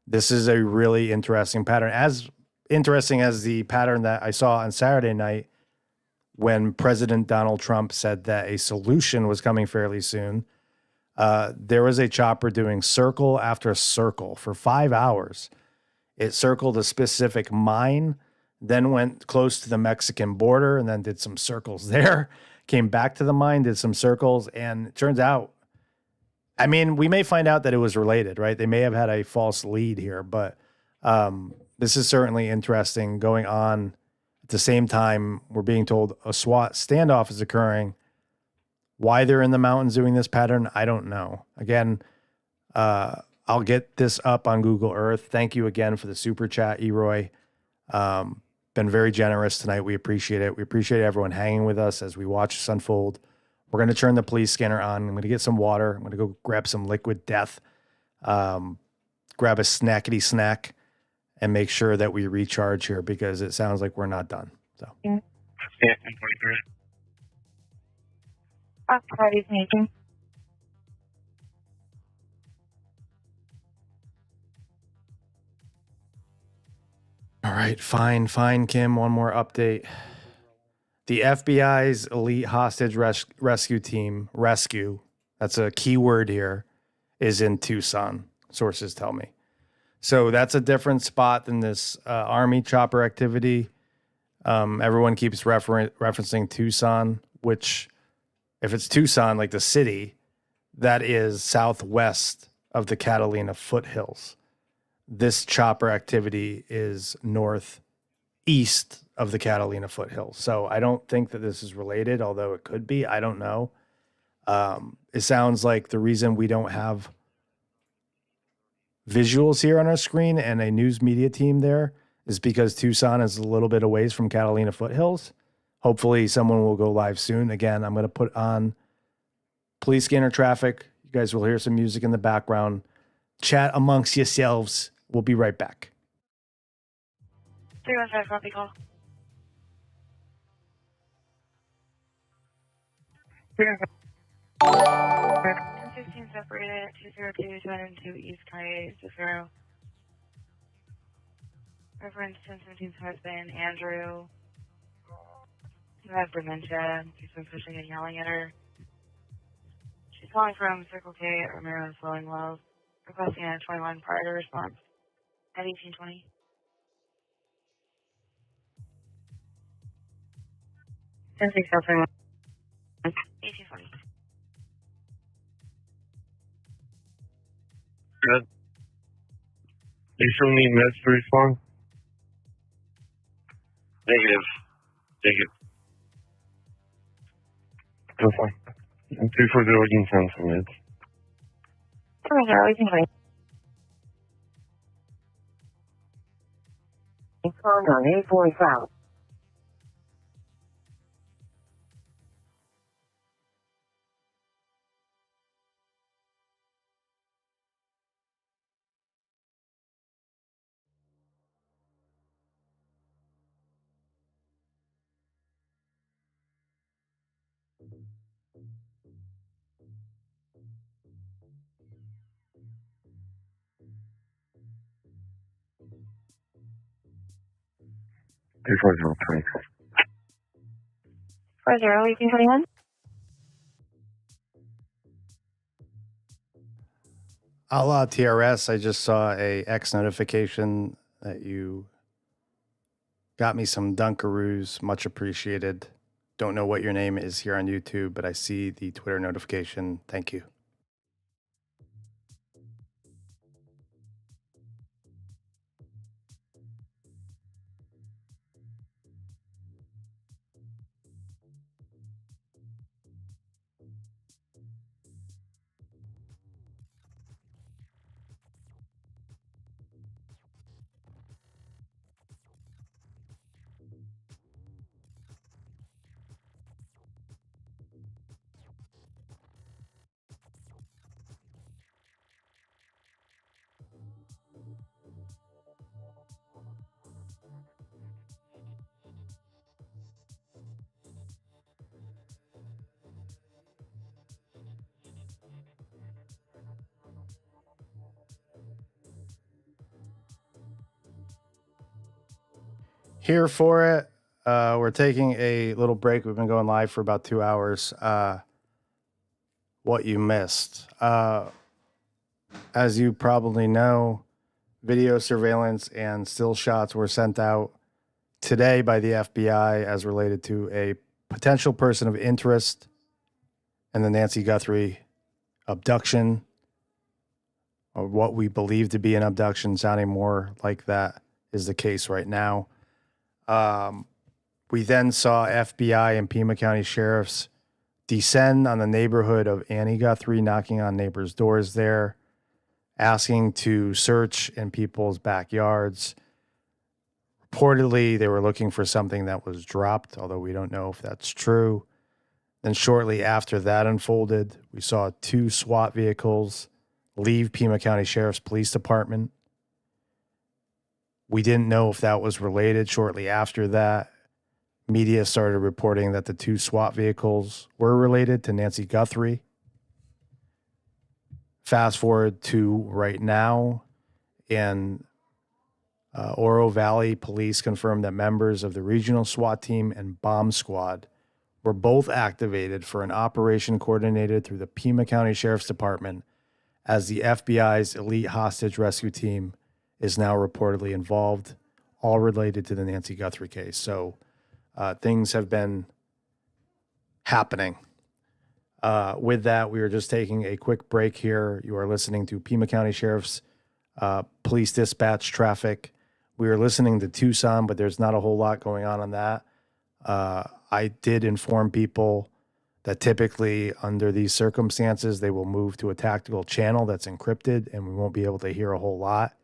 This is a really interesting pattern, as interesting as the pattern that I saw on Saturday night when President Donald Trump said that a solution was coming fairly soon. There was a chopper doing circle after circle for 5 hours. It circled a specific mine, then went close to the Mexican border and then did some circles there, came back to the mine, did some circles, and it turns out, I mean, we may find out that it was related, right? They may have had a false lead here, but this is certainly interesting going on. At the same time, we're being told a SWAT standoff is occurring. Why they're in the mountains doing this pattern, I don't know. Again, I'll get this up on Google Earth. Thank you again for the super chat, Eroy. Been very generous tonight. We appreciate it. We appreciate everyone hanging with us as we watch this unfold. We're going to turn the police scanner on. I'm going to get some water. I'm going to go grab some liquid death, grab a snackety snack, and make sure that we recharge here because it sounds like we're not done. So. Yeah. Party's making. All right, fine, Kim. One more update. The FBI's elite hostage rescue team, rescue, that's a key word here, is in Tucson, sources tell me. So that's a different spot than this Army chopper activity. Everyone keeps referencing Tucson, which if it's Tucson, like the city, that is southwest of the Catalina foothills. This chopper activity is northeast of the Catalina foothills. So I don't think that this is related, although it could be. I don't know. It sounds like the reason we don't have visuals here on our screen and a news media team there is because Tucson is a little bit away from Catalina foothills. Hopefully someone will go live soon. Again, I'm going to put on police scanner traffic. You guys will hear some music in the background. Chat amongst yourselves. We'll be right back. 315, copy call. And 15 separated, 202, 202 East County, 60. Reference 1017's husband, Andrew, who has dementia. He's been pushing and yelling at her. She's calling from Circle K at Romero Flowing Wells, requesting a 21 prior to response at 1820. 10-6, 1820. Good. Do you still need meds to respond? Negative. Negative. That's fine. 240, you can send some meds. 1820. Respond on 840 South. Two four zero three. 1821. A la TRS, I just saw a X notification that you got me some Dunkaroos. Much appreciated. Don't know what your name is here on YouTube, but I see the Twitter notification. Thank you. Here for it. We're taking a little break. We've been going live for about 2 hours. What you missed. As you probably know, video surveillance and still shots were sent out today by the FBI as related to a potential person of interest in the Nancy Guthrie abduction, or what we believe to be an abduction, sounding more like that is the case right now. We then saw FBI and Pima County sheriffs descend on the neighborhood of Annie Guthrie, knocking on neighbors' doors there, asking to search in people's backyards. Reportedly, they were looking for something that was dropped, although we don't know if that's true. Then shortly after that unfolded, we saw 2 SWAT vehicles leave Pima County Sheriff's Police Department. We didn't know if that was related. Shortly after that, media started reporting that the 2 SWAT vehicles were related to Nancy Guthrie. Fast forward to right now, and Oro Valley Police confirmed that members of the regional SWAT team and bomb squad were both activated for an operation coordinated through the Pima County Sheriff's Department as the FBI's elite hostage rescue team is now reportedly involved, all related to the Nancy Guthrie case. So things have been happening. With that, we are just taking a quick break here. You are listening to Pima County Sheriff's Police Dispatch Traffic. We are listening to Tucson, but there's not a whole lot going on that. I did inform people that typically under these circumstances, they will move to a tactical channel that's encrypted and we won't be able to hear a whole lot.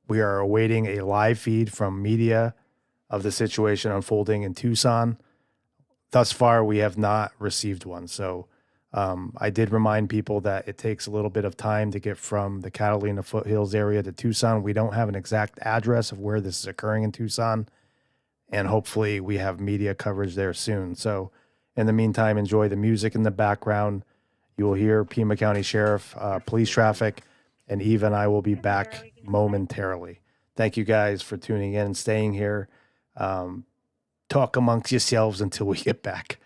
We are awaiting a live feed from media of the situation unfolding in Tucson. Thus far, we have not received one. So I did remind people that it takes a little bit of time to get from the Catalina foothills area to Tucson. We don't have an exact address of where this is occurring in Tucson, and hopefully we have media coverage there soon. So in the meantime, enjoy the music in the background. You will hear Pima County Sheriff, Police Traffic, and Eva and I will be back momentarily. Thank you guys for tuning in and staying here. Talk amongst yourselves until we get back.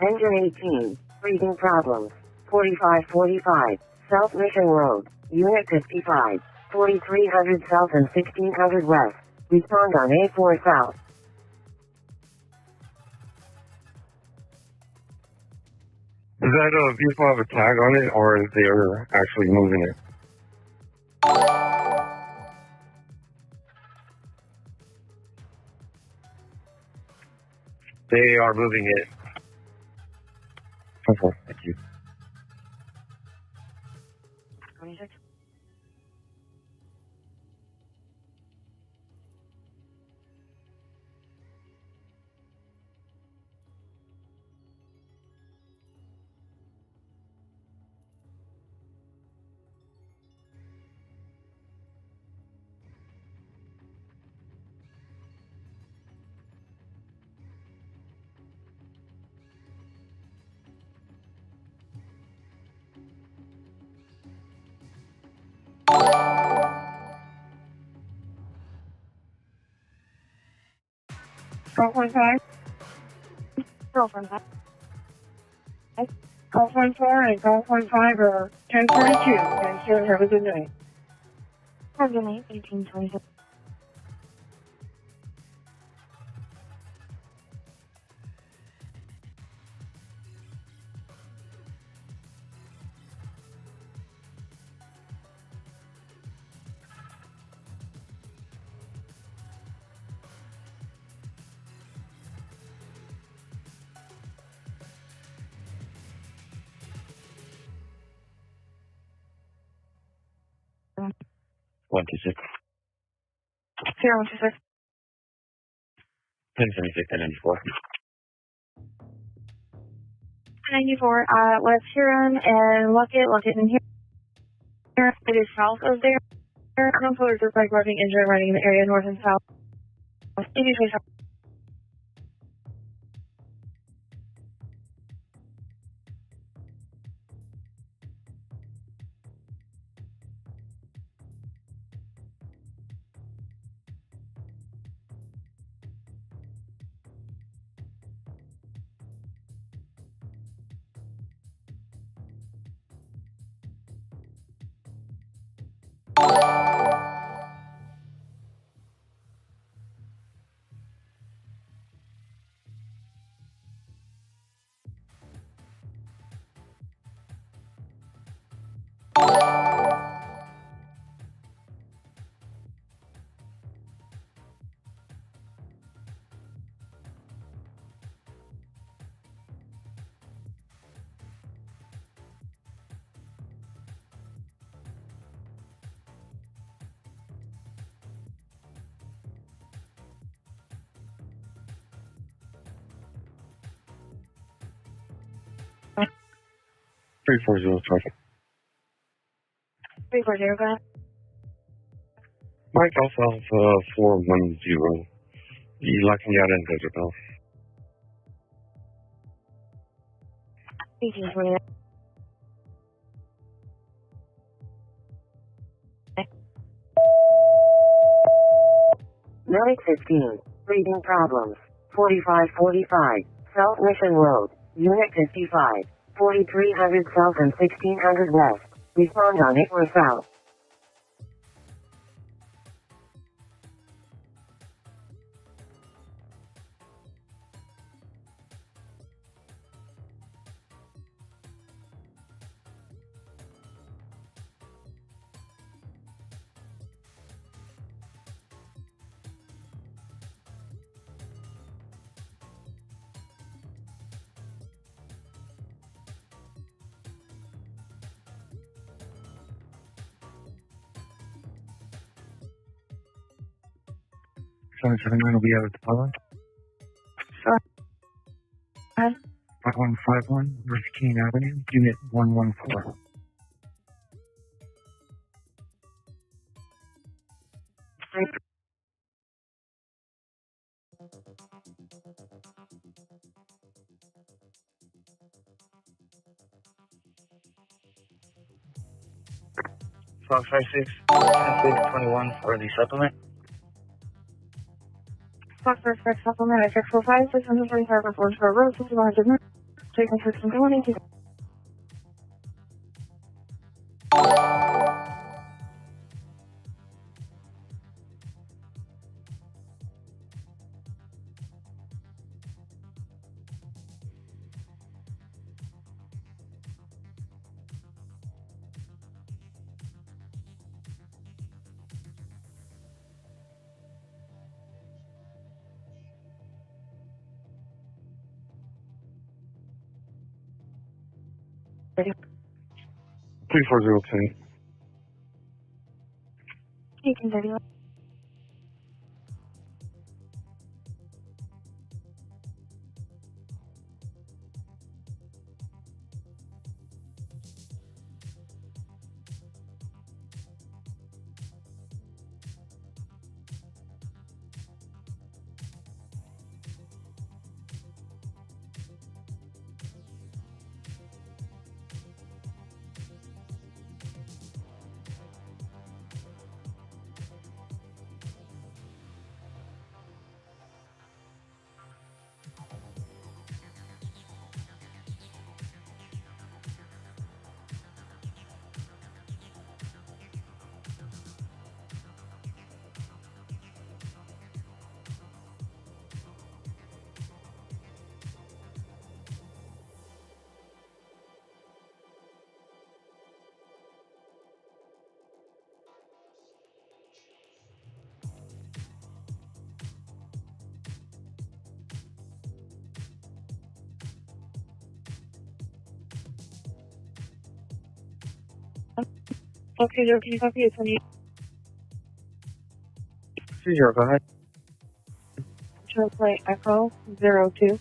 Engine 18, breathing problems. 4545, South Mission Road, Unit 55, 4300 South and 1600 West. Respond on A4 South. Does that vehicle have a tag on it, or is they actually moving it? They are moving it. Okay, thank you. 26. Girlfriend 5. Girlfriend 5. Girlfriend 4 and Girlfriend 5 are 1042. And sir, have a good night. Have a good night, 1826. One two six. 026. 1076 and 94. 94, let's Huron and lock it in here. It is south of there. Conflict is like roving engine running in the area north and south. It usually south. Three four zero traffic. 340, go ahead. Mike Alpha 410. You locking out in Desert Bell. 1829. Medic 15. Breathing problems. 4545. South Mission Road. Unit 55. 4300 South and 1600 West. Respond on it or south. Will be out at the pilot. Sure. 5151, North King Avenue, Unit 114. Fox 56, 621 for the supplement. Fox First First Supplement at 645, 645 reports for road, 6100 minutes. Taking 1620. Ready? 3402. Taking 31. Okay, Joe, can you copy it 28? 20, go ahead. Translate Echo 02.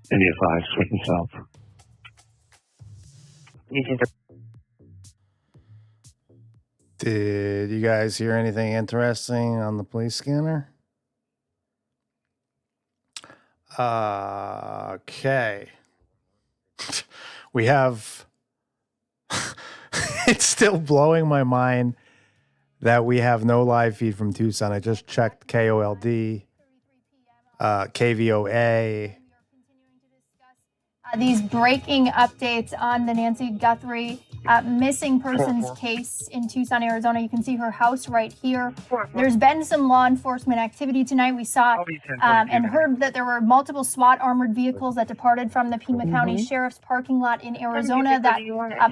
India 5, switching south. Did you guys hear anything interesting on the police scanner? Okay. We have. It's still blowing my mind that we have no live feed from Tucson. I just checked KOLD, KVOA. These breaking updates on the Nancy Guthrie missing persons case in Tucson, Arizona. You can see her house right here. There's been some law enforcement activity tonight. We saw and heard that there were multiple SWAT armored vehicles that departed from the Pima County Sheriff's parking lot in Arizona that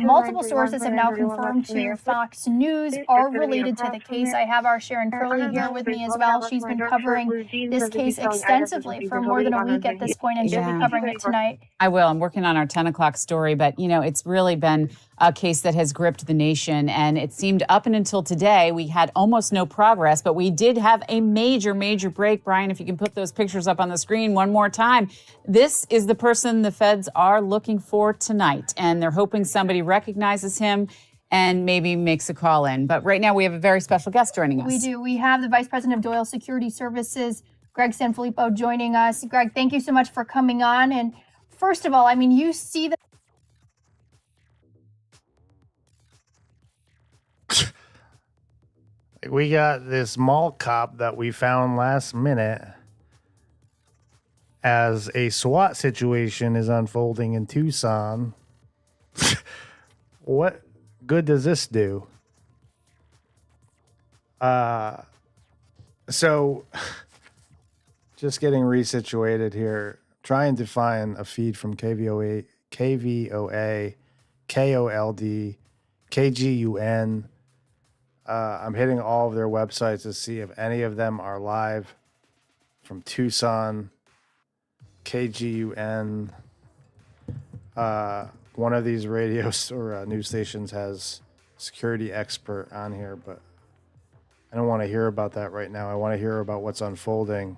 multiple sources have now confirmed to Fox News are related to the case. I have our Sharon Curley here with me as well. She's been covering this case extensively for more than a week at this point, and she'll be covering it tonight. I will. I'm working on our 10 o'clock story, but it's really been a case that has gripped the nation. And it seemed up and until today, we had almost no progress, but we did have a major break. Brian, if you can put those pictures up on the screen one more time. This is the person the feds are looking for tonight, and they're hoping somebody recognizes him and maybe makes a call in. But right now we have a very special guest joining us. We do. We have the Vice President of Doyle Security Services, Greg Sanfilippo, joining us. Greg, thank you so much for coming on. And first of all, I mean, you see that. We got this mall cop that we found last minute as a SWAT situation is unfolding in Tucson. What good does this do? So just getting resituated here, trying to find a feed from KVOA, KOLD, KGUN. I'm hitting all of their websites to see if any of them are live. From Tucson, KGUN. One of these radios or news stations has security expert on here, but I don't want to hear about that right now. I want to hear about what's unfolding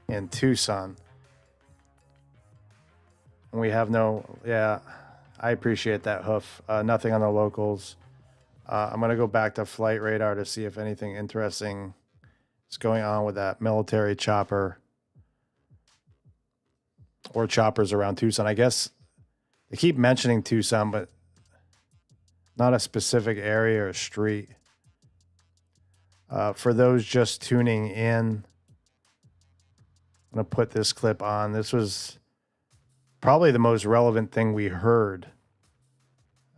in Tucson. And we have I appreciate that, Hoof. Nothing on the locals. I'm going to go back to Flight Radar to see if anything interesting is going on with that military chopper or choppers around Tucson. I guess they keep mentioning Tucson, but not a specific area or street. For those just tuning in, I'm going to put this clip on. This was probably the most relevant thing we heard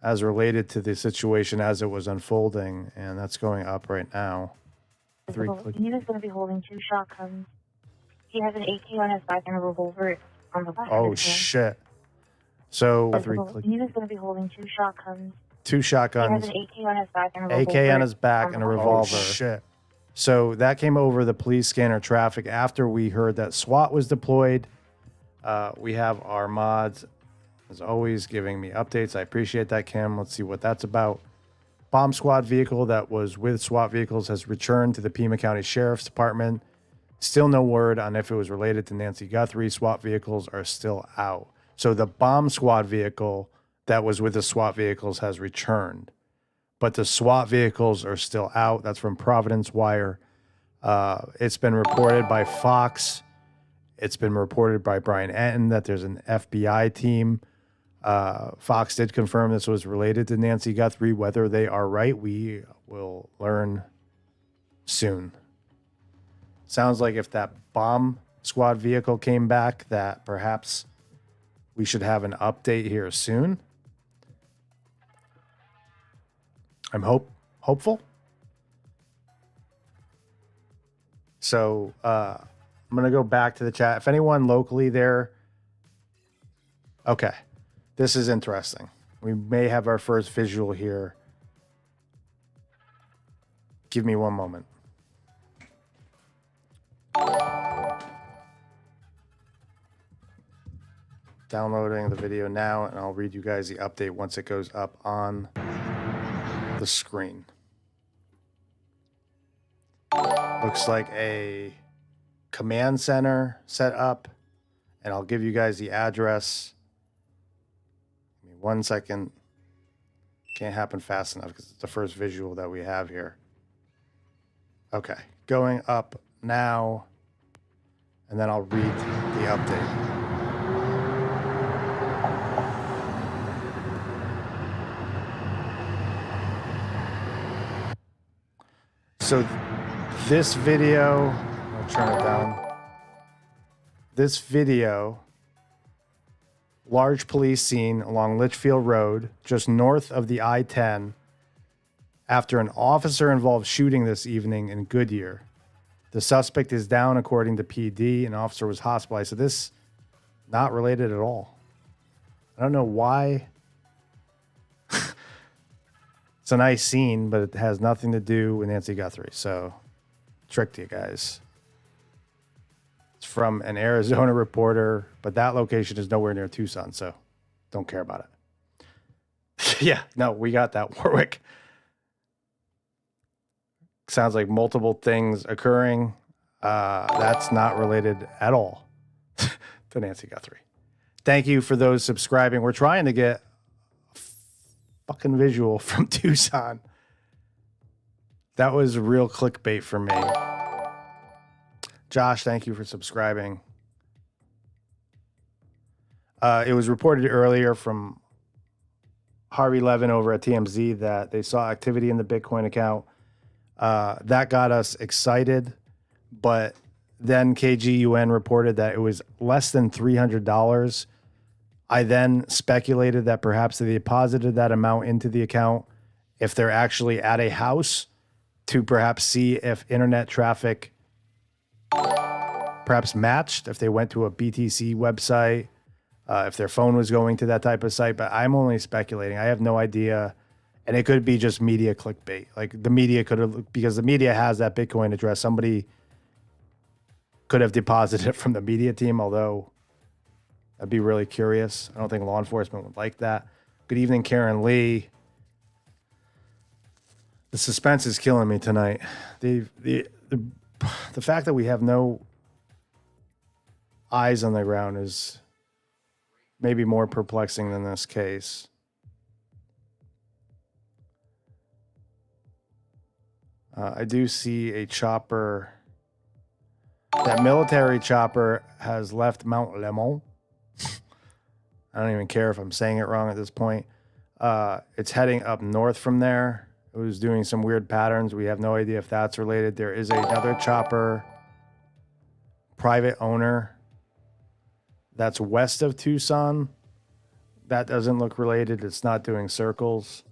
as related to the situation as it was unfolding, and that's going up right now. He is going to be holding 2 shotguns. He has an AK on his back and a revolver on the back. Oh, shit. So, He is going to be holding 2 shotguns. 2 shotguns. He has an AK on his back and a revolver. AK on his back and a revolver. Oh, shit. So that came over the police scanner traffic after we heard that SWAT was deployed. We have our mods, as always, giving me updates. I appreciate that, Kim. Let's see what that's about. Bomb squad vehicle that was with SWAT vehicles has returned to the Pima County Sheriff's Department. Still no word on if it was related to Nancy Guthrie. SWAT vehicles are still out. So the bomb squad vehicle that was with the SWAT vehicles has returned, but the SWAT vehicles are still out. That's from Providence Wire. It's been reported by Fox. It's been reported by Brian Enton that there's an FBI team. Fox did confirm this was related to Nancy Guthrie. Whether they are right, we will learn soon. Sounds like if that bomb squad vehicle came back, that perhaps we should have an update here soon. I'm hopeful. So I'm going to go back to the chat. If anyone locally there. Okay. This is interesting. We may have our first visual here. Give me one moment. Downloading the video now, and I'll read you guys the update once it goes up on the screen. Looks like a command center set up, and I'll give you guys the address. Give me 1 second. Can't happen fast enough because it's the first visual that we have here. Okay, going up now, and then I'll read the update. So this video, I'll turn it down. This video large police scene along Litchfield Road, just north of the I-10, after an officer-involved shooting this evening in Goodyear. The suspect is down, according to PD. An officer was hospitalized. So this, not related at all. I don't know why. It's a nice scene, but it has nothing to do with Nancy Guthrie. So, tricked you guys. It's from an Arizona reporter, but that location is nowhere near Tucson, so don't care about it. Yeah, no, we got that, Warwick. Sounds like multiple things occurring. That's not related at all to Nancy Guthrie. Thank you for those subscribing. We're trying to get a fucking visual from Tucson. That was real clickbait for me. Josh, thank you for subscribing. It was reported earlier from Harvey Levin over at TMZ that they saw activity in the Bitcoin account. That got us excited, but then KGUN reported that it was less than $300. I then speculated that perhaps they deposited that amount into the account if they're actually at a house to perhaps see if internet traffic perhaps matched, if they went to a BTC website, if their phone was going to that type of site. But I'm only speculating. I have no idea. And it could be just media clickbait. Like the media could have, because the media has that Bitcoin address. Somebody could have deposited it from the media team, although I'd be really curious. I don't think law enforcement would like that. Good evening, Karen Lee. The suspense is killing me tonight. The fact that we have no eyes on the ground is maybe more perplexing than this case. I do see a chopper. That military chopper has left Mount Lemon. I don't even care if I'm saying it wrong at this point. It's heading up north from there. It was doing some weird patterns. We have no idea if that's related. There is another chopper, private owner, that's west of Tucson. That doesn't look related. It's not doing circles.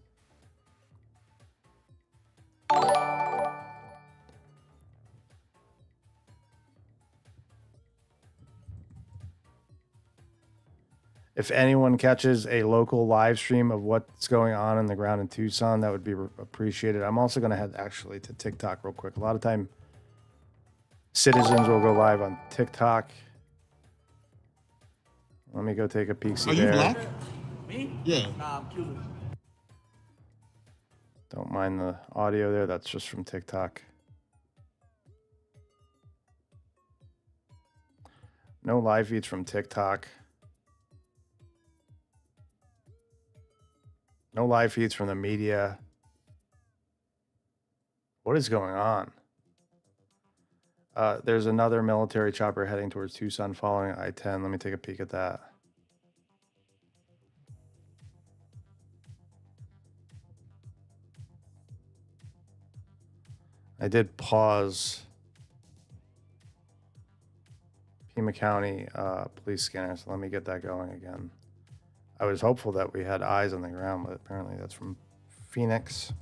If anyone catches a local live stream of what's going on in the ground in Tucson, that would be appreciated. I'm also going to head actually to TikTok real quick. A lot of time citizens will go live on TikTok. Let me go take a peek. Are you black? Me? Yeah. Nah, I'm Cuban. Don't mind the audio there. That's just from TikTok. No live feeds from TikTok. No live feeds from the media. What is going on? There's another military chopper heading towards Tucson following I-10. Let me take a peek at that. I did pause Pima County police scanner, so let me get that going again. I was hopeful that we had eyes on the ground, but apparently that's from Phoenix.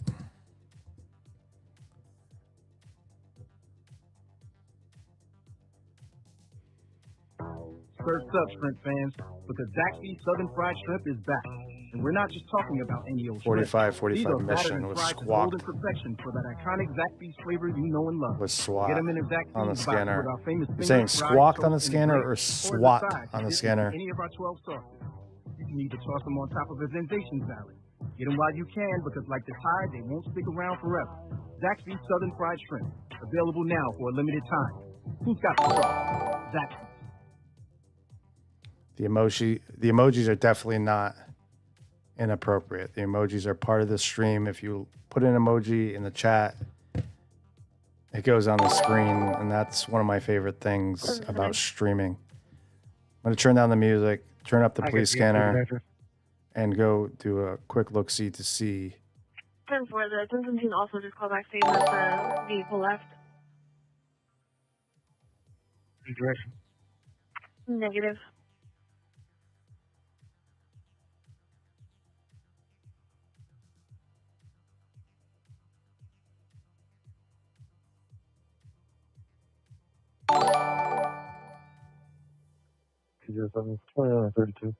Surf's up, shrimp fans, because Zaxby's Southern Fried Shrimp is back. And we're not just talking about any old shrimp. 45 mission was squawked. Perfection for that iconic Zaxby's flavor you know and love. Was SWAT Get 'em in a Zaxby's on the box scanner. with our famous You're saying finger-fried squawked on the toast and scanner bread, or as SWAT a side on the to scanner? Any of our 12 sauces. You can either toss them on top of a sensation salad. Get them while you can, because like the tide, they won't stick around forever. Zaxby's Southern Fried Shrimp, available now for a limited time. Who's got the sauce? Zaxby's. The emojis are definitely not inappropriate. The emojis are part of the stream. If you put an emoji in the chat, it goes on the screen, and that's one of my favorite things about streaming. I'm going to turn down the music, turn up the police scanner, and go do a quick look-see to see. 10-4, the 1017 also just called back saying that the vehicle left. Direction. Negative. 207, 2932.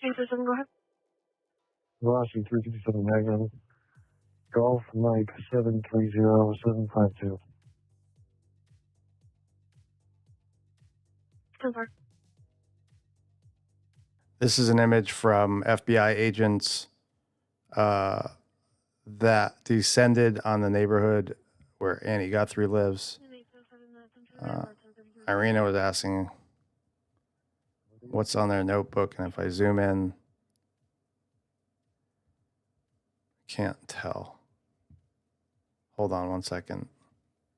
207, go ahead. Velocity 357 Magnum. Golf Mike 730-752. This is an image from FBI agents that descended on the neighborhood where Annie Guthrie lives. Irina was asking what's on their notebook, and if I zoom in, can't tell. Hold on one second.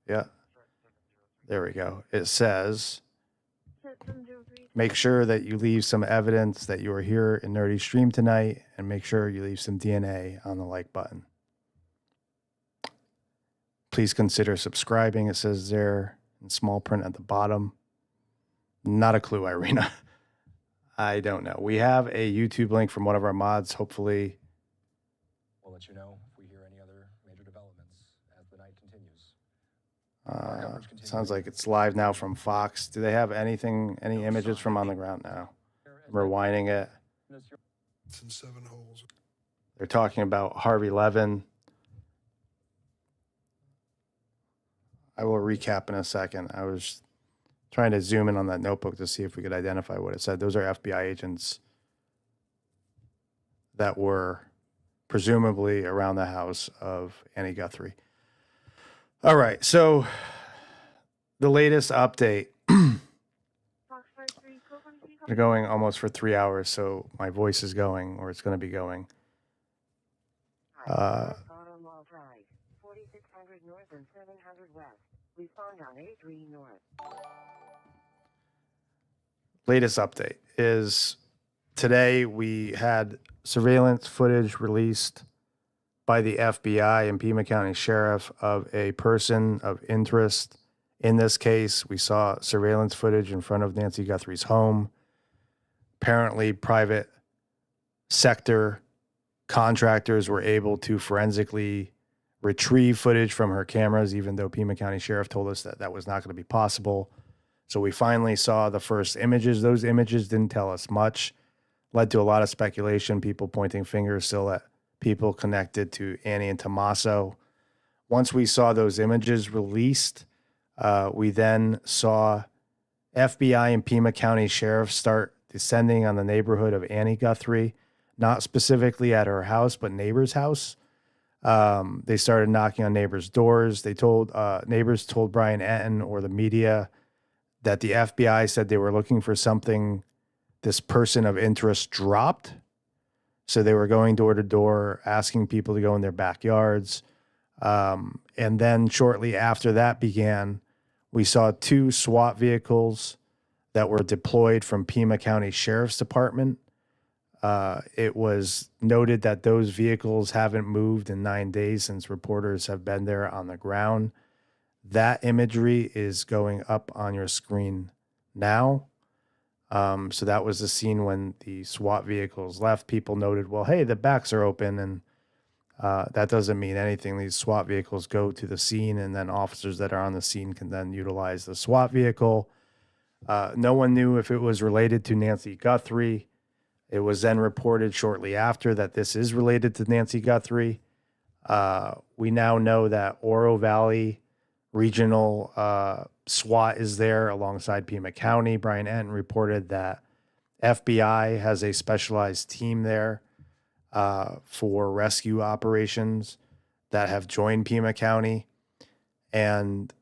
Yeah. There we go. It says, make sure that you leave some evidence that you are here in Nerdy Stream tonight, and make sure you leave some DNA on the like button. Please consider subscribing, it says there in small print at the bottom. Not a clue, Irina. I don't know. We have a YouTube link from one of our mods. Hopefully, we'll let you know if we hear any other major developments as the night continues. Sounds like it's live now from Fox. Do they have anything, any images from on the ground now? Rewinding it. It's in 7 holes. They're talking about Harvey Levin. I will recap in a second. I was trying to zoom in on that notebook to see if we could identify what it said. Those are FBI agents that were presumably around the house of Annie Guthrie. All right, so the latest update. They're going almost for 3 hours, so my voice is going, or it's going to be going. Autumn Mall Drive, 4600 North and 700 West. Respond on A3 North. Latest update is today we had surveillance footage released by the FBI and Pima County Sheriff of a person of interest. In this case, we saw surveillance footage in front of Nancy Guthrie's home. Apparently, private sector contractors were able to forensically retrieve footage from her cameras, even though Pima County Sheriff told us that that was not going to be possible. So we finally saw the first images. Those images didn't tell us much, led to a lot of speculation, people pointing fingers still at people connected to Annie and Tommaso. Once we saw those images released, we then saw FBI and Pima County Sheriff start descending on the neighborhood of Annie Guthrie, not specifically at her house, but neighbor's house. They started knocking on neighbors' doors. They told neighbors told Brian Etten or the media that the FBI said they were looking for something this person of interest dropped. So they were going door to door, asking people to go in their backyards. And then shortly after that began, we saw 2 SWAT vehicles that were deployed from Pima County Sheriff's Department. It was noted that those vehicles haven't moved in 9 days since reporters have been there on the ground. That imagery is going up on your screen now. So that was the scene when the SWAT vehicles left. People noted, well, hey, the backs are open, and that doesn't mean anything. These SWAT vehicles go to the scene, and then officers that are on the scene can then utilize the SWAT vehicle. No one knew if it was related to Nancy Guthrie. It was then reported shortly after that this is related to Nancy Guthrie. We now know that Oro Valley Regional SWAT is there alongside Pima County. Brian Etten reported that FBI has a specialized team there for rescue operations that have joined Pima County. And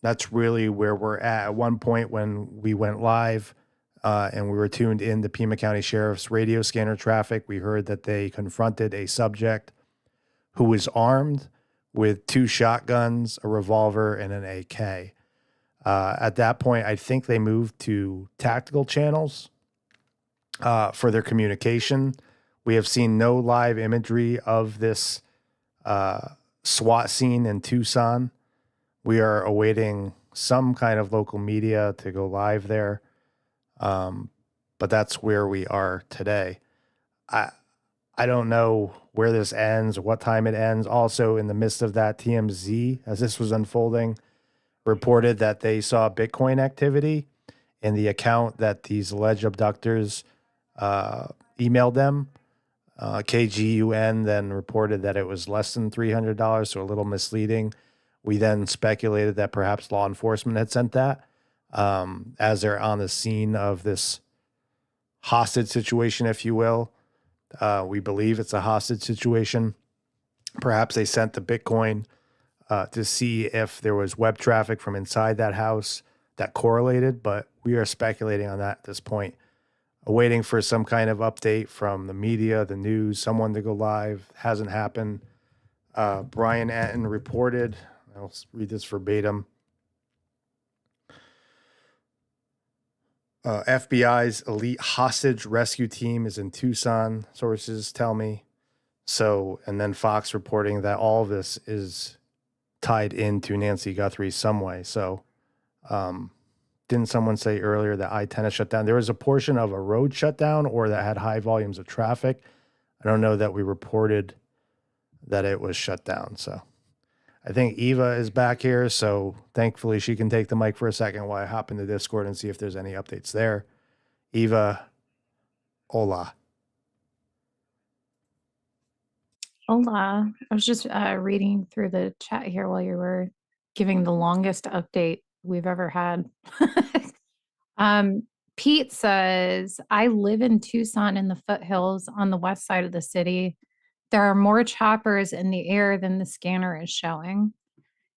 that's really where we're at. At one point when we went live and we were tuned in to Pima County Sheriff's radio scanner traffic, we heard that they confronted a subject who was armed with 2 shotguns, a revolver, and an AK. At that point, I think they moved to tactical channels for their communication. We have seen no live imagery of this SWAT scene in Tucson. We are awaiting some kind of local media to go live there. But that's where we are today. I don't know where this ends, what time it ends. Also, in the midst of that, TMZ, as this was unfolding, reported that they saw Bitcoin activity in the account that these alleged abductors emailed them. KGUN then reported that it was less than $300, so a little misleading. We then speculated that perhaps law enforcement had sent that as they're on the scene of this hostage situation, if you will. We believe it's a hostage situation. Perhaps they sent the Bitcoin to see if there was web traffic from inside that house that correlated, but we are speculating on that at this point. Waiting for some kind of update from the media, the news, someone to go live. Hasn't happened. Brian Anton reported, I'll read this verbatim. FBI's elite hostage rescue team is in Tucson, sources tell me. So, and then Fox reporting that all of this is tied into Nancy Guthrie some way. So, didn't someone say earlier that I-10 is shut down? There was a portion of a road shutdown or that had high volumes of traffic. I don't know that we reported that it was shut down. So I think Eva is back here. So thankfully she can take the mic for a second while I hop into Discord and see if there's any updates there. Eva, hola. Hola. I was just reading through the chat here while you were giving the longest update we've ever had. Pete says, I live in Tucson in the foothills on the west side of the city. There are more choppers in the air than the scanner is showing.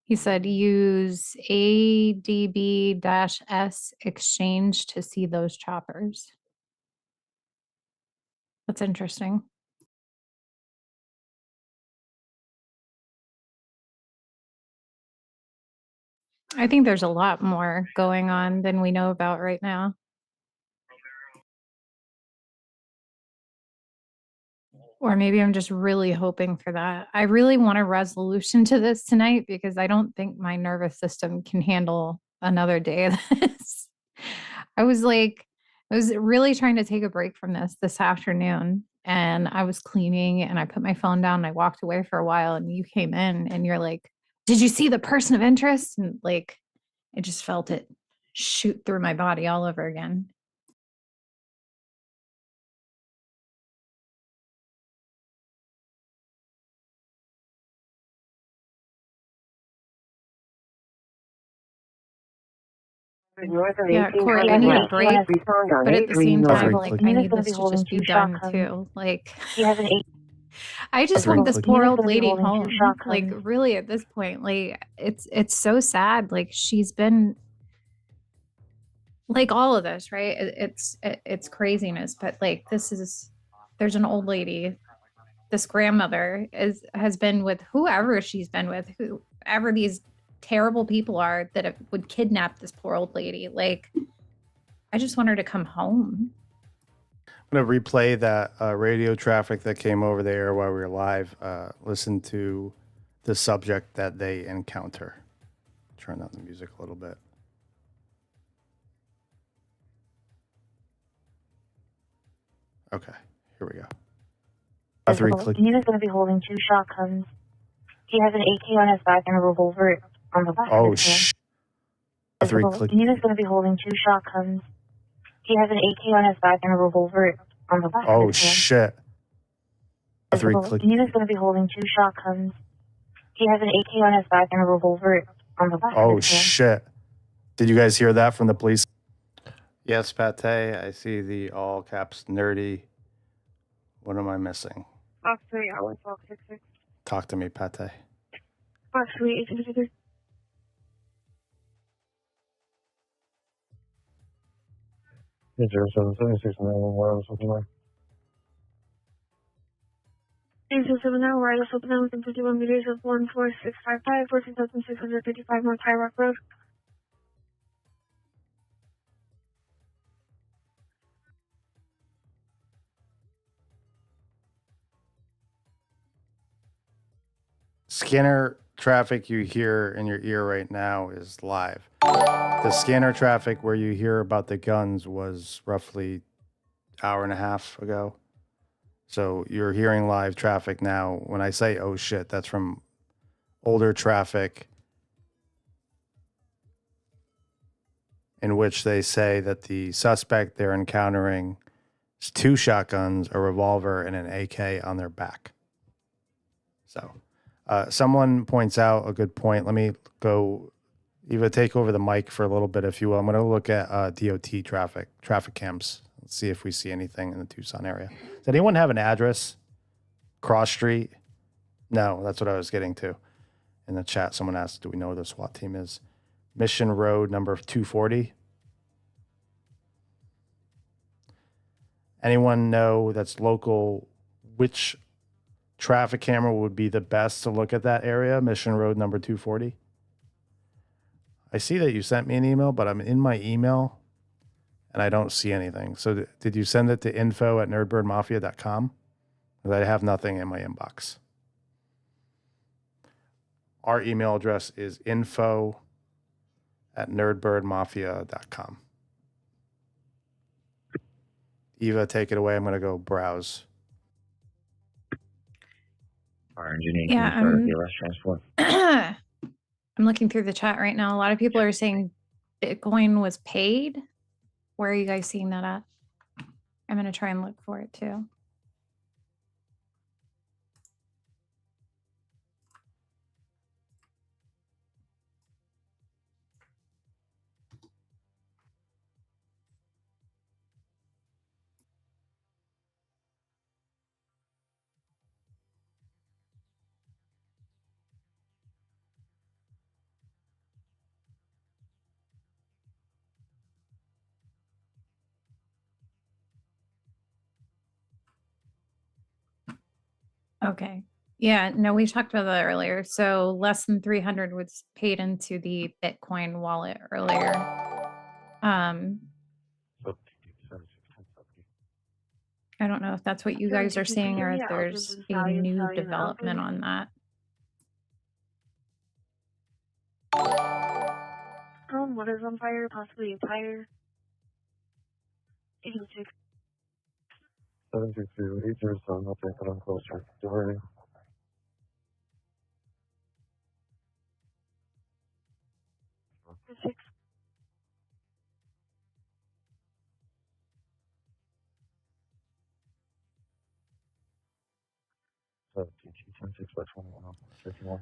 He said, use ADB-S exchange to see those choppers. That's interesting. I think there's a lot more going on than we know about right now. Or maybe I'm just really hoping for that. I really want a resolution to this tonight because I don't think my nervous system can handle another day of this. I was really trying to take a break from this afternoon, and I was cleaning and I put my phone down and I walked away for a while, and you came in and you're like, did you see the person of interest? And like, I just felt it shoot through my body all over again. Yeah, Corey, I need a break, but at the same time, like, I need this to just be done too. Like, I just want this poor old lady home. Like, really, at this point, like, it's so sad. Like, she's been like all of this, right? It's craziness, but like, there's an old lady. This grandmother has been with whoever she's been with, whoever these terrible people are that would kidnap this poor old lady. Like, I just want her to come home. I'm going to replay that radio traffic that came over the air while we were live. Listen to the subject that they encounter. Turn down the music a little bit. Okay, here we go. The unit's going to be holding 2 shotguns. He has an AK on his back and a revolver on the back. Oh, shit. The unit's going to be holding 2 shotguns. He has an AK on his back and a revolver on the back. Oh, shit. The unit's going to be holding 2 shotguns. He has an AK on his back and a revolver on the back. Oh, shit. Did you guys hear that from the police? Yes, Pate. I see the all caps nerdy. What am I missing? Fox 3, hour 1266. Talk to me, Pate. Fox 3, 863. Hey, 0776, 911, something like 807 now, wireless open down within 51 meters of 14655, 14,655 North High Rock Road. Scanner traffic you hear in your ear right now is live. The scanner traffic where you hear about the guns was roughly hour and a half ago. So you're hearing live traffic now. When I say, oh shit, that's from older traffic. in which they say that the suspect they're encountering is 2 shotguns, a revolver, and an AK on their back. So someone points out a good point. Let me go, Eva, take over the mic for a little bit, if you will. I'm going to look at DOT traffic cams. Let's see if we see anything in the Tucson area. Does anyone have an address? Cross Street? No, that's what I was getting to. In the chat, someone asked, do we know where the SWAT team is? Mission Road, number 240. Anyone know that's local, which traffic camera would be the best to look at that area? Mission Road, number 240. I see that you sent me an email, but I'm in my email and I don't see anything. So did you send it to info@nerdbirdmafia.com? Because I have nothing in my inbox. Our email address is info@nerdbirdmafia.com. Eva, take it away. I'm going to go browse. Fire engineer, Yeah, can you start the arrest transport? I'm looking through the chat right now. A lot of people are saying Bitcoin was paid. Where are you guys seeing that at? I'm going to try and look for it too. Okay. Yeah, no, we talked about that earlier. So less than 300 was paid into the Bitcoin wallet earlier. I don't know if that's what you guys are seeing or if there's a new development on that. What is on fire? Possibly a tire. 86. 722 807, update that I'm closer. Diverting. Six.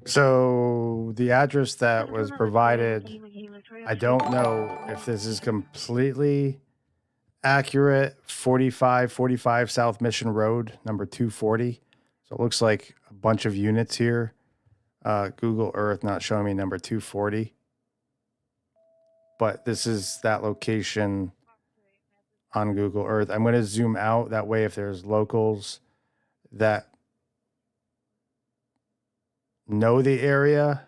So the address that was provided, I don't know if this is completely accurate. 4545 South Mission Road, number 240. So it looks like a bunch of units here. Google Earth not showing me number 240. But this is that location on Google Earth. I'm going to zoom out. That way, if there's locals that know the area,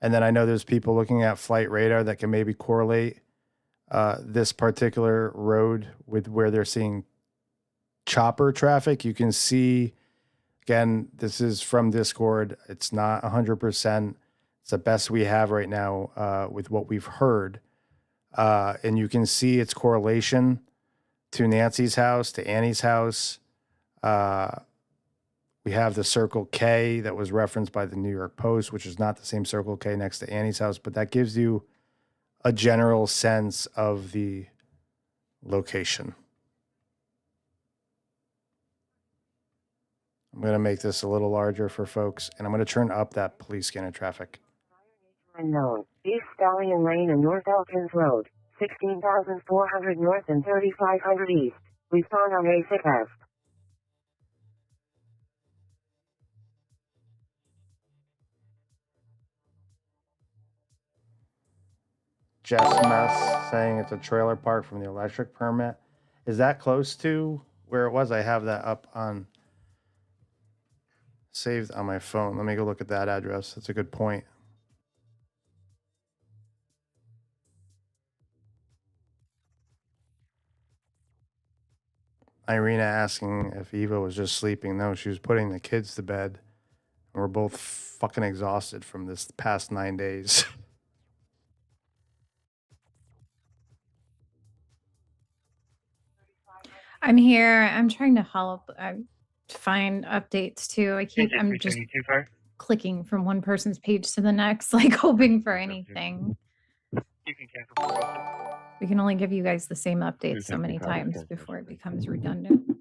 and then I know there's people looking at flight radar that can maybe correlate this particular road with where they're seeing chopper traffic. You can see, again, this is from Discord. It's not 100%. It's the best we have right now with what we've heard. And you can see its correlation to Nancy's house, to Annie's house. We have the Circle K that was referenced by the New York Post, which is not the same Circle K next to Annie's house, but that gives you a general sense of the location. I'm going to make this a little larger for folks, and I'm going to turn up that police scanner traffic. Unknown. East Stallion Lane and North Elkins Road. 16,400 north and 3,500 east. Respond on A6F. Jess Mess saying it's a trailer park from the electric permit. Is that close to where it was? I have that up on saved on my phone. Let me go look at that address. That's a good point. Irina asking if Eva was just sleeping. No, she was putting the kids to bed. And we're both fucking exhausted from this past 9 days. I'm here. I'm trying to help find updates too. I'm just clicking from one person's page to the next, like hoping for anything. You can cancel. We can only give you guys the same updates so many times before it becomes redundant.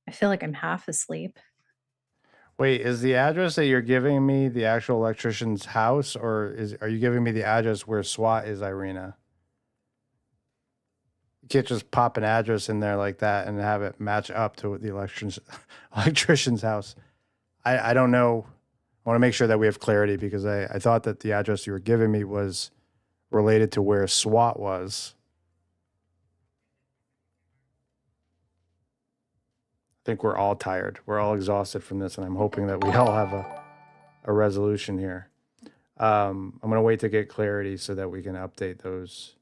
I feel like I'm half asleep. Wait, is the address that you're giving me the actual electrician's house, or are you giving me the address where SWAT is, Irina? You can't just pop an address in there like that and have it match up to the electrician's house. I don't know. I want to make sure that we have clarity because I thought that the address you were giving me was related to where SWAT was. I think we're all tired. We're all exhausted from this, and I'm hoping that we all have a resolution here. I'm going to wait to get clarity so that we can update those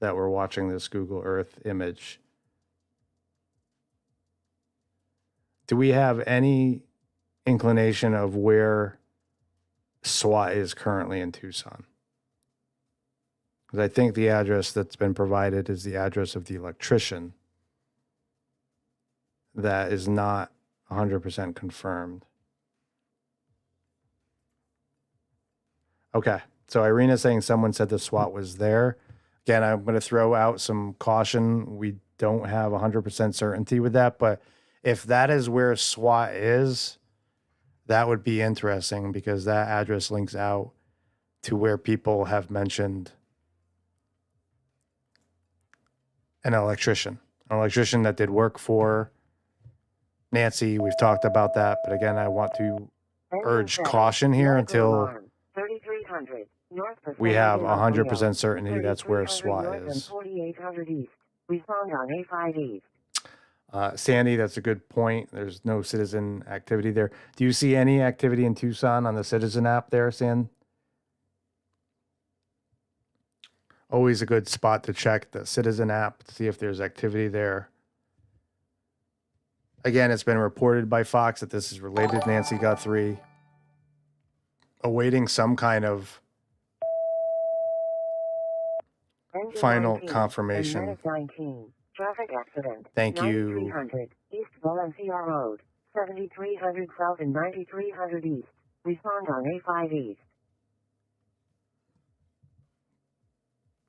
that were watching this Google Earth image. Do we have any inclination of where SWAT is currently in Tucson? Because I think the address that's been provided is the address of the electrician. That is not 100% confirmed. Okay, so Irina's saying someone said the SWAT was there. Again, I'm going to throw out some caution. We don't have 100% certainty with that, but if that is where SWAT is, that would be interesting because that address links out to where people have mentioned an electrician that did work for Nancy. We've talked about that, but again, I want to urge caution here until 3300 north we have 100% certainty that's where SWAT is. 4800 east. Respond on A5 east. Sandy, that's a good point. There's no citizen activity there. Do you see any activity in Tucson on the citizen app there, San? Always a good spot to check the citizen app to see if there's activity there. Again, it's been reported by Fox that this is related to Nancy Guthrie. Awaiting some kind of final confirmation. 19. Traffic accident. Thank you. 9300 East Valencia Road. 7300 South and 9300 East. Respond on A5 East.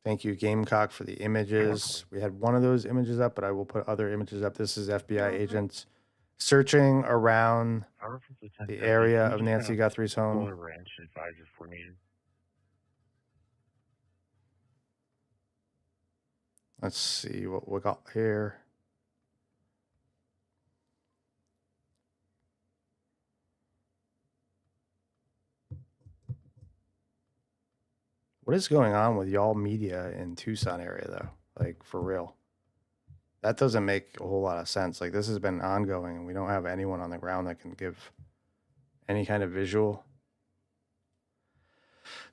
Thank you, Gamecock, for the images. We had one of those images up, but I will put other images up. This is FBI agents searching around the area of Nancy Guthrie's home. Let's see what we got here. What is going on with y'all media in Tucson area, though? Like, for real. That doesn't make a whole lot of sense. Like, this has been ongoing, and we don't have anyone on the ground that can give any kind of visual.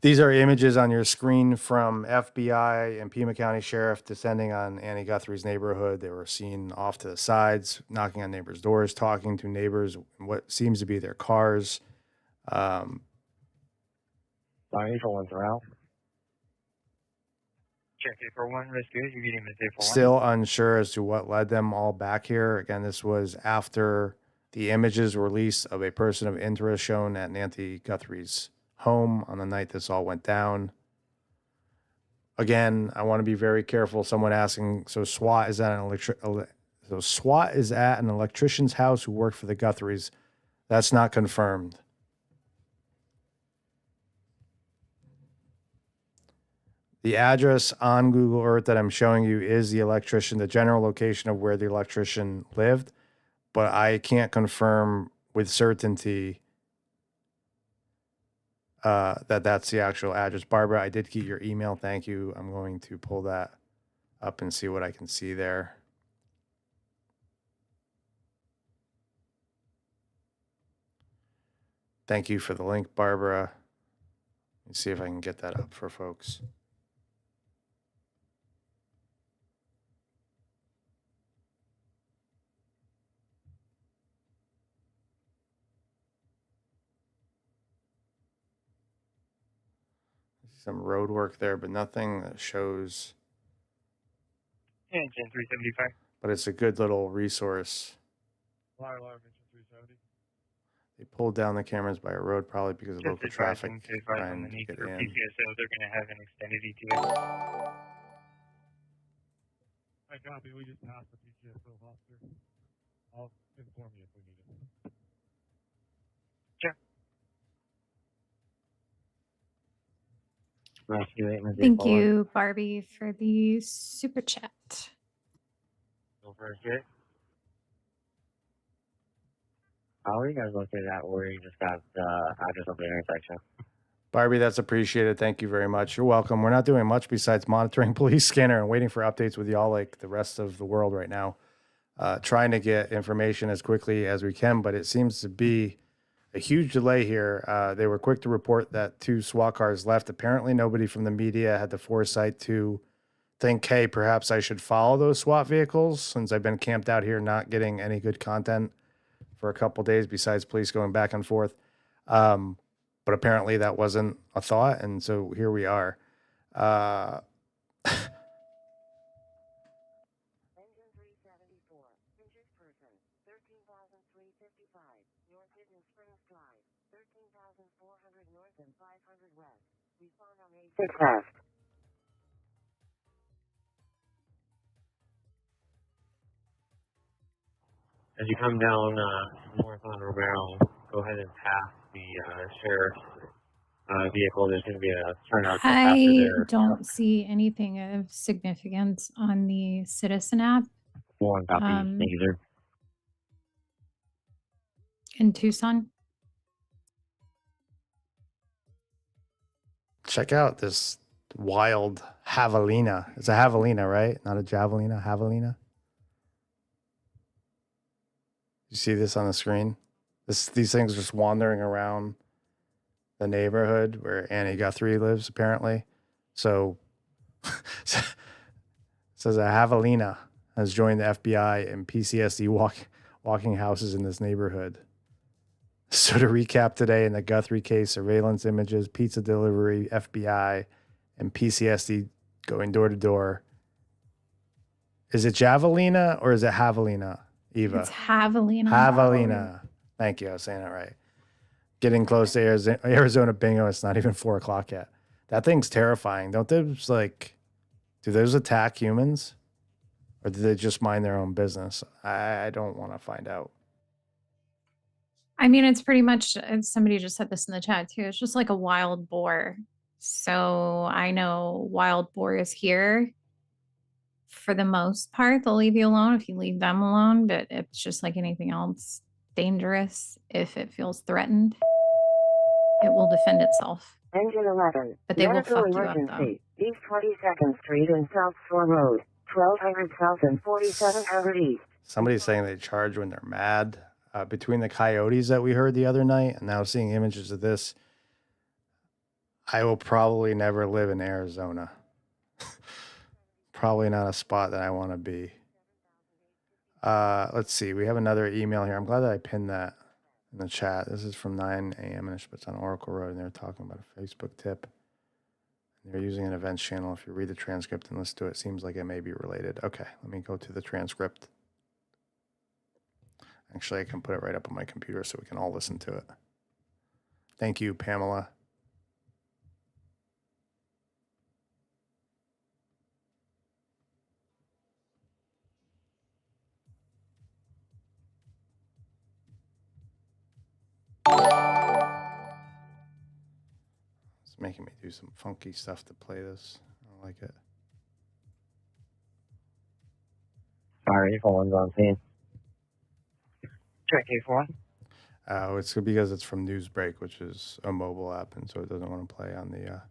These are images on your screen from FBI and Pima County Sheriff descending on Annie Guthrie's neighborhood. They were seen off to the sides, knocking on neighbors' doors, talking to neighbors in what seems to be their cars. Unusual ones are out. Check A41, that's good. You're getting this A41. Still unsure as to what led them all back here. Again, this was after the images released of a person of interest shown at Nancy Guthrie's home on the night this all went down. Again, I want to be very careful. Someone asking, so SWAT is at an electrician's house who worked for the Guthries. That's not confirmed. The address on Google Earth that I'm showing you is the electrician, the general location of where the electrician lived, but I can't confirm with certainty that that's the actual address. Barbara, I did get your email. Thank you. I'm going to pull that up and see what I can see there. Thank you for the link, Barbara. Let's see if I can get that up for folks. Some road work there, but nothing that shows. Yeah, 375. But it's a good little resource. They pulled down the cameras by a road probably because of Just local advising traffic to advise on trying the to need get for in. PCSO. They're going to have an extended ETA. I copy. We just passed the PCSO officer. I'll inform you if we need it. Sure. Thank you, Barbie, for the super chat. Go for it. How are you guys located at where you just got the address of the intersection? Barbie, that's appreciated. Thank you very much. You're welcome. We're not doing much besides monitoring police scanner and waiting for updates with y'all like the rest of the world right now. Trying to get information as quickly as we can, but it seems to be a huge delay here. They were quick to report that 2 SWAT cars left. Apparently, nobody from the media had the foresight to think, hey, perhaps I should follow those SWAT vehicles since I've been camped out here not getting any good content for a couple days besides police going back and forth. But apparently that wasn't a thought, and so here we are. Six left. As you come down north on Romero, go ahead and pass the sheriff's vehicle. There's going to be a turnout just after I there. don't see anything of significance on the Citizen app. One copy, neither. In Tucson. Check out this wild javelina. It's a javelina, right? Not a javelina, javelina. You see this on the screen? These things are just wandering around the neighborhood where Annie Guthrie lives, apparently. So, says a javelina has joined the FBI and PCSD walking houses in this neighborhood. So to recap today in the Guthrie case, surveillance images, pizza delivery, FBI, and PCSD going door to door. Is it javelina or is it javelina, Eva? It's javelina. Javelina. Thank you. I was saying it right. Getting close to Arizona bingo. It's not even 4 o'clock yet. That thing's terrifying. Don't those do those attack humans? Or do they just mind their own business? I don't want to find out. I mean, it's pretty much, somebody just said this in the chat too. It's just like a wild boar. So I know wild boars here, for the most part, they'll leave you alone if you leave them alone. But it's just like anything else, dangerous. If it feels threatened, it will defend itself. Engine 11. But they will Medical fuck you up, though. emergency. East 22nd Street and South Shore Road. 1200 South and 4700 East. Somebody's saying they charge when they're mad. Between the coyotes that we heard the other night and now seeing images of this, I will probably never live in Arizona. Probably not a spot that I want to be. Let's see. We have another email here. I'm glad that I pinned that in the chat. This is from 9 a.m. and it's on Oracle Road, and they're talking about a Facebook tip. They're using an events channel. If you read the transcript and listen to it, it seems like it may be related. Okay, let me go to the transcript. Actually, I can put it right up on my computer so we can all listen to it. Thank you, Pamela. It's making me do some funky stuff to play this. I don't like it. Sorry, Colin's on scene. Check A4. It's because it's from Newsbreak, which is a mobile app, and so it doesn't want to play on the.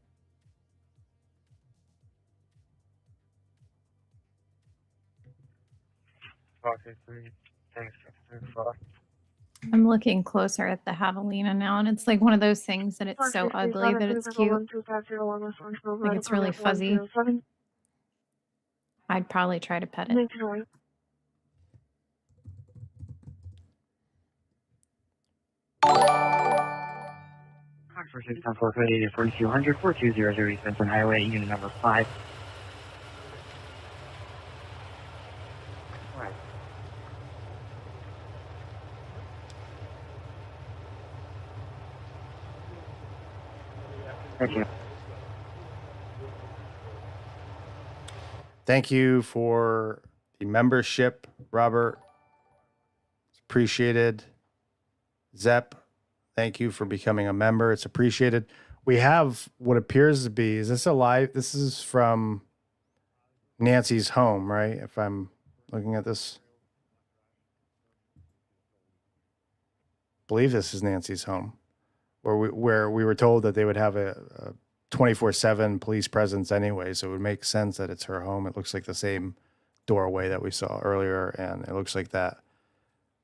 I'm looking closer at the javelina now, and it's like one of those things that it's so ugly that it's cute. Like it's really fuzzy. I'd probably try to pet it. For 614 code 4200 4200 East Benson Highway, unit number 5. Thank you for the membership, Robert. It's appreciated. Zep, thank you for becoming a member. It's appreciated. We have what appears to be, is this a live? This is from Nancy's home, right? If I'm looking at this. I believe this is Nancy's home, where we were told that they would have a 24/7 police presence anyway, so it would make sense that it's her home. It looks like the same doorway that we saw earlier, and it looks like that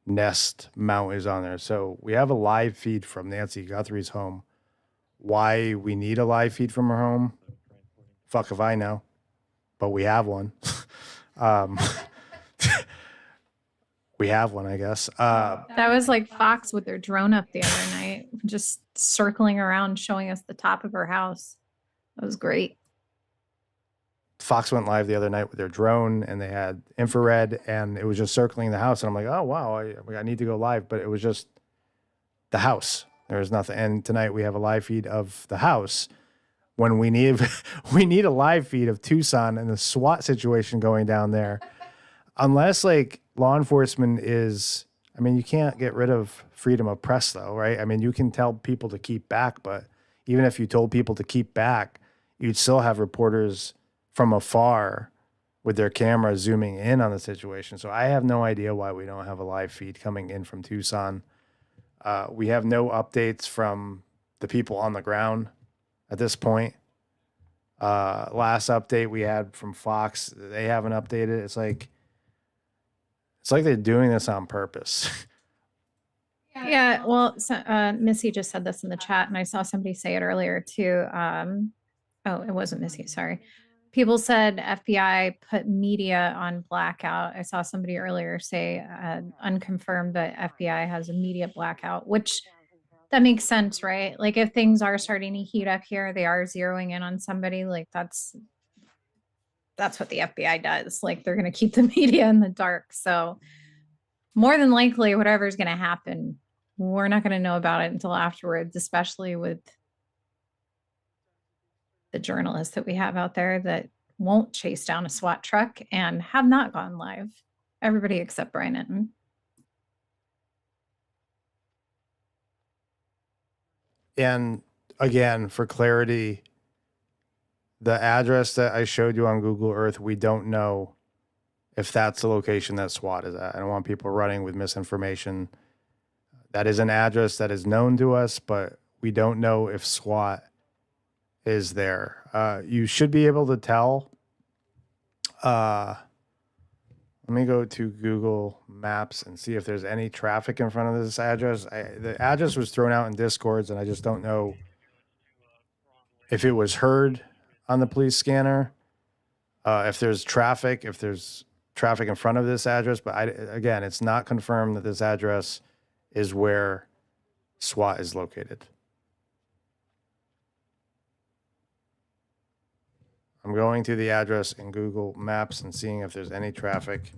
Nest mount is on there. So we have a live feed from Nancy Guthrie's home. Why we need a live feed from her home? Fuck if I know, but we have one. We have one, I guess. That was like Fox with their drone up the other night, just circling around, showing us the top of her house. That was great. Fox went live the other night with their drone, and they had infrared, and it was just circling the house. And I'm like, oh, wow, I need to go live. But it was just the house. There was nothing. And tonight we have a live feed of the house when we need a live feed of Tucson and the SWAT situation going down there. Unless, like, law enforcement is, I mean, you can't get rid of freedom of press, though, right? I mean, you can tell people to keep back, but even if you told people to keep back, you'd still have reporters from afar with their camera zooming in on the situation. So I have no idea why we don't have a live feed coming in from Tucson. We have no updates from the people on the ground at this point. Last update we had from Fox, they haven't updated. It's like they're doing this on purpose. Yeah, well, so, Missy just said this in the chat, and I saw somebody say it earlier too. Oh, it wasn't Missy, sorry. People said FBI put media on blackout. I saw somebody earlier say, unconfirmed, but FBI has a media blackout, which that makes sense, right? Like if things are starting to heat up here, they are zeroing in on somebody, like that's what the FBI does. Like they're going to keep the media in the dark. So more than likely, whatever's going to happen, we're not going to know about it until afterwards, especially with the journalists that we have out there that won't chase down a SWAT truck and have not gone live. Everybody except Brian Enton. And again, for clarity, the address that I showed you on Google Earth, we don't know if that's the location that SWAT is at. I don't want people running with misinformation. That is an address that is known to us, but we don't know if SWAT is there. You should be able to tell. Let me go to Google Maps and see if there's any traffic in front of this address. The address was thrown out in Discords, and I just don't know if it was heard on the police scanner, if there's traffic in front of this address. But again, it's not confirmed that this address is where SWAT is located. I'm going to the address in Google Maps and seeing if there's any traffic.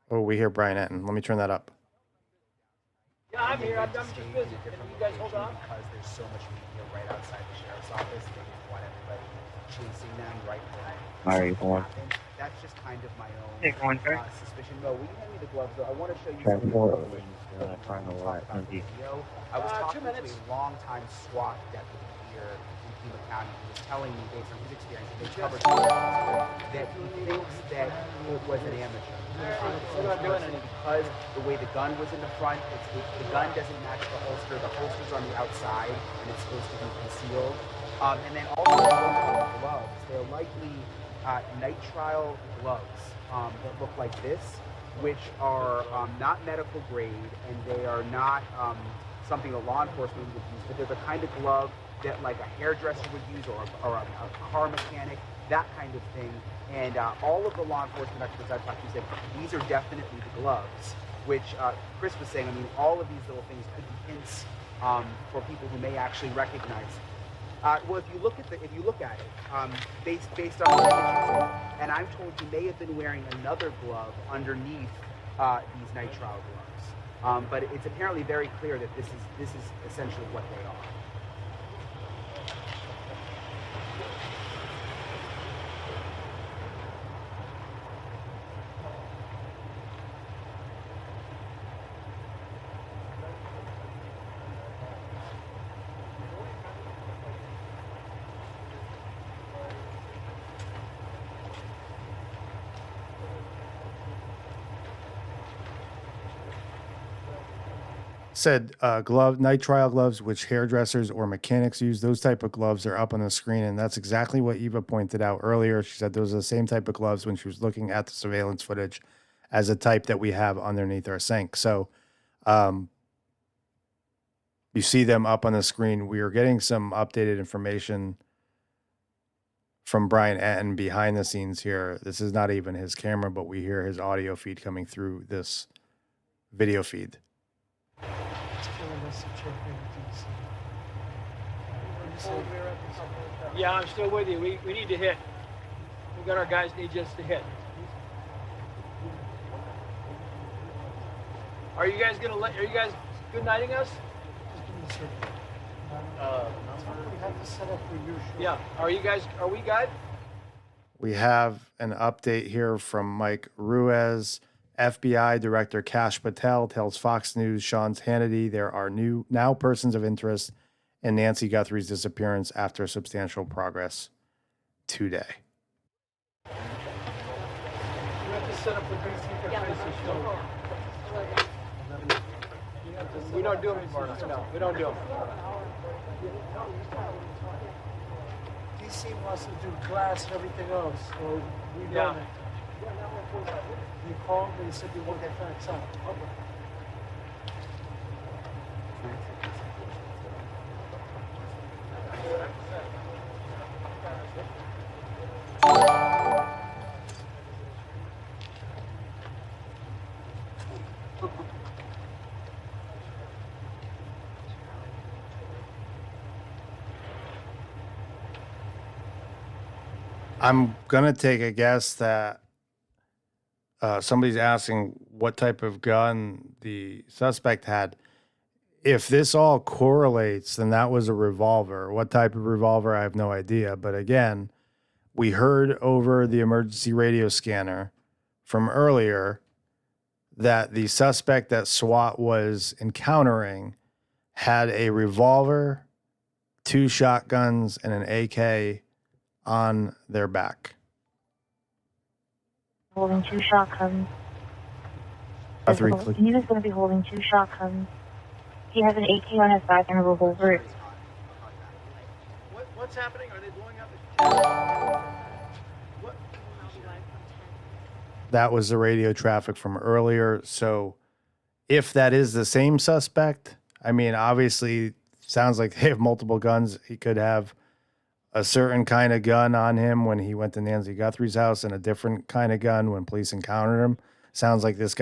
Oh, we hear Brian Enton. Let me turn that up. Yeah, I'm here. I'm just busy. Can you guys hold on? Because there's so much media right outside the sheriff's office, they didn't want everybody chasing them right there. All right, hold on. That's just kind of my own suspicion. No, will you hand me the gloves? Though I want to show you something. I was talking to a longtime SWAT deputy here in Pima County who was telling me, based on his experience, they covered that he thinks that it was an amateur. Because the way the gun was in the front, the gun doesn't match the holster. The holster's on the outside, and it's supposed to be concealed. And then also the gloves. They're likely nitrile gloves that look like this, which are not medical grade, and they are not something a law enforcement would use, but they're the kind of glove that like a hairdresser would use, or a car mechanic, that kind of thing. And all of the law enforcement experts I've talked to said these are definitely the gloves, which Chris was saying. I mean, all of these little things could be hints for people who may actually recognize Well, if you look at it, based on the images, and I'm told he may have been wearing another glove underneath these nitrile gloves. But it's apparently very clear that this is essentially what they are. Said nitrile gloves, which hairdressers or mechanics use. Those type of gloves are up on the screen, and that's exactly what Eva pointed out earlier. She said those are the same type of gloves when she was looking at the surveillance footage as a type that we have underneath our sink. So you see them up on the screen. We are getting some updated information from Brian Etten behind the scenes here. This is not even his camera, but we hear his audio feed coming through this video feed. Yeah, I'm still with you. We need to hit. We got our guys need just to hit. Are you guys good nighting us? Yeah. Are we good? We have an update here from Mike Ruiz. FBI Director Kash Patel tells Fox News Sean Hannity there are now persons of interest in Nancy Guthrie's disappearance after substantial progress today. We have to set up the We don't do them anymore. No, we don't do them. DC wants to do glass and everything else, so we don't. You called me and said you want that facts out. I'm going to take a guess that somebody's asking what type of gun the suspect had. If this all correlates, then that was a revolver. What type of revolver, I have no idea. But again, we heard over the emergency radio scanner from earlier that the suspect that SWAT was encountering had a revolver, 2 shotguns, and an AK on their back. Holding 2 shotguns. He was going to be holding 2 shotguns. He has an AK on his back and a revolver. What's happening? Are they blowing up? What? That was the radio traffic from earlier. So if that is the same suspect, I mean, obviously, sounds like they have multiple guns. He could have a certain kind of gun on him when he went to Nancy Guthrie's house and a different kind of gun when police encountered him. Sounds like this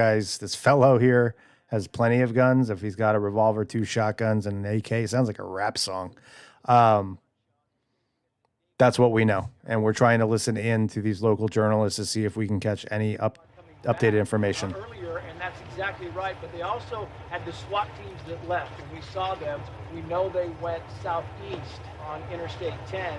fellow here has plenty of guns. If he's got a revolver, 2 shotguns, and an AK, sounds like a rap song. That's what we know. And we're trying to listen in to these local journalists to see if we can catch any updated information. Earlier, and that's exactly right. But they also had the SWAT teams that left, and we saw them. We know they went southeast on Interstate 10.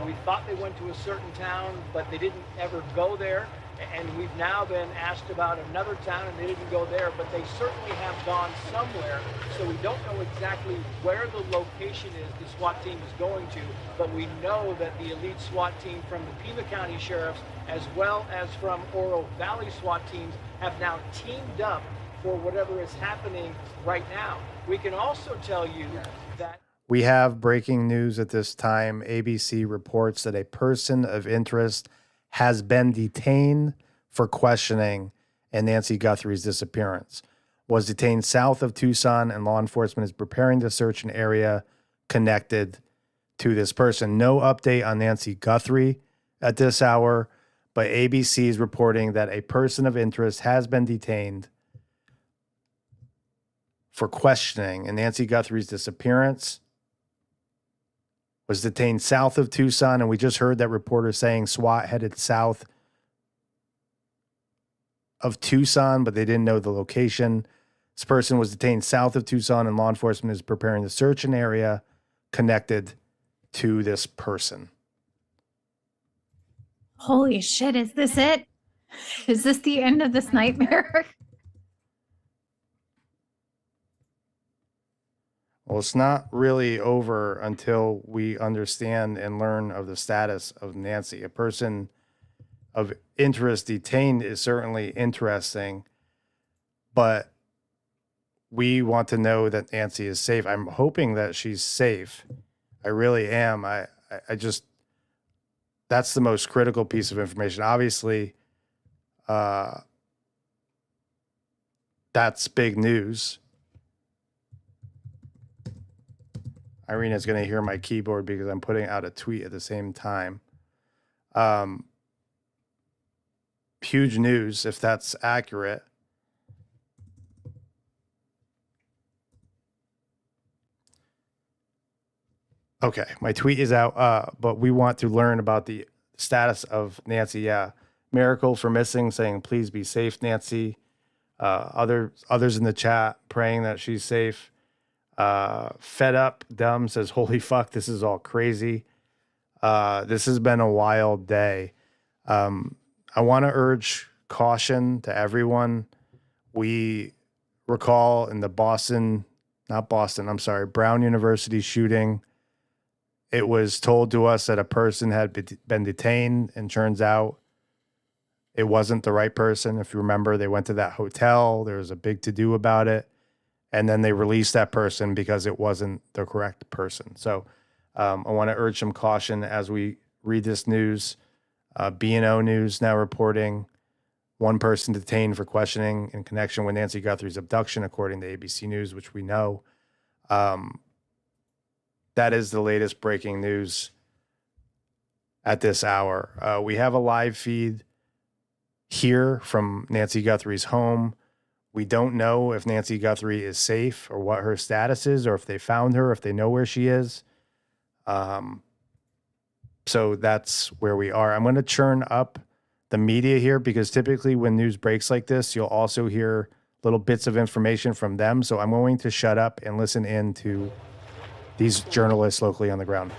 We thought they went to a certain town, but they didn't ever go there. And we've now been asked about another town, and they didn't go there, but they certainly have gone somewhere. So we don't know exactly where the location is the SWAT team is going to, but we know that the elite SWAT team from the Pima County Sheriffs, as well as from Oro Valley SWAT teams, have now teamed up for whatever is happening right now. We can also tell you that we have breaking news at this time. ABC reports that a person of interest has been detained for questioning in Nancy Guthrie's disappearance. Was detained south of Tucson, and law enforcement is preparing to search an area connected to this person. No update on Nancy Guthrie at this hour, but ABC is reporting that a person of interest has been detained for questioning in Nancy Guthrie's disappearance. was detained south of Tucson, and we just heard that reporter saying SWAT headed south of Tucson, but they didn't know the location. This person was detained south of Tucson, and law enforcement is preparing to search an area connected to this person. Holy shit, is this it? Is this the end of this nightmare? Well, it's not really over until we understand and learn of the status of Nancy. A person of interest detained is certainly interesting, but we want to know that Nancy is safe. I'm hoping that she's safe. I really am. I just, that's the most critical piece of information. Obviously, that's big news. Irina's going to hear my keyboard because I'm putting out a tweet at the same time. Huge news, if that's accurate. Okay, my tweet is out, but we want to learn about the status of Nancy. Yeah, Miracle for Missing saying, please be safe, Nancy. Others in the chat praying that she's safe. Fed Up Dumb says, holy fuck, this is all crazy. This has been a wild day. I want to urge caution to everyone. We recall in the Brown University shooting, it was told to us that a person had been detained, and turns out it wasn't the right person. If you remember, they went to that hotel. There was a big to-do about it. And then they released that person because it wasn't the correct person. So I want to urge some caution as we read this news. B&O News now reporting one person detained for questioning in connection with Nancy Guthrie's abduction, according to ABC News, which we know. That is the latest breaking news at this hour. We have a live feed here from Nancy Guthrie's home. We don't know if Nancy Guthrie is safe or what her status is, or if they found her, if they know where she is. So that's where we are. I'm going to churn up the media here because typically when news breaks like this, you'll also hear little bits of information from them. So I'm going to shut up and listen in to these journalists locally on the ground.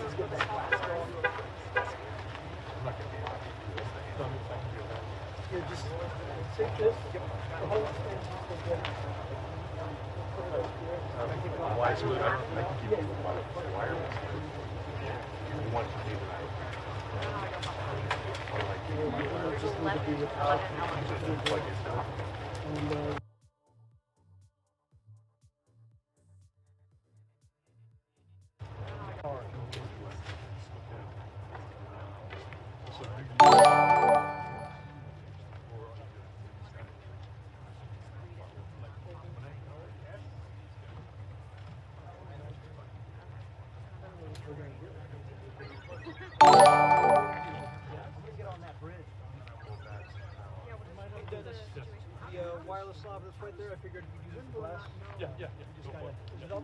Wireless knob that's right there. I figured you'd use it for glass. Yeah. You just kind of. Is it on?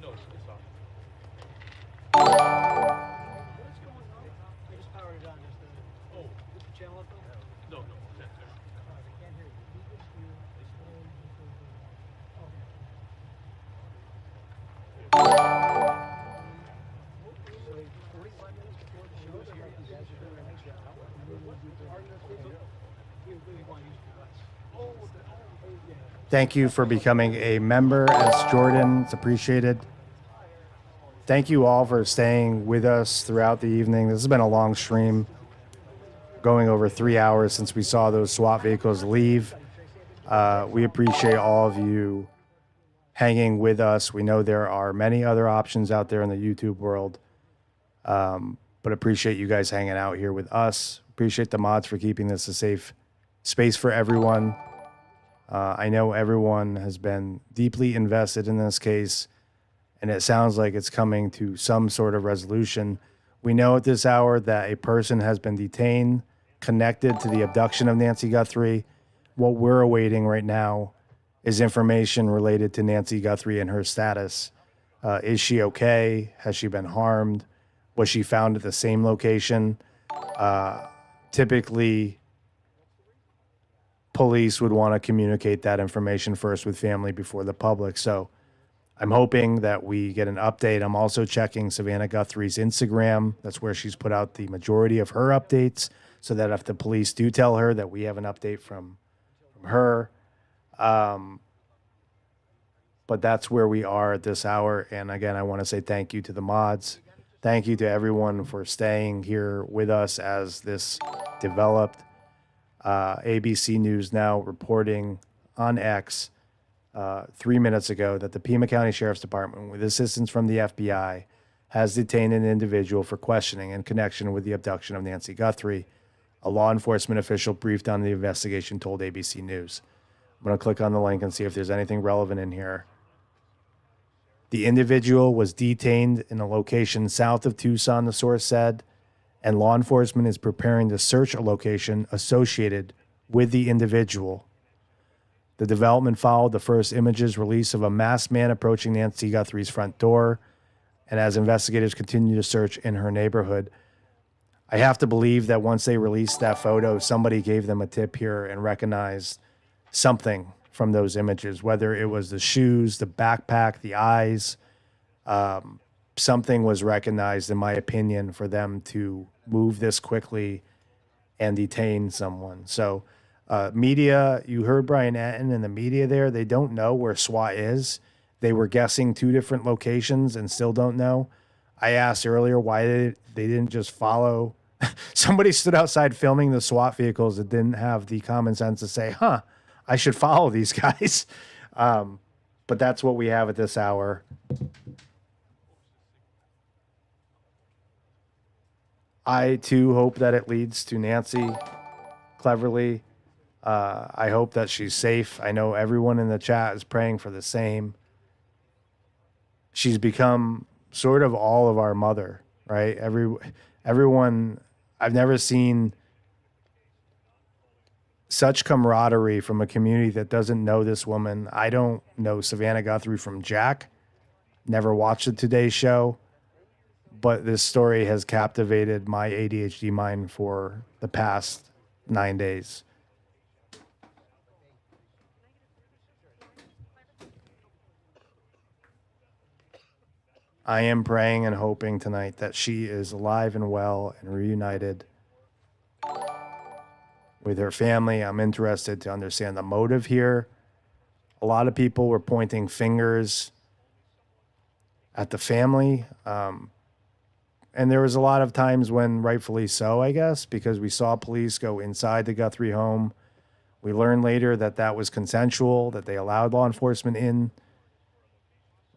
No, it's off. What is going on? I just powered it on. Is the channel up there? No. I can't hear you. So 45 minutes before the show is here, you guys are going to make sure. We want to use the glass. Thank you for becoming a member, as Jordan. It's appreciated. Thank you all for staying with us throughout the evening. This has been a long stream, going over 3 hours since we saw those SWAT vehicles leave. We appreciate all of you hanging with us. We know there are many other options out there in the YouTube world, but appreciate you guys hanging out here with us. Appreciate the mods for keeping this a safe space for everyone. I know everyone has been deeply invested in this case, and it sounds like it's coming to some sort of resolution. We know at this hour that a person has been detained, connected to the abduction of Nancy Guthrie. What we're awaiting right now is information related to Nancy Guthrie and her status. Is she okay? Has she been harmed? Was she found at the same location? Typically, police would want to communicate that information first with family before the public. So I'm hoping that we get an update. I'm also checking Savannah Guthrie's Instagram. That's where she's put out the majority of her updates, so that if the police do tell her, that we have an update from her. But that's where we are at this hour. And again, I want to say thank you to the mods. Thank you to everyone for staying here with us as this developed. ABC News now reporting on X 3 minutes ago that the Pima County Sheriff's Department, with assistance from the FBI, has detained an individual for questioning in connection with the abduction of Nancy Guthrie. A law enforcement official briefed on the investigation told ABC News. I'm going to click on the link and see if there's anything relevant in here. The individual was detained in a location south of Tucson, the source said, and law enforcement is preparing to search a location associated with the individual. The development followed the first images release of a masked man approaching Nancy Guthrie's front door, and as investigators continue to search in her neighborhood. I have to believe that once they released that photo, somebody gave them a tip here and recognized something from those images, whether it was the shoes, the backpack, the eyes. Something was recognized, in my opinion, for them to move this quickly and detain someone. So media, you heard Brian Atton and the media there, they don't know where SWAT is. They were guessing 2 different locations and still don't know. I asked earlier why they didn't just follow. Somebody stood outside filming the SWAT vehicles that didn't have the common sense to say, I should follow these guys. But that's what we have at this hour. I, too, hope that it leads to Nancy Cleverly. I hope that she's safe. I know everyone in the chat is praying for the same. She's become sort of all of our mother, right? Everyone, I've never seen such camaraderie from a community that doesn't know this woman. I don't know Savannah Guthrie from Jack. Never watched the Today Show. But this story has captivated my ADHD mind for the past 9 days. I am praying and hoping tonight that she is alive and well and reunited with her family. I'm interested to understand the motive here. A lot of people were pointing fingers at the family. And there was a lot of times when, rightfully so, I guess, because we saw police go inside the Guthrie home. We learned later that that was consensual, that they allowed law enforcement in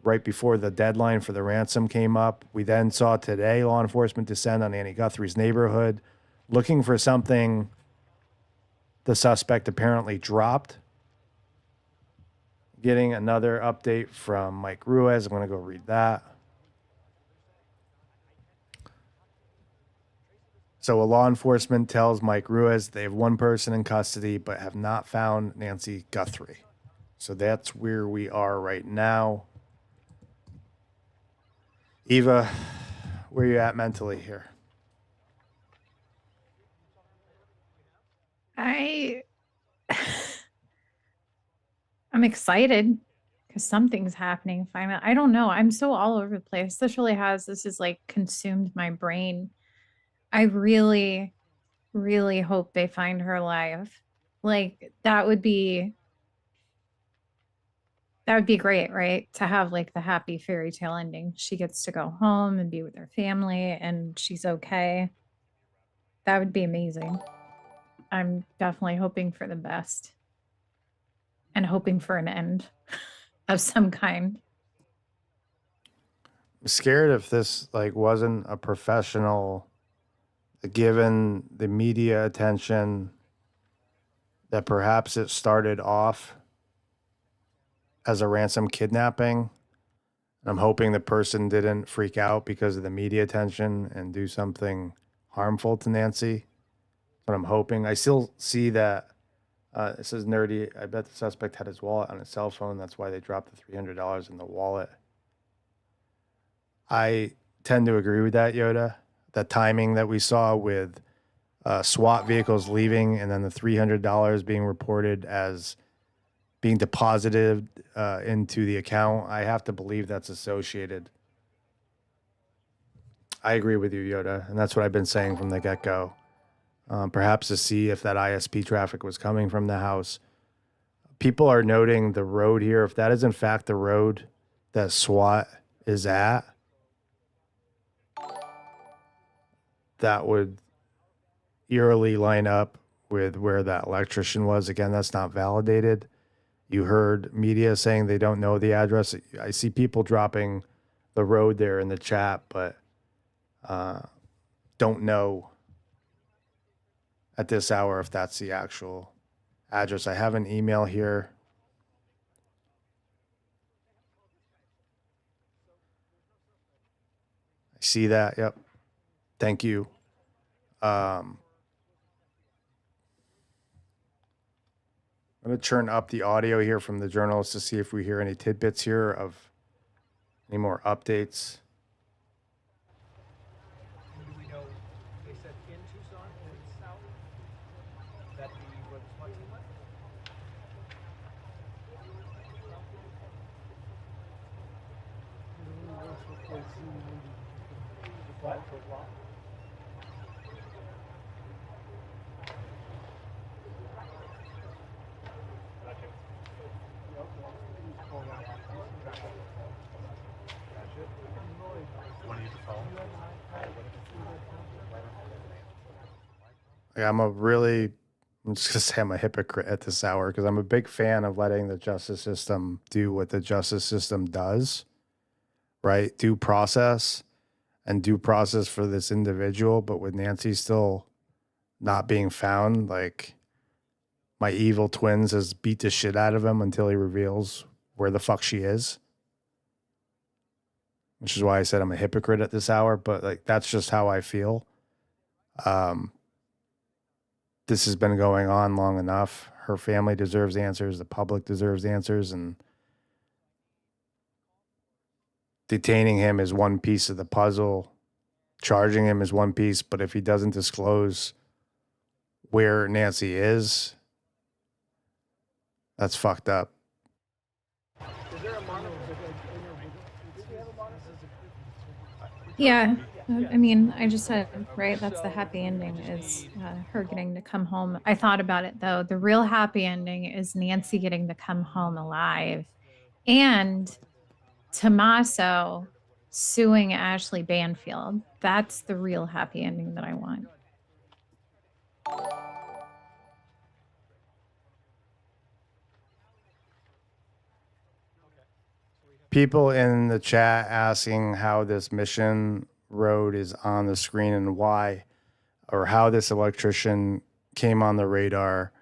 right before the deadline for the ransom came up. We then saw today law enforcement descend on Annie Guthrie's neighborhood, looking for something the suspect apparently dropped. Getting another update from Mike Ruiz. I'm going to go read that. So a law enforcement tells Mike Ruiz they have one person in custody but have not found Nancy Guthrie. So that's where we are right now. Eva, where are you at mentally here? I'm excited because something's happening finally. I don't know. I'm so all over the place. This has like consumed my brain. I really, really hope they find her alive. Like that would be great, right? To have like the happy fairy tale ending. She gets to go home and be with her family and she's okay. That would be amazing. I'm definitely hoping for the best and hoping for an end of some kind. I'm scared if this like wasn't a professional, given the media attention, that perhaps it started off as a ransom kidnapping. And I'm hoping the person didn't freak out because of the media attention and do something harmful to Nancy. But I'm hoping. I still see that it says nerdy. I bet the suspect had his wallet on his cell phone. That's why they dropped the $300 in the wallet. I tend to agree with that, Yoda. The timing that we saw with SWAT vehicles leaving and then the $300 being reported as being deposited into the account, I have to believe that's associated. I agree with you, Yoda, and that's what I've been saying from the get-go. Perhaps to see if that ISP traffic was coming from the house. People are noting the road here. If that is in fact the road that SWAT is at, that would eerily line up with where that electrician was. Again, that's not validated. You heard media saying they don't know the address. I see people dropping the road there in the chat, but don't know at this hour if that's the actual address. I have an email here. I see that. Yep. Thank you. I'm going to turn up the audio here from the journalist to see if we hear any tidbits here of any more updates. Do we know, they said in Tucson or south, that where the SWAT team went? I'm just going to say I'm a hypocrite at this hour because I'm a big fan of letting the justice system do what the justice system does, right? Due process for this individual. But with Nancy still not being found, like my evil twins has beat the shit out of him until he reveals where the fuck she is. Which is why I said I'm a hypocrite at this hour, but like that's just how I feel. This has been going on long enough. Her family deserves answers. The public deserves answers. And detaining him is one piece of the puzzle. Charging him is one piece. But if he doesn't disclose where Nancy is, that's fucked up. Yeah, I mean, I just said, right, that's the happy ending is her getting to come home. I thought about it though. The real happy ending is Nancy getting to come home alive and Tommaso suing Ashley Banfield. That's the real happy ending that I want. People in the chat asking how this mission road is on the screen and why, or how this electrician came on the radar.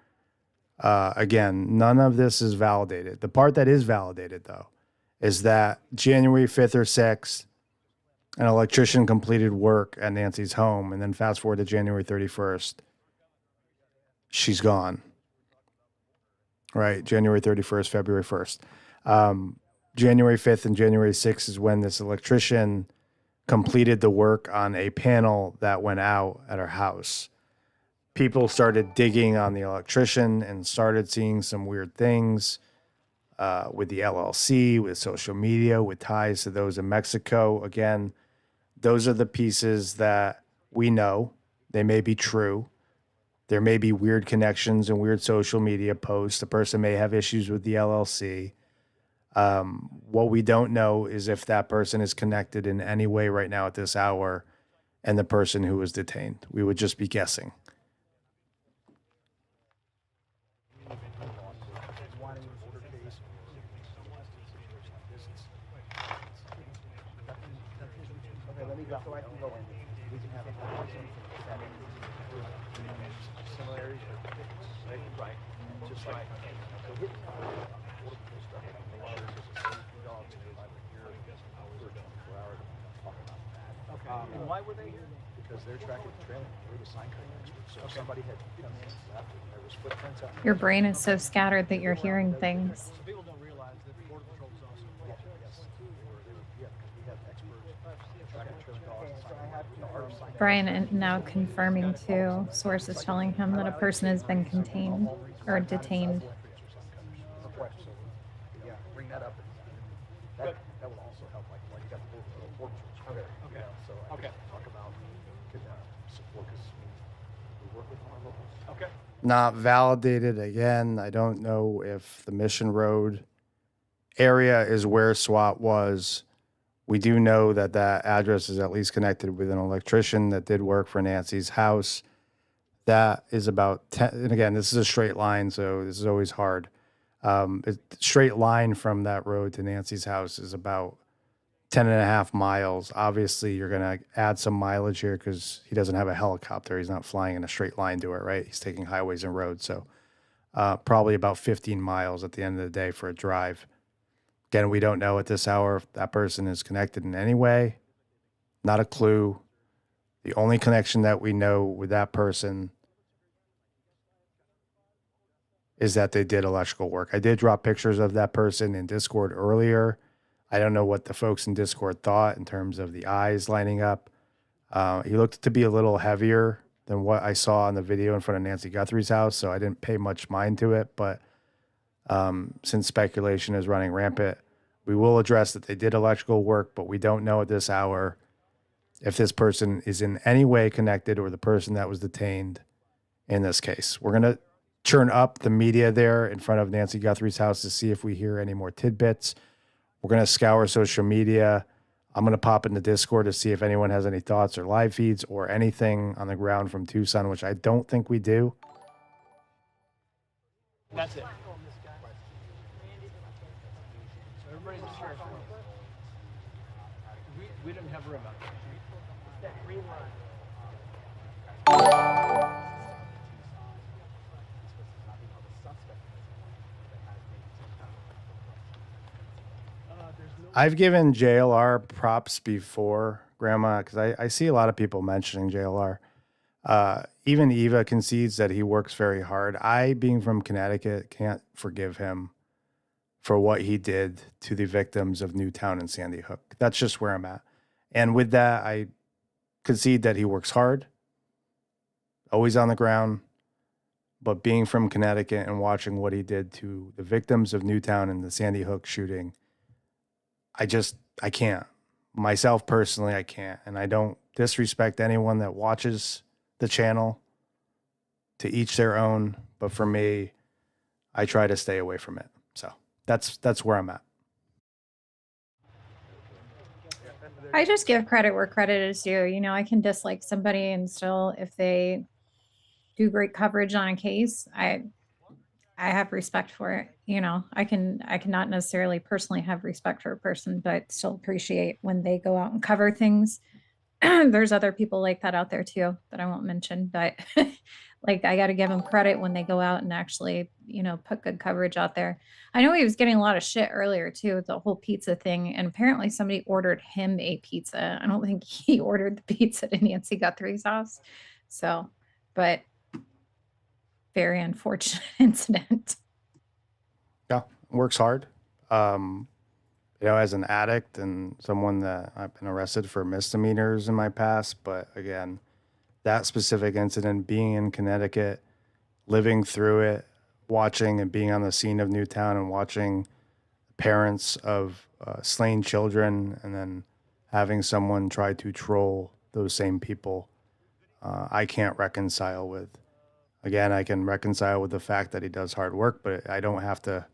Again, none of this is validated. The part that is validated, though, is that January 5th or 6th, an electrician completed work at Nancy's home, and then fast forward to January 31st, she's gone. Right, January 31st, February 1st. January 5th and January 6th is when this electrician completed the work on a panel that went out at her house. People started digging on the electrician and started seeing some weird things with the LLC, with social media, with ties to those in Mexico. Again, those are the pieces that we know. They may be true. There may be weird connections and weird social media posts. The person may have issues with the LLC. What we don't know is if that person is connected in any way right now at this hour and the person who was detained. We would just be guessing. So I can go in. We can have a conversation. Similarities or right. Just like so hit and why were they here? Because they're tracking the trailer. We're the sign cutting experts. So if somebody had come in left, there was footprints out. Your brain is so scattered that you're hearing things. So people don't realize that Border Patrol is also. Yes. Yeah, because we have experts tracking trailers. Brian now confirming too, sources telling him that a person has been contained or detained. Yeah, bring that up. That will also help, like when you got the report. Okay. Okay. So okay. Talk about could support because we work with our locals. Okay. Not validated again. I don't know if the Mission Road area is where SWAT was. We do know that that address is at least connected with an electrician that did work for Nancy's house. That is about 10, and again, this is a straight line, so this is always hard. Straight line from that road to Nancy's house is about 10 and a half miles. Obviously, you're going to add some mileage here because he doesn't have a helicopter. He's not flying in a straight line to it, right? He's taking highways and roads. So probably about 15 miles at the end of the day for a drive. Again, we don't know at this hour if that person is connected in any way. Not a clue. The only connection that we know with that person is that they did electrical work. I did drop pictures of that person in Discord earlier. I don't know what the folks in Discord thought in terms of the eyes lining up. He looked to be a little heavier than what I saw on the video in front of Nancy Guthrie's house, so I didn't pay much mind to it. But since speculation is running rampant, we will address that they did electrical work, but we don't know at this hour if this person is in any way connected or the person that was detained in this case. We're going to churn up the media there in front of Nancy Guthrie's house to see if we hear any more tidbits. We're going to scour social media. I'm going to pop into Discord to see if anyone has any thoughts or live feeds or anything on the ground from Tucson, which I don't think we do. That's it. So everybody's sure. We didn't have room out there. That green line. I've given JLR props before, Grandma, because I see a lot of people mentioning JLR. Even Eva concedes that he works very hard. I, being from Connecticut, can't forgive him for what he did to the victims of Newtown and Sandy Hook. That's just where I'm at. And with that, I concede that he works hard, always on the ground. But being from Connecticut and watching what he did to the victims of Newtown and the Sandy Hook shooting, I can't. Myself personally, I can't. And I don't disrespect anyone that watches the channel. To each their own. But for me, I try to stay away from it. So that's where I'm at. I just give credit where credit is due. You know, I can dislike somebody and still, if they do great coverage on a case, I have respect for it. You know, I cannot necessarily personally have respect for a person, but still appreciate when they go out and cover things. There's other people like that out there too that I won't mention, but like I got to give them credit when they go out and actually, you know, put good coverage out there. I know he was getting a lot of shit earlier too with the whole pizza thing, and apparently somebody ordered him a pizza. I don't think he ordered the pizza to Nancy Guthrie's house. So, but very unfortunate incident. Yeah, works hard. You know, as an addict and someone that I've been arrested for misdemeanors in my past, but again, that specific incident, being in Connecticut, living through it, watching and being on the scene of Newtown and watching parents of slain children and then having someone try to troll those same people, I can't reconcile with. Again, I can reconcile with the fact that he does hard work, but I don't have to.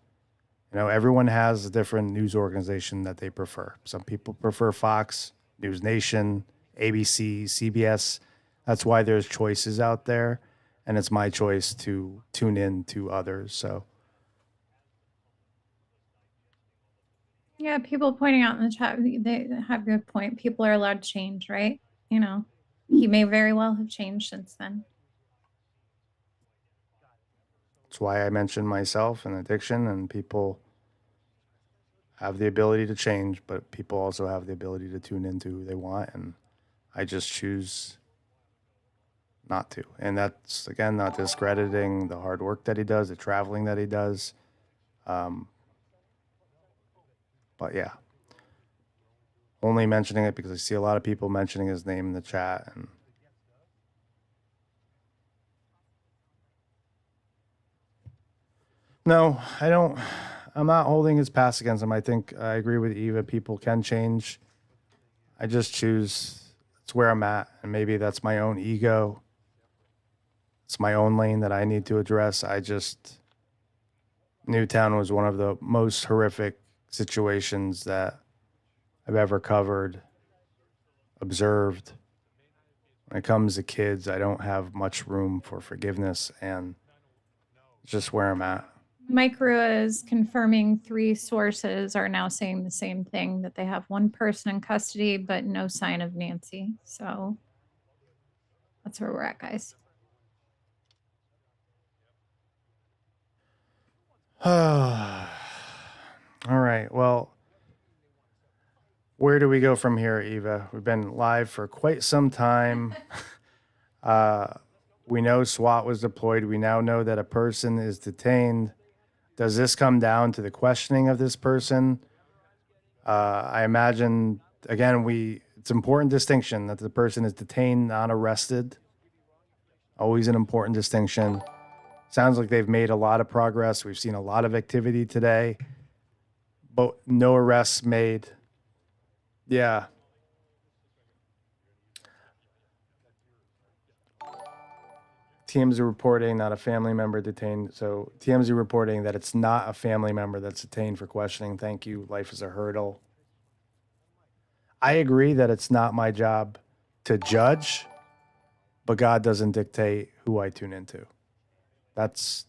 You know, everyone has a different news organization that they prefer. Some people prefer Fox, News Nation, ABC, CBS. That's why there's choices out there, and it's my choice to tune in to others. So, Yeah, people pointing out in the chat, they have a good point. People are allowed to change, right? You know, he may very well have changed since then. that's why I mentioned myself and addiction, and people have the ability to change, but people also have the ability to tune into who they want, and I just choose not to. And that's, again, not discrediting the hard work that he does, the traveling that he does. But yeah, only mentioning it because I see a lot of people mentioning his name in the chat. And no, I don't. I'm not holding his past against him. I think I agree with Eva. People can change. I just choose. It's where I'm at, and maybe that's my own ego. It's my own lane that I need to address. Newtown was one of the most horrific situations that I've ever covered, observed. When it comes to kids, I don't have much room for forgiveness, and it's just where I'm at. Mike Rua is confirming 3 sources are now saying the same thing, that they have 1 person in custody, but no sign of Nancy. So that's where we're at, guys. All right. Well, where do we go from here, Eva? We've been live for quite some time. We know SWAT was deployed. We now know that a person is detained. Does this come down to the questioning of this person? I imagine, again, it's important distinction that the person is detained, not arrested. Always an important distinction. Sounds like they've made a lot of progress. We've seen a lot of activity today, but no arrests made. Yeah. TMZ reporting not a family member detained. So TMZ reporting that it's not a family member that's detained for questioning. Thank you. Life is a hurdle. I agree that it's not my job to judge, but God doesn't dictate who I tune into. That's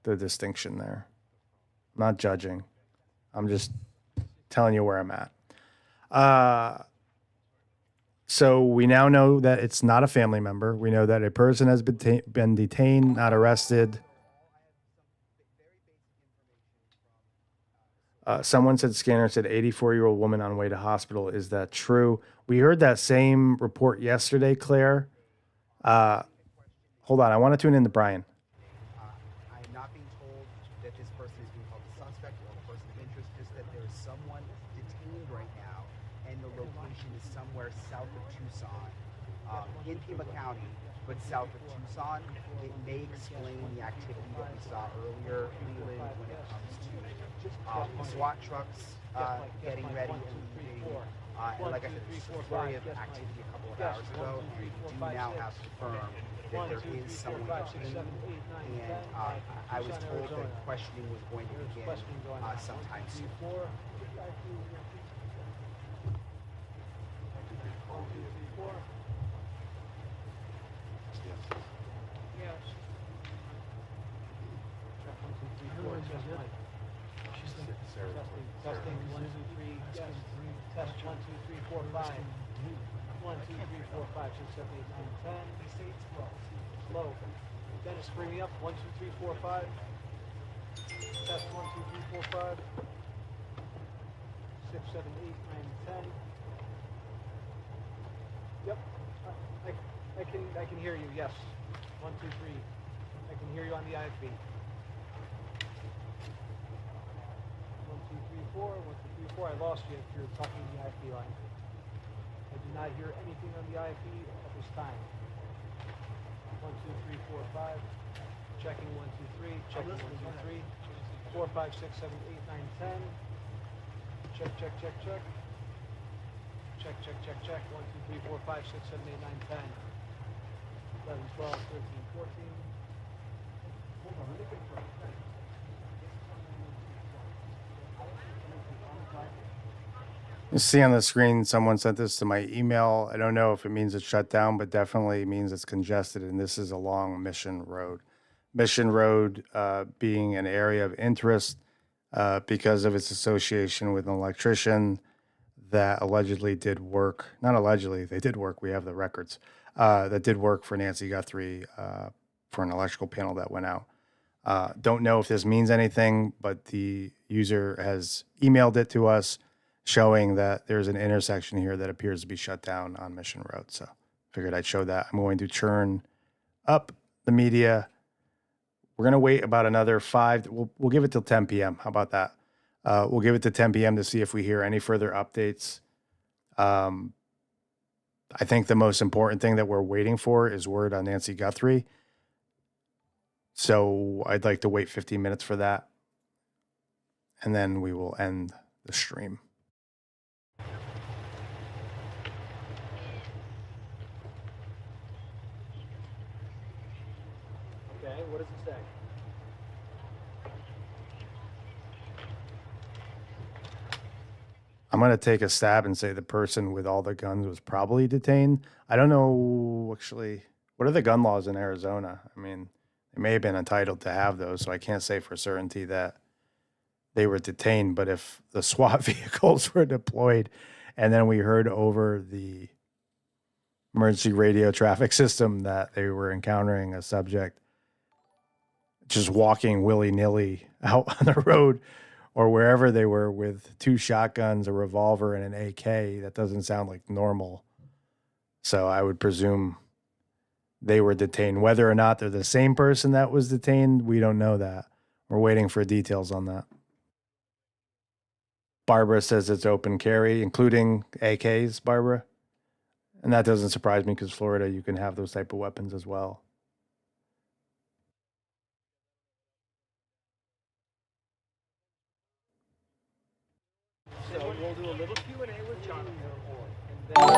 the distinction there. I'm not judging. I'm just telling you where I'm at. So we now know that it's not a family member. We know that a person has been detained, not arrested. Someone said, Scanner said, 84-year-old woman on way to hospital. Is that true? We heard that same report yesterday, Claire. Hold on. I want to tune in to Brian. I am not being told that this person is being called a suspect or a person of interest, just that there is someone detained right now, and the location is somewhere south of Tucson, in Pima County, but south of Tucson. It may explain the activity that we saw earlier, Leland, when it comes to SWAT trucks getting ready and leaving. And like I said, there's a flurry of activity a couple of hours ago, and we do now have confirmed that there is someone detained, and I was told that questioning was going to begin sometime soon. Testing 1 2 3. Yes. Test 1 2 3 4 5. 1 2 3 4 5 6 7 8 9 10. Slow. Dennis, bring me up. 1 2 3 4 5. Test 1 2 3 4 5. 6 7 8 9 10. Yep. I can hear you. Yes. 1 2 3. I can hear you on the IFB. 1 2 3 4. 1 2 3 4. I lost you if you're talking to the IFB line. I do not hear anything on the IFB at this time. 1 2 3 4 5. Checking 1 2 3. Checking 1 2 3. 4 5 6 7 8 9 10. Check check check check. Check check check check. 1 2 3 4 5 6 7 8 9 10. 11 12 13 14. Hold on, let me confirm. You see on the screen, someone sent this to my email. I don't know if it means it's shut down, but definitely means it's congested, and this is along Mission Road. Mission Road being an area of interest because of its association with an electrician that allegedly did work. Not allegedly, they did work. We have the records. That did work for Nancy Guthrie for an electrical panel that went out. Don't know if this means anything, but the user has emailed it to us, showing that there's an intersection here that appears to be shut down on Mission Road. So figured I'd show that. I'm going to churn up the media. We're going to wait about another 5. We'll give it till 10 p.m. How about that? We'll give it to 10 p.m. to see if we hear any further updates. I think the most important thing that we're waiting for is word on Nancy Guthrie. So I'd like to wait 15 minutes for that. And then we will end the stream. Okay, what does it say? I'm going to take a stab and say the person with all the guns was probably detained. I don't know, actually, what are the gun laws in Arizona? I mean, they may have been entitled to have those, so I can't say for certainty that they were detained. But if the SWAT vehicles were deployed and then we heard over the emergency radio traffic system that they were encountering a subject just walking willy-nilly out on the road or wherever they were with 2 shotguns, a revolver, and an AK, that doesn't sound like normal. So I would presume they were detained. Whether or not they're the same person that was detained, we don't know that. We're waiting for details on that. Barbara says it's open carry, including AKs, Barbara. And that doesn't surprise me because Florida, you can have those type of weapons as well. So we'll do a little Q&A with Jonathan, and then we'll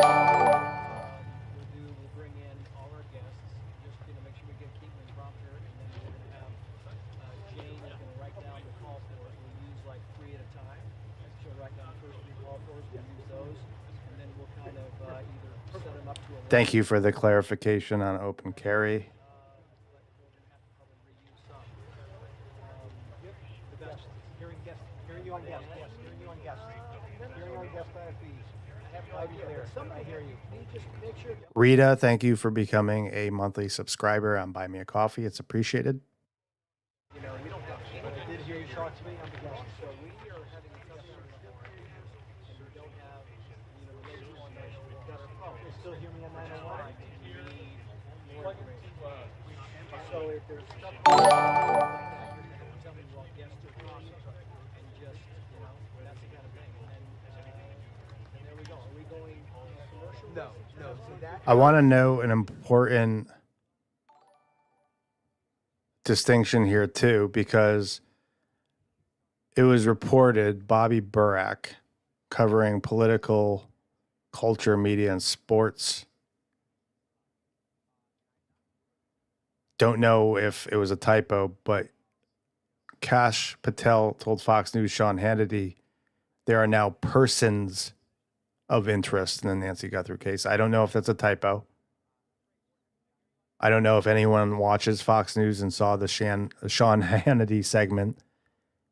bring in all our guests, just make sure we keep them in prompter, and then we're going to have Jane is going to write down the call forms. We'll use like 3 at a time. She'll write down the first 3 call forms. We'll use those, and then we'll kind of either set them up to a. Thank you for the clarification on open carry. Hearing you on guest. Somebody hear you. Just make sure. Rita, thank you for becoming a monthly subscriber on Buy Me a Coffee. It's appreciated. We don't have. But I did hear you talk to me on the guest. So we are having a customer and we don't have, related information. We've got our phone. You still hear me on 901? More information. So if there's stuff, tell me what guests are talking and just, that's the kind of thing. And there we go. Are we going commercial? No. So that. I want to know an important distinction here too, because it was reported Bobby Burak, covering political, culture, media, and sports. Don't know if it was a typo, but Kash Patel told Fox News' Sean Hannity there are now persons of interest in the Nancy Guthrie case. I don't know if that's a typo. I don't know if anyone watches Fox News and saw the Sean Hannity segment. It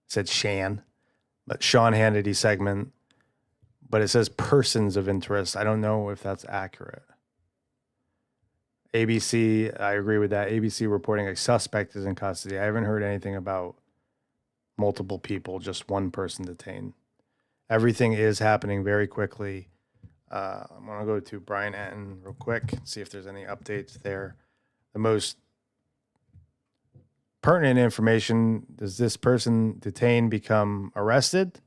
said Shan, but Sean Hannity segment. But it says persons of interest. I don't know if that's accurate. ABC, I agree with that. ABC reporting a suspect is in custody. I haven't heard anything about multiple people, just one person detained. Everything is happening very quickly. I'm going to go to Brian Anton real quick and see if there's any updates there. The most pertinent information, does this person detained become arrested?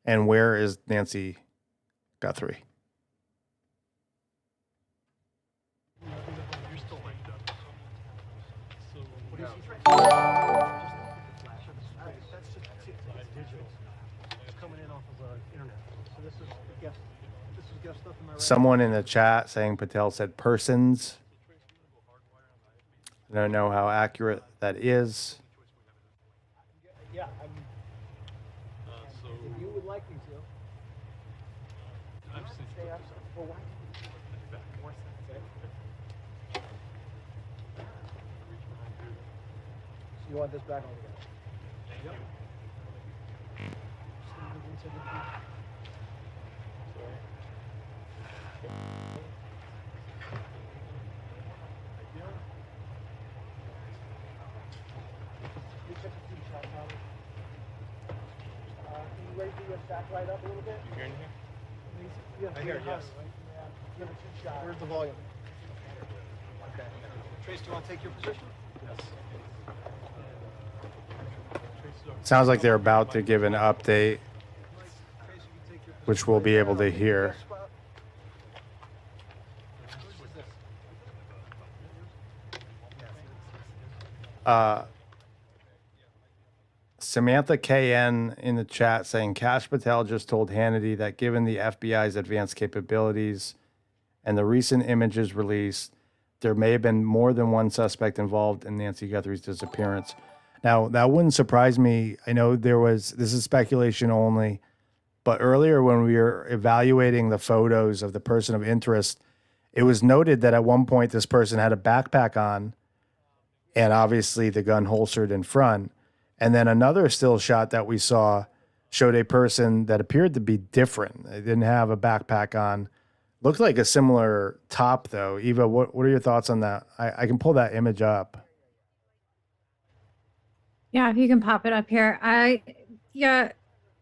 And where is Nancy Guthrie? Someone in the chat saying Patel said persons. I don't know how accurate that is. Yeah, if you would like me to. Well, why? So you want this back on again? Yep. Can you raise your stack right up a little bit? You hearing here? I hear it, yes. Give it 2 shots. Where's the volume? Okay. Trace, do you want to take your position? Yes. Sounds like they're about to give an update, which we'll be able to hear. Samantha KN in the chat saying Kash Patel just told Hannity that given the FBI's advanced capabilities and the recent images released, there may have been more than one suspect involved in Nancy Guthrie's disappearance. Now, that wouldn't surprise me. I know this is speculation only, but earlier when we were evaluating the photos of the person of interest, it was noted that at one point this person had a backpack on and obviously the gun holstered in front. And then another still shot that we saw showed a person that appeared to be different. They didn't have a backpack on. Looked like a similar top, though. Eva, what are your thoughts on that? I can pull that image up. Yeah, if you can pop it up here. I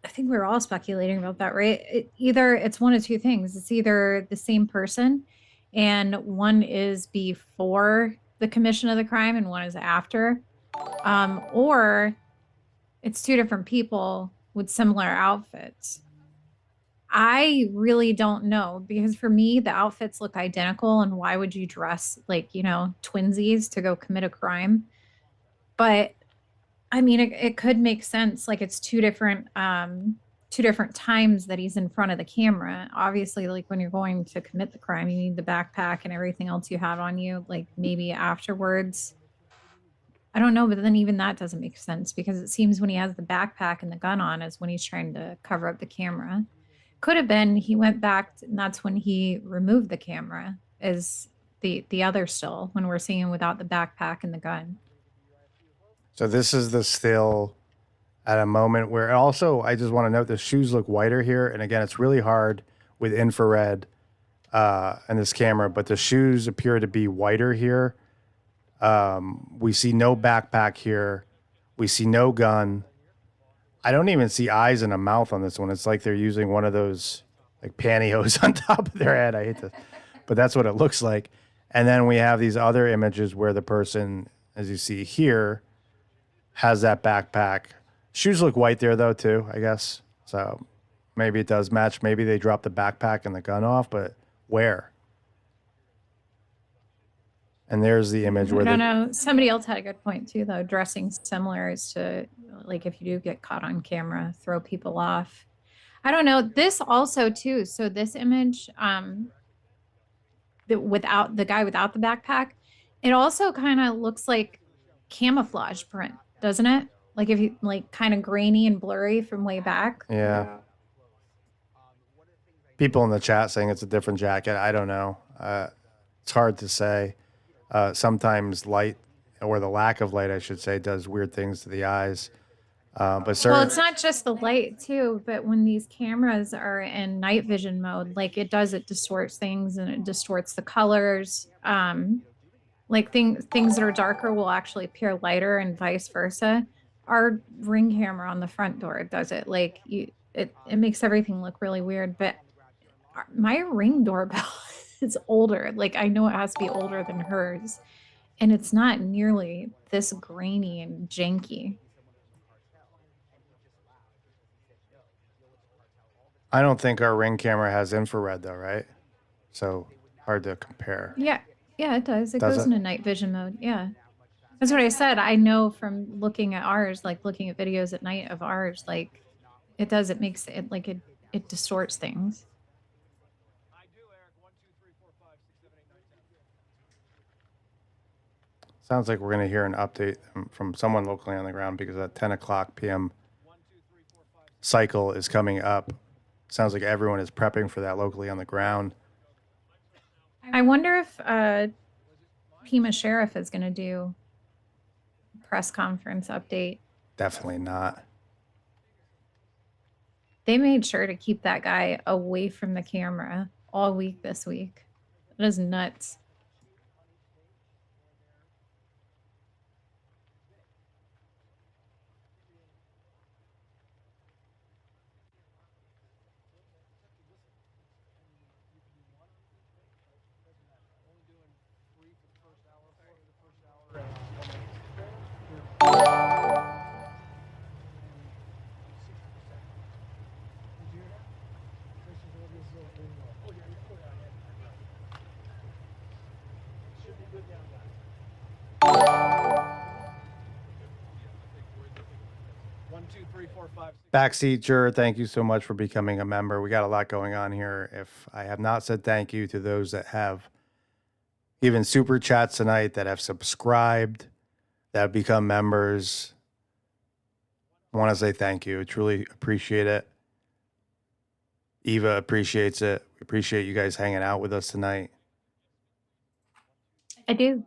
think we were all speculating about that, right? Either it's one of two things. It's either the same person and one is before the commission of the crime and one is after, or it's two different people with similar outfits. I really don't know, because for me, the outfits look identical. And why would you dress like, twinsies to go commit a crime? But I mean, it could make sense. Like it's two different times that he's in front of the camera. Obviously, like when you're going to commit the crime, you need the backpack and everything else you have on you. Like maybe afterwards, I don't know, but then even that doesn't make sense, because it seems when he has the backpack and the gun on is when he's trying to cover up the camera. Could have been he went back and that's when he removed the camera, is the other still when we're seeing him without the backpack and the gun. So this is the still at a moment where also I just want to note the shoes look whiter here. And again, it's really hard with infrared and this camera, but the shoes appear to be whiter here. We see no backpack here. We see no gun. I don't even see eyes and a mouth on this one. It's like they're using one of those like pantyhose on top of their head. I hate to, but that's what it looks like. And then we have these other images where the person, as you see here, has that backpack. Shoes look white there though too, I guess. So maybe it does match. Maybe they dropped the backpack and the gun off, but where? And there's the image where I don't know. Somebody else had a good point too, though. Dressing similar is to, like, if you do get caught on camera, throw people off. I don't know. This also too. So this image, without the guy without the backpack, it also kind of looks like camouflage print, doesn't it? Like if you like kind of grainy and blurry from way back. Yeah. People in the chat saying it's a different jacket. I don't know. It's hard to say. Sometimes light, or the lack of light, I should say, does weird things to the eyes. But well, it's not just the light too, but when these cameras are in night vision mode, like it distorts things and it distorts the colors. Like things that are darker will actually appear lighter and vice versa. Our Ring camera on the front door does it. Like it makes everything look really weird. But my Ring doorbell is older. Like I know it has to be older than hers, and it's not nearly this grainy and janky. I don't think our Ring camera has infrared though, right? So hard to compare. Yeah, it does. It goes into night vision mode. Yeah. That's what I said. I know from looking at ours, like looking at videos at night of ours, like it does. It makes it like it distorts things. Sounds like we're going to hear an update from someone locally on the ground, because that 10 o'clock p.m. cycle is coming up. Sounds like everyone is prepping for that locally on the ground. I wonder if Pima Sheriff is going to do a press conference update. Definitely not. They made sure to keep that guy away from the camera all week this week. That is nuts. Backseat juror, thank you so much for becoming a member. We got a lot going on here. If I have not said thank you to those that have given super chats tonight, that have subscribed, that have become members, I want to say thank you. I truly appreciate it. Eva appreciates it. We appreciate you guys hanging out with us tonight. I do.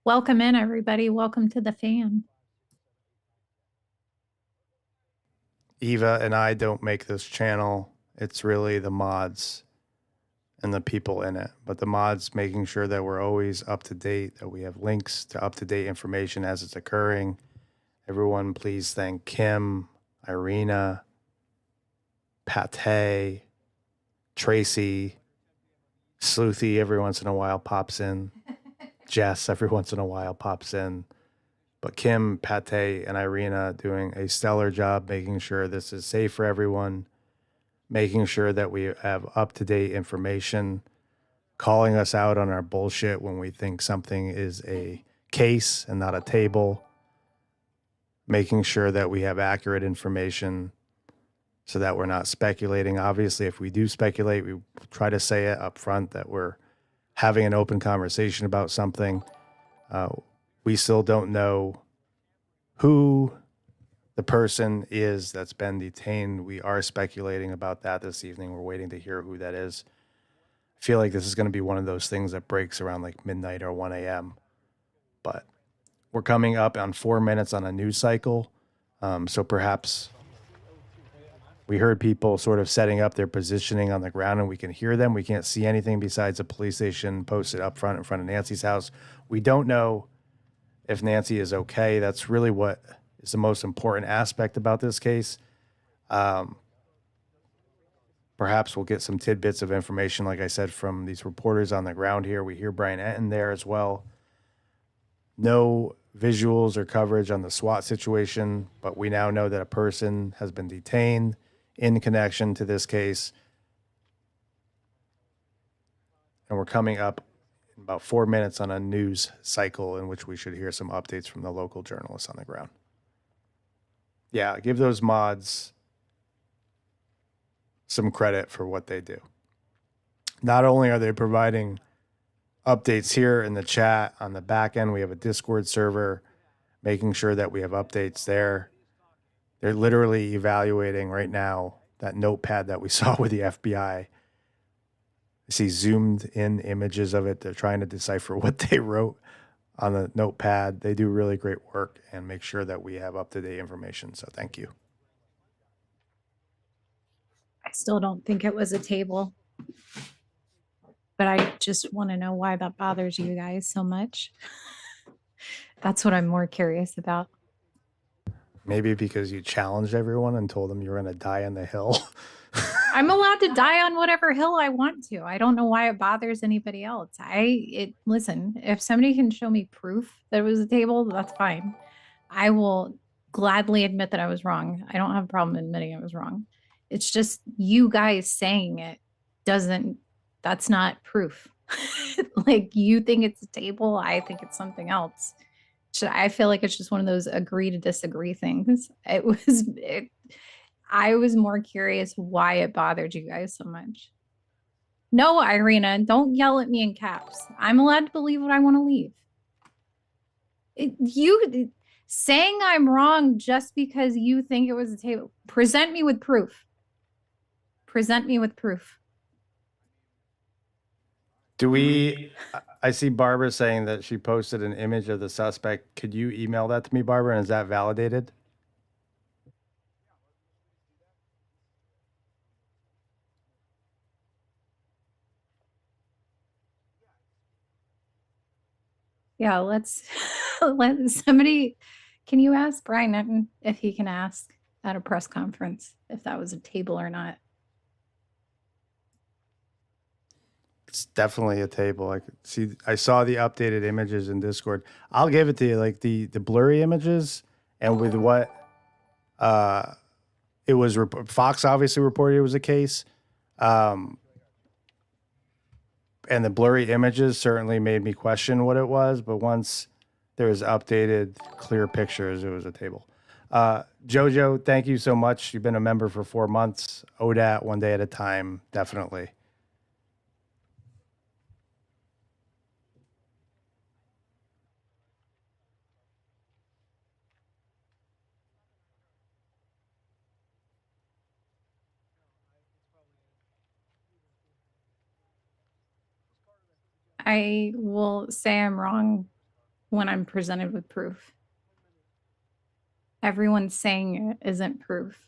Welcome in, everybody. Welcome to the fam. Eva and I don't make this channel. It's really the mods and the people in it. But the mods making sure that we're always up to date, that we have links to up-to-date information as it's occurring. Everyone, please thank Kim, Irina, Pate, Tracy, Sleuthy every once in a while pops in. Jess every once in a while pops in. But Kim, Pate, and Irina doing a stellar job making sure this is safe for everyone, making sure that we have up-to-date information, calling us out on our bullshit when we think something is a case and not a table, making sure that we have accurate information so that we're not speculating. Obviously, if we do speculate, we try to say it up front that we're having an open conversation about something. We still don't know who the person is that's been detained. We are speculating about that this evening. We're waiting to hear who that is. I feel like this is going to be one of those things that breaks around like midnight or 1 a.m. But we're coming up on 4 minutes on a news cycle. So perhaps we heard people sort of setting up their positioning on the ground and we can hear them. We can't see anything besides a police station posted up front in front of Nancy's house. We don't know if Nancy is okay. That's really what is the most important aspect about this case. Perhaps we'll get some tidbits of information, like I said, from these reporters on the ground here. We hear Brian Enton there as well. No visuals or coverage on the SWAT situation, but we now know that a person has been detained in connection to this case. And we're coming up in about 4 minutes on a news cycle in which we should hear some updates from the local journalists on the ground. Yeah, give those mods some credit for what they do. Not only are they providing updates here in the chat on the back end, we have a Discord server making sure that we have updates there. They're literally evaluating right now that notepad that we saw with the FBI. I see zoomed in images of it. They're trying to decipher what they wrote on the notepad. They do really great work and make sure that we have up-to-date information. So thank you. I still don't think it was a table. But I just want to know why that bothers you guys so much. That's what I'm more curious about. Maybe because you challenged everyone and told them you were going to die on the hill. I'm allowed to die on whatever hill I want to. I don't know why it bothers anybody else. Listen, if somebody can show me proof that it was a table, that's fine. I will gladly admit that I was wrong. I don't have a problem admitting I was wrong. It's just you guys saying it that's not proof. Like, you think it's a table, I think it's something else. I feel like it's just one of those agree to disagree things. I was more curious why it bothered you guys so much. No, Irina, don't yell at me in caps. I'm allowed to believe what I want to believe. You saying I'm wrong just because you think it was a table. Present me with proof. Present me with proof. I see Barbara saying that she posted an image of the suspect. Could you email that to me, Barbara? And is that validated? Yeah, let somebody, can you ask Brian Enton if he can ask at a press conference if that was a table or not? It's definitely a table. I saw the updated images in Discord. I'll give it to you, like the blurry images and with what it was. Fox obviously reported it was a case, and the blurry images certainly made me question what it was. But once there was updated, clear pictures, it was a table. Jojo, thank you so much. You've been a member for 4 months. ODAT, one day at a time, definitely. I will say I'm wrong when I'm presented with proof. Everyone saying it isn't proof.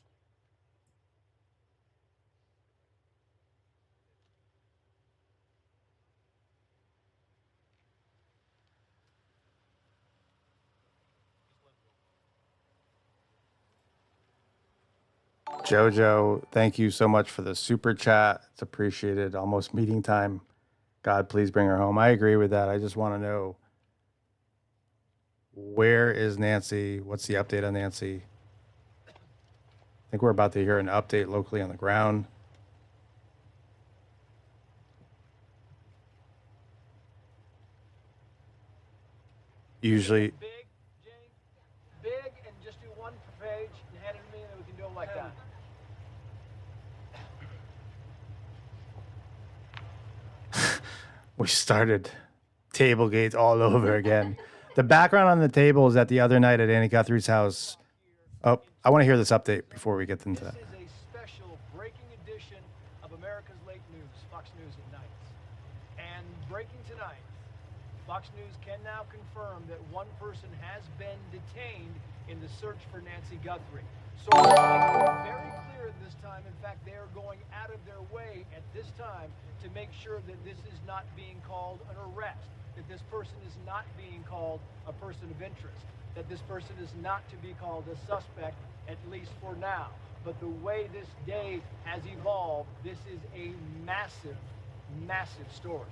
Jojo, thank you so much for the super chat. It's appreciated. Almost meeting time. God, please bring her home. I agree with that. I just want to know, where is Nancy? What's the update on Nancy? I think we're about to hear an update locally on the ground. Usually, Big, and just do one per page and hand it to me, and then we can do them like that. we started table gates all over again. The background on the table is that the other night at Annie Guthrie's house. Oh, I want to hear this update before we get into that. This is a special breaking edition of America's Late News, Fox News at night. And breaking tonight, Fox News can now confirm that one person has been detained in the search for Nancy Guthrie. Sources make it very clear this time. In fact, they are going out of their way at this time to make sure that this is not being called an arrest, that this person is not being called a person of interest, that this person is not to be called a suspect, at least for now. But the way this day has evolved, this is a massive, massive story.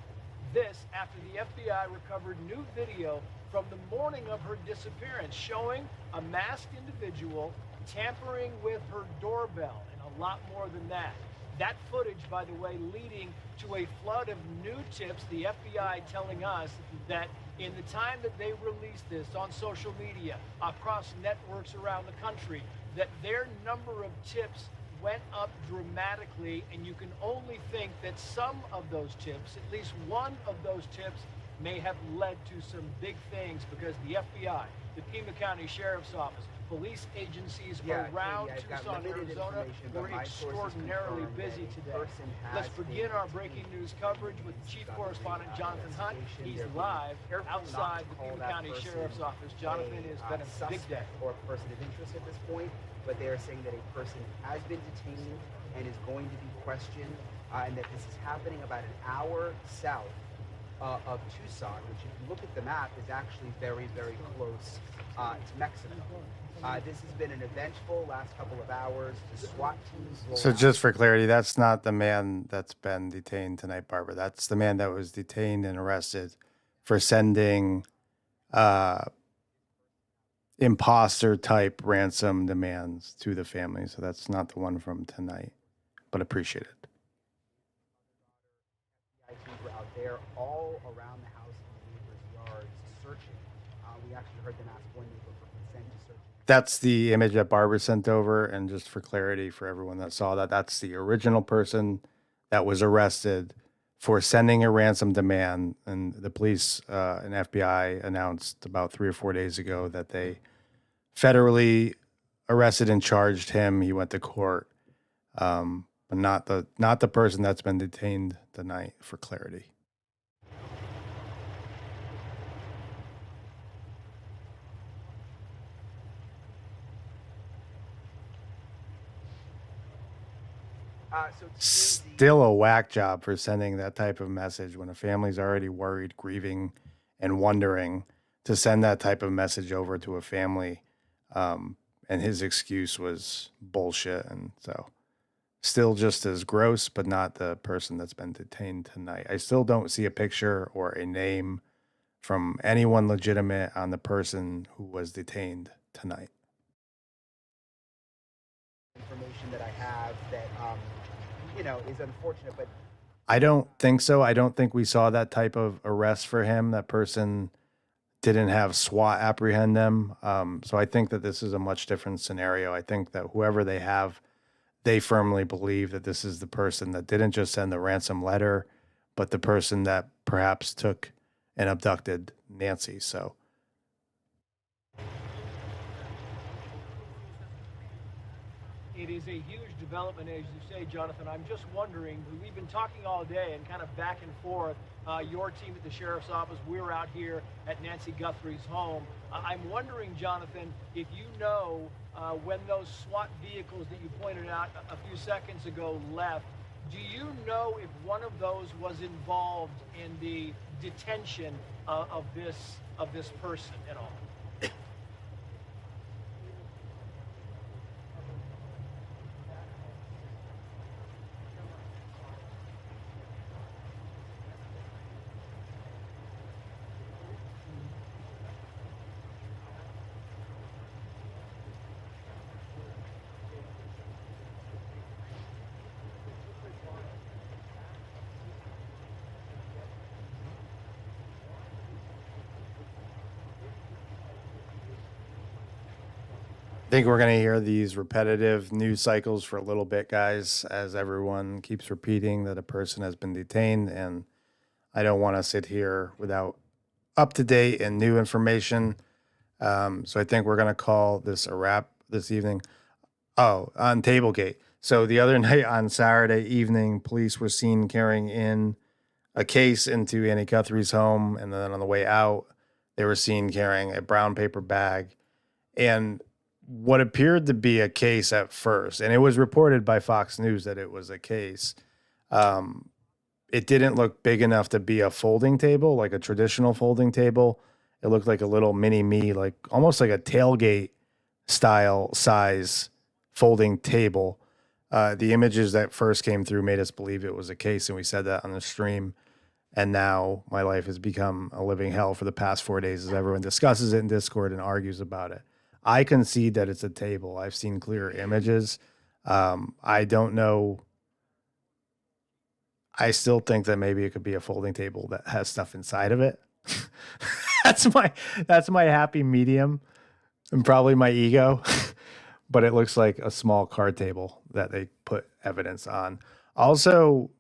This after the FBI recovered new video from the morning of her disappearance showing a masked individual tampering with her doorbell, and a lot more than that. That footage, by the way, leading to a flood of new tips, the FBI telling us that in the time that they released this on social media, across networks around the country, that their number of tips went up dramatically, and you can only think that some of those tips, at least one of those tips, may have led to some big things, because the FBI, the Pima County Sheriff's Office, police agencies around Tucson, Arizona were extraordinarily busy today. Let's begin our breaking news coverage with Chief Correspondent Jonathan Hunt. He's live outside the Pima County Sheriff's Office. Jonathan, it's been a big day. Or a person of interest at this point, but they are saying that a person has been detained and is going to be questioned, and that this is happening about an hour south of Tucson, which if you look at the map is actually very, very close to Mexico. This has been an eventful last couple of hours. The SWAT teams. So just for clarity, that's not the man that's been detained tonight, Barbara. That's the man that was detained and arrested for sending imposter type ransom demands to the family. So that's not the one from tonight, but appreciate it. Teams were out there all around the house and the neighbors' yards searching. We actually heard them ask one neighbor for consent to search. That's the image that Barbara sent over. And just for clarity for everyone that saw that, that's the original person that was arrested for sending a ransom demand. And the police and FBI announced about 3 or 4 days ago that they federally arrested and charged him. He went to court, but not the person that's been detained tonight, for clarity. Still a whack job for sending that type of message when a family's already worried, grieving, and wondering, to send that type of message over to a family. And his excuse was bullshit. And so still just as gross, but not the person that's been detained tonight. I still don't see a picture or a name from anyone legitimate on the person who was detained tonight. Information that I have that, is unfortunate, but I don't think so. I don't think we saw that type of arrest for him. That person didn't have SWAT apprehend them. So I think that this is a much different scenario. I think that whoever they have, they firmly believe that this is the person that didn't just send the ransom letter, but the person that perhaps took and abducted Nancy. So it is a huge development, as you say, Jonathan. I'm just wondering, we've been talking all day and kind of back and forth. Your team at the sheriff's office, we're out here at Nancy Guthrie's home. I'm wondering, Jonathan, if you know when those SWAT vehicles that you pointed out a few seconds ago left, do you know if one of those was involved in the detention of this person at all? I think we're going to hear these repetitive news cycles for a little bit, guys, as everyone keeps repeating that a person has been detained. And I don't want to sit here without up to date and new information. So I think we're going to call this a wrap this evening. Oh, on Tablegate. So the other night on Saturday evening, police were seen carrying in a case into Annie Guthrie's home. And then on the way out, they were seen carrying a brown paper bag and what appeared to be a case at first. And it was reported by Fox News that it was a case. It didn't look big enough to be a folding table, like a traditional folding table. It looked like a little mini me, like almost like a tailgate style size folding table. The images that first came through made us believe it was a case, and we said that on the stream. And now my life has become a living hell for the past 4 days as everyone discusses it in Discord and argues about it. I concede that it's a table. I've seen clear images. I don't know. I still think that maybe it could be a folding table that has stuff inside of it. that's my happy medium and probably my ego. But it looks like a small card table that they put evidence on. Also,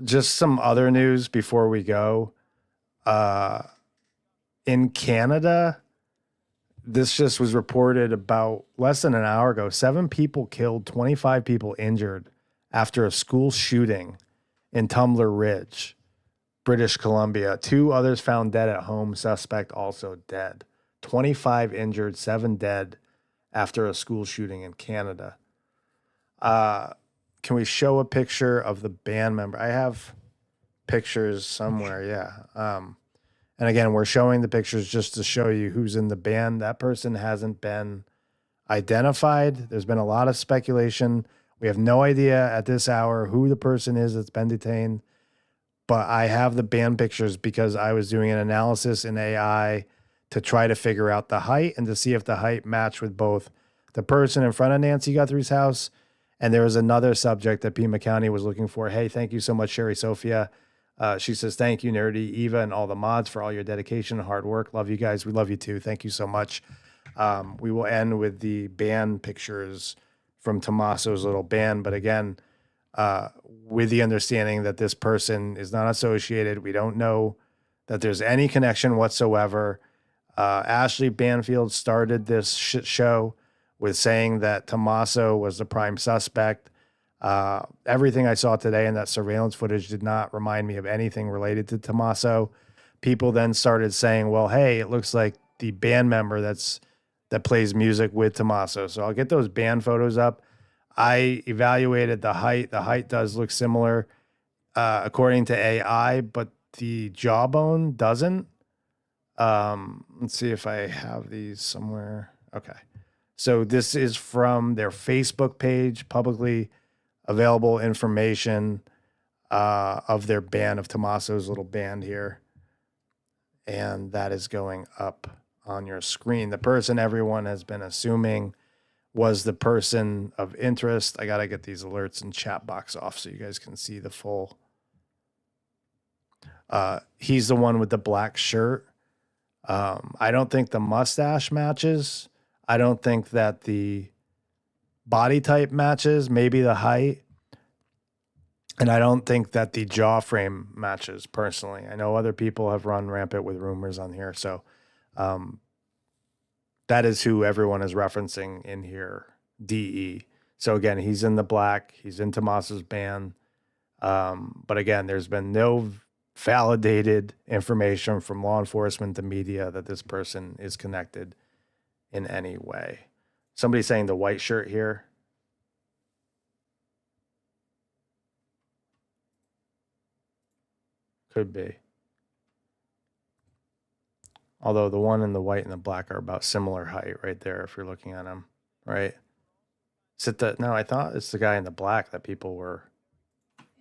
just some other news before we go. In Canada, this just was reported about less than an hour ago. 7 people killed, 25 people injured after a school shooting in Tumbler Ridge, British Columbia. 2 others found dead at home. Suspect also dead. 25 injured, 7 dead after a school shooting in Canada. Can we show a picture of the band member? I have pictures somewhere. Yeah. And again, we're showing the pictures just to show you who's in the band. That person hasn't been identified. There's been a lot of speculation. We have no idea at this hour who the person is that's been detained. But I have the band pictures because I was doing an analysis in AI to try to figure out the height and to see if the height matched with both the person in front of Nancy Guthrie's house. And there was another subject that Pima County was looking for. Hey, thank you so much, Sherry Sophia. She says, thank you, Nerdy, Eva, and all the mods for all your dedication and hard work. Love you guys. We love you too. Thank you so much. We will end with the band pictures from Tommaso's little band. But again, with the understanding that this person is not associated. We don't know that there's any connection whatsoever. Ashley Banfield started this shit show with saying that Tommaso was the prime suspect. Everything I saw today in that surveillance footage did not remind me of anything related to Tommaso. People then started saying, well, hey, it looks like the band member that plays music with Tommaso. So I'll get those band photos up. I evaluated the height. The height does look similar according to AI, but the jawbone doesn't. Let's see if I have these somewhere. Okay. So this is from their Facebook page, publicly available information of their band, of Tommaso's little band here. And that is going up on your screen. The person everyone has been assuming was the person of interest. I got to get these alerts and chat box off so you guys can see the full. He's the one with the black shirt. I don't think the mustache matches. I don't think that the body type matches, maybe the height. And I don't think that the jaw frame matches personally. I know other people have run rampant with rumors on here. So that is who everyone is referencing in here, DE. So again, he's in the black. He's in Tomas's band. But again, there's been no validated information from law enforcement to media that this person is connected in any way. Somebody saying the white shirt here. Could be. Although the one in the white and the black are about similar height right there if you're looking at them, right? Is it the, no, I thought it's the guy in the black that people were.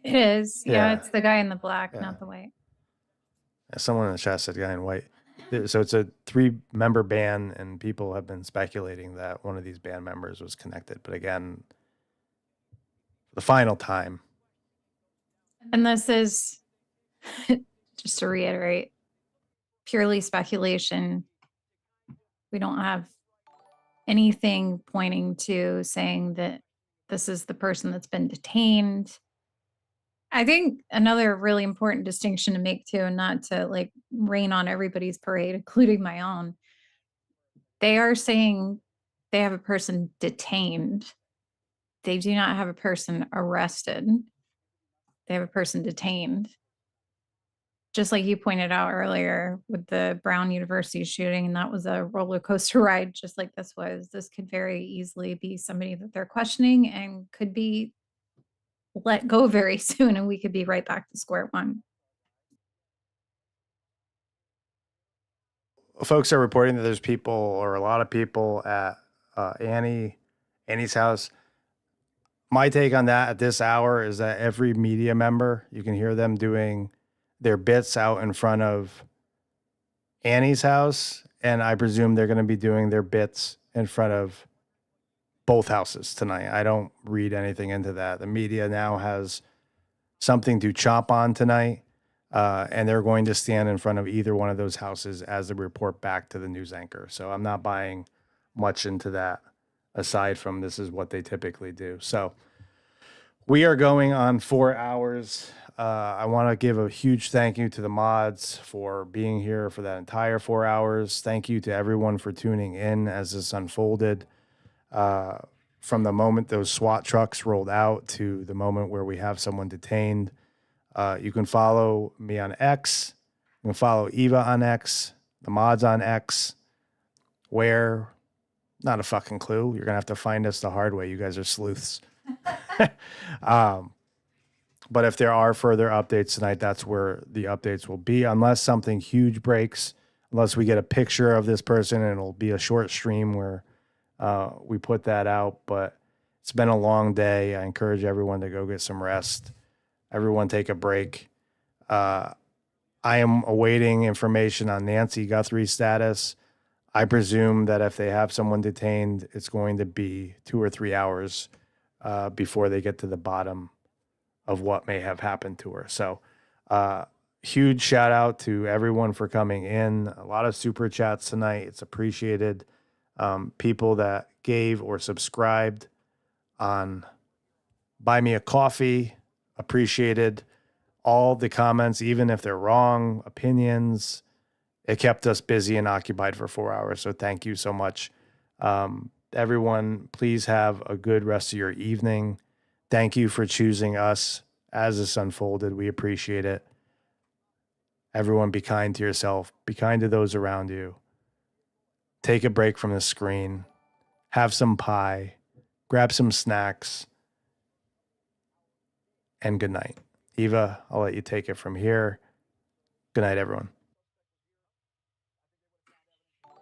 It is. Yeah, Yeah. it's the guy in the black, Yeah. not the white. Someone in the chat said guy in white. So it's a 3-member band, and people have been speculating that one of these band members was connected. But again, the final time. And this is, just to reiterate, purely speculation. We don't have anything pointing to saying that this is the person that's been detained. I think another really important distinction to make too, and not to like rain on everybody's parade, including my own, they are saying they have a person detained. They do not have a person arrested. They have a person detained. Just like you pointed out earlier with the Brown University shooting, and that was a roller coaster ride, just like this was. This could very easily be somebody that they're questioning and could be let go very soon, and we could be right back to square one. Folks are reporting that there's people, or a lot of people, at Annie's house. My take on that at this hour is that every media member, you can hear them doing their bits out in front of Annie's house, and I presume they're going to be doing their bits in front of both houses tonight. I don't read anything into that. The media now has something to chomp on tonight, and they're going to stand in front of either one of those houses as they report back to the news anchor. So I'm not buying much into that, aside from this is what they typically do. So we are going on 4 hours. I want to give a huge thank you to the mods for being here for that entire 4 hours. Thank you to everyone for tuning in as this unfolded. From the moment those SWAT trucks rolled out to the moment where we have someone detained. You can follow me on X. You can follow Eva on X, the mods on X. Where? Not a fucking clue. You're going to have to find us the hard way. You guys are sleuths. But if there are further updates tonight, that's where the updates will be, unless something huge breaks, unless we get a picture of this person, and it'll be a short stream where we put that out. But it's been a long day. I encourage everyone to go get some rest. Everyone take a break. I am awaiting information on Nancy Guthrie's status. I presume that if they have someone detained, it's going to be 2 or 3 hours before they get to the bottom of what may have happened to her. So huge shout out to everyone for coming in. A lot of super chats tonight. It's appreciated. People that gave or subscribed on Buy Me a Coffee, appreciated. All the comments, even if they're wrong, opinions, it kept us busy and occupied for 4 hours. So thank you so much. Everyone, please have a good rest of your evening. Thank you for choosing us as this unfolded. We appreciate it. Everyone, be kind to yourself. Be kind to those around you. Take a break from the screen. Have some pie. Grab some snacks. And good night. Eva, I'll let you take it from here. Good night, everyone.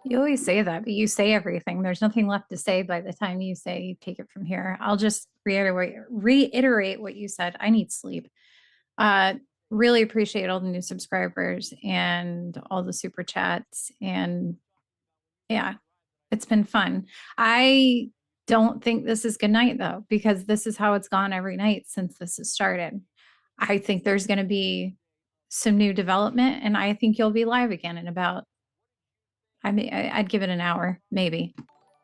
You always say that, but you say everything. There's nothing left to say by the time you say take it from here. I'll just reiterate what you said. I need sleep. Really appreciate all the new subscribers and all the super chats. And yeah, it's been fun. I don't think this is good night though, because this is how it's gone every night since this has started. I think there's going to be some new development, and I think you'll be live again in about I mean, I'd give it an hour, maybe.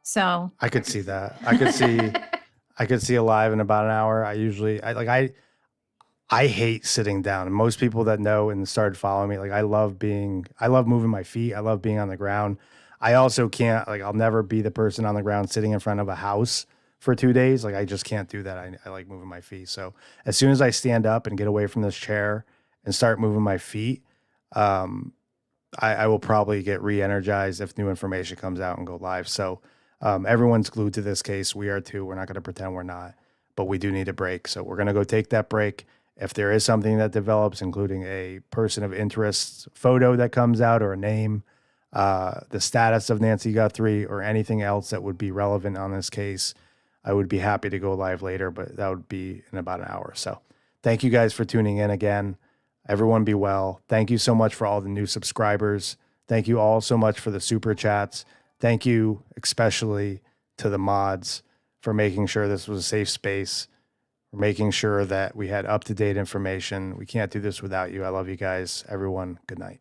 So I could see that. I could see a live in about an hour. I hate sitting down. And most people that know and started following me, like I love moving my feet. I love being on the ground. I also can't, like, I'll never be the person on the ground sitting in front of a house for 2 days. Like I just can't do that. I like moving my feet. So as soon as I stand up and get away from this chair and start moving my feet, I will probably get re-energized if new information comes out and go live. So everyone's glued to this case. We are too. We're not going to pretend we're not, but we do need a break. So we're going to go take that break. If there is something that develops, including a person of interest photo that comes out or a name, the status of Nancy Guthrie or anything else that would be relevant on this case, I would be happy to go live later, but that would be in about an hour. So thank you guys for tuning in again. Everyone be well. Thank you so much for all the new subscribers. Thank you all so much for the super chats. Thank you especially to the mods for making sure this was a safe space, for making sure that we had up-to-date information. We can't do this without you. I love you guys. Everyone, good night.